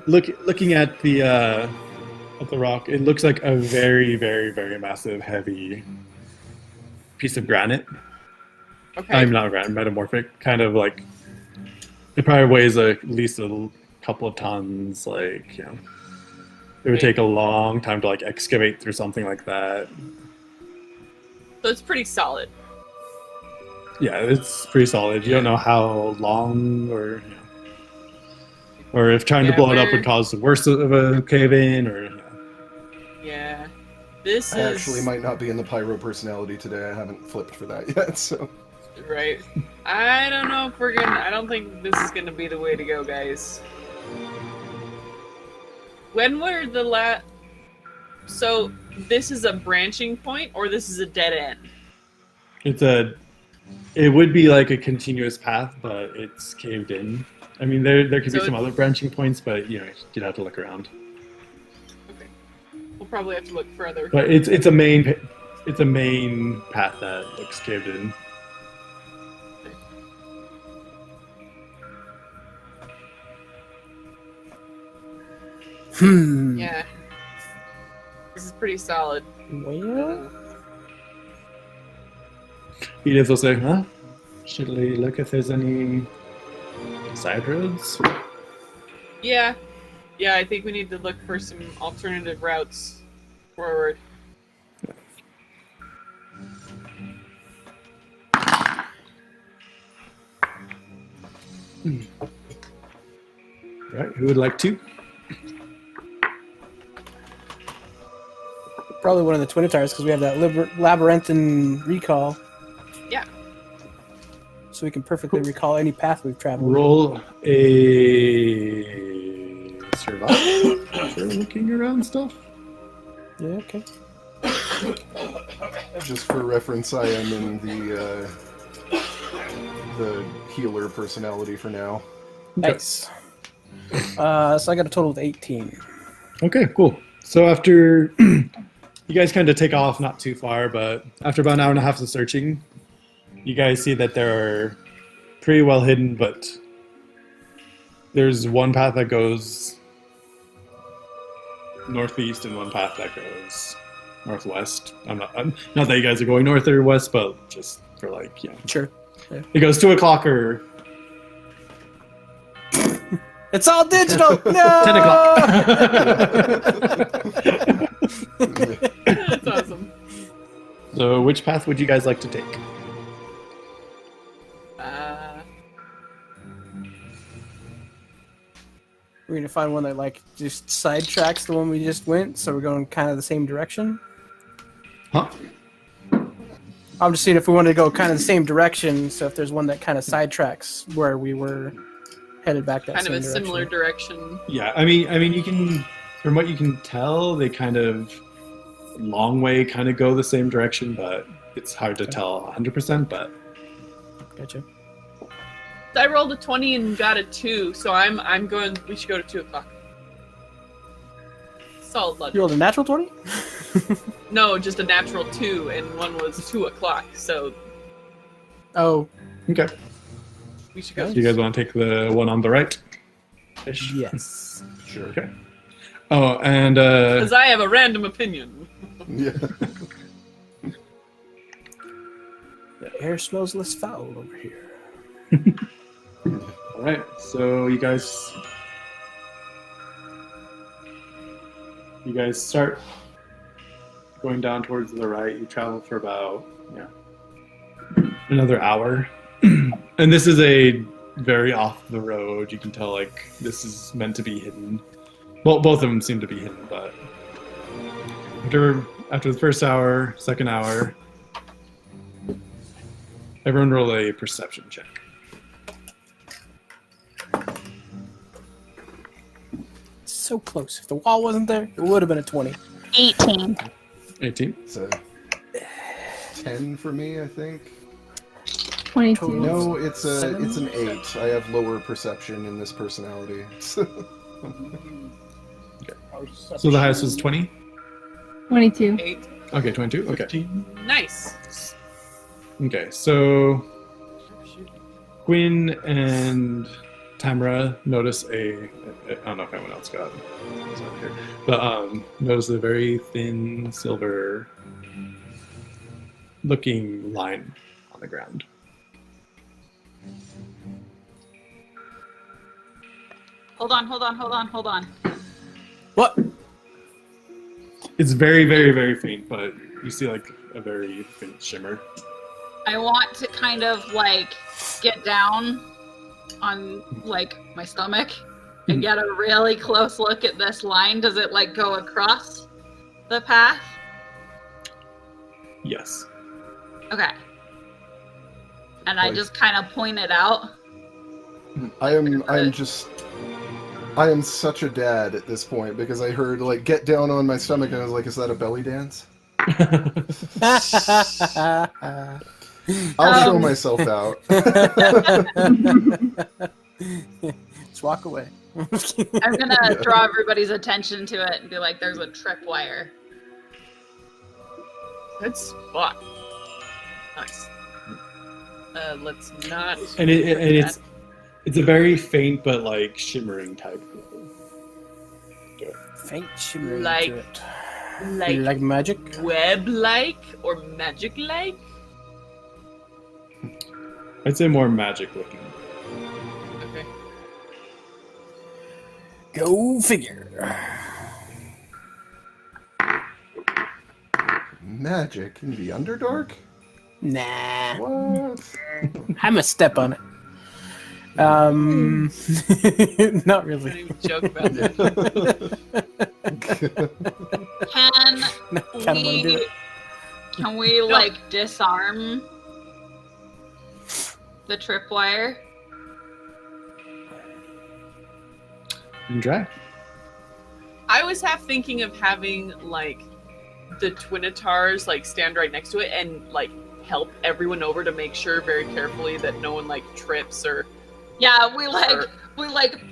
looking at the rock, it looks like a very, very, very massive, heavy piece of granite. Okay. I'm not granite, metamorphic. Kind of like it probably weighs at least a couple of tons. It would take a long time to excavate through something like that. So it's pretty solid. Yeah, it's pretty solid. You don't know how long or if trying to Yeah, blow it up we're- would cause the worst of a cave in or. Yeah. This I is actually might not be in the pyro personality today. I haven't flipped for that yet, so. right. I don't know if we're gonna. I don't think this is gonna be the way to go, guys. When were the last? So this is a branching point, or this is a dead end? It would be like a continuous path, but it's caved in. I mean, there could be So some other branching points, but you'd have to look around. Okay. We'll probably have to look further. But it's a main path that looks caved in. Yeah. This is pretty solid. Well, Edith will say, "Huh? Should we look if there's any side roads?" Yeah. Yeah, I think we need to look for some alternative routes forward. Right? Who would like to? probably one of the twin tires because we have that labyrinthine recall. Yeah. So we can perfectly recall any path we've traveled. Roll a survival for looking around stuff. Yeah, okay. Just for reference, I am in the healer personality for now. Nice. So I got a total of 18. Okay, cool. So after you guys kind of take off, not too far, but after about an hour and a half of searching, you guys see that they're pretty well hidden, but there's one path that goes northeast and one path that goes northwest. Not that you guys are going north or west, but just for like, yeah. Sure. Yeah. It goes 2 o'clock or It's all digital. No. 10 o'clock. That's awesome. So which path would you guys like to take? We're gonna find one that like just sidetracks the one we just went, so we're going kind of the same direction. Huh? I'm just seeing if we wanted to go kind of the same direction. So if there's one that kind of sidetracks where we were headed back that Kind of same a direction. similar direction. Yeah, I mean, you can, from what you can tell, they kind of long way kind of go the same direction, but it's hard to tell 100%. But Gotcha. I rolled a 20 and got a 2, so I'm going. We should go to 2 o'clock. Solid logic. You rolled a natural 20? No, just a natural 2, and one was 2 o'clock. So Oh, okay, we should go. do you guys want to take the one on the right? Ish? yes. Sure. Okay. Oh, and Because I have a random opinion. Yeah. The air smells less foul over here. all right. So you guys start going down towards the right. You travel for about another hour, and this is a very off the road. You can tell like this is meant to be hidden. Well, both of them seem to be hidden, but after the first hour, second hour, everyone roll a perception check. So close. If the wall wasn't there, it would have been a 20. 18. 18. It's a 10 for me, I think. 22. No, it's an 8. I have lower perception in this personality. So the highest was 20? 22. 8. Okay, 22. Okay. 15. Nice. Okay, so Gwyn and Tamara notice I don't know if anyone else got it out here, but notice a very thin silver looking line on the ground. Hold on. What? It's very, very, very faint, but you see like a very faint shimmer. I want to kind of like get down on like my stomach and get a really close look at this line. Does it like go across the path? Yes. Okay. And I Like- just kind of point it out. I am such a dad at this point because I heard like get down on my stomach and I was like, is that a belly dance? I'll show myself out. Just walk away. I'm gonna draw everybody's attention to it and be like, there's a tripwire. Good spot. Nice. Let's not. And it's a very faint but like shimmering type. Faint shimmering Like- to it. like Like magic? web-like or magic-like. I'd say more magic looking. Okay. Go figure. Magic in the Underdark? Nah. What? I'm a step on it. Not Don't really. even joke about that. Can No, kind of want to do it. can we like disarm the tripwire? You can try. I was half thinking of having like the Twinitars like stand right next to it and like help everyone over to make sure very carefully that no one like trips or Yeah, we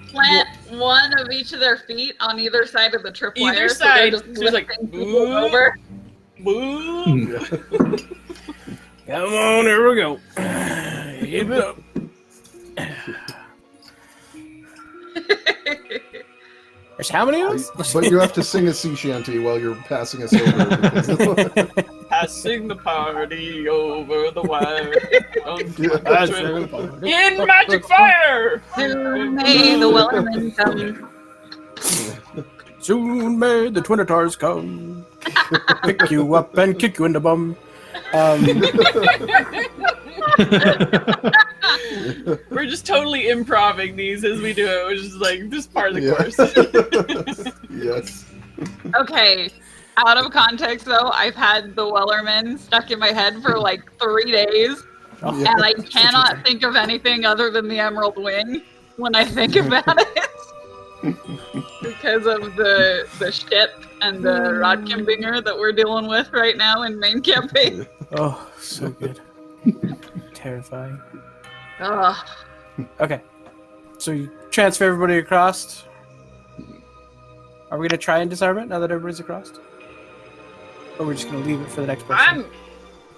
plant one of each of their feet on either side of the tripwire. Either so they're side, just just like, lifting people over. Boom. Come on, here we go. Keep it up. There's how many of us? But you have to sing a sea shanty while you're passing us over. Passing the party over the wire. Yeah. In magic fire! Soon may the Wellerman come. Soon may the Twinitars come. Pick you up and kick you in the bum. We're just totally improving these as we do it, which is like just part of the course. Yes. Okay, out of context though, I've had the Wellerman stuck in my head for like 3 days, and I cannot think of anything other than the Emerald Wing when I think about it. Because of the ship and the Rodkimbinger that we're dealing with right now in main campaign. Oh, so good. Terrifying. Ugh. Okay. So you transfer everybody across. Are we going to try and disarm it now that everybody's across? Or are we just going to leave it for the next person?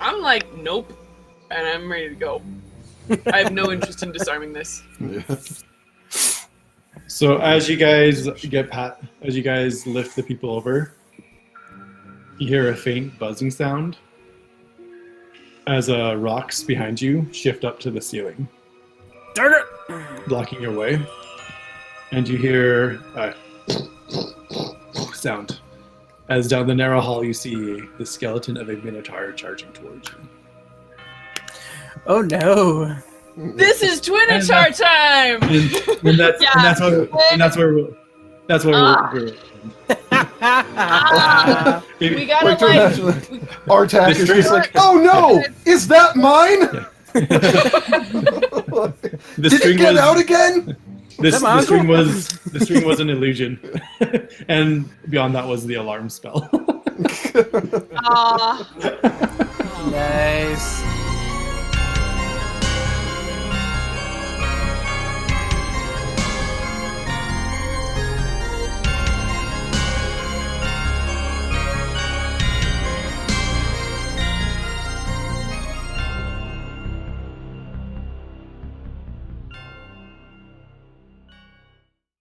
I'm like, nope, and I'm ready to go. I have no interest in disarming this. So as you guys lift the people over, you hear a faint buzzing sound as rocks behind you shift up to the ceiling, Darn it! blocking your way, and you hear a sound as down the narrow hall you see the skeleton of a minotaur charging towards you. Oh no! This is Twinitar time! That's where we're. We gotta Wait, like. our attack is just like, oh no! Is that mine? Did it get out again? The string was an illusion, and beyond that was the alarm spell. Aw. Nice.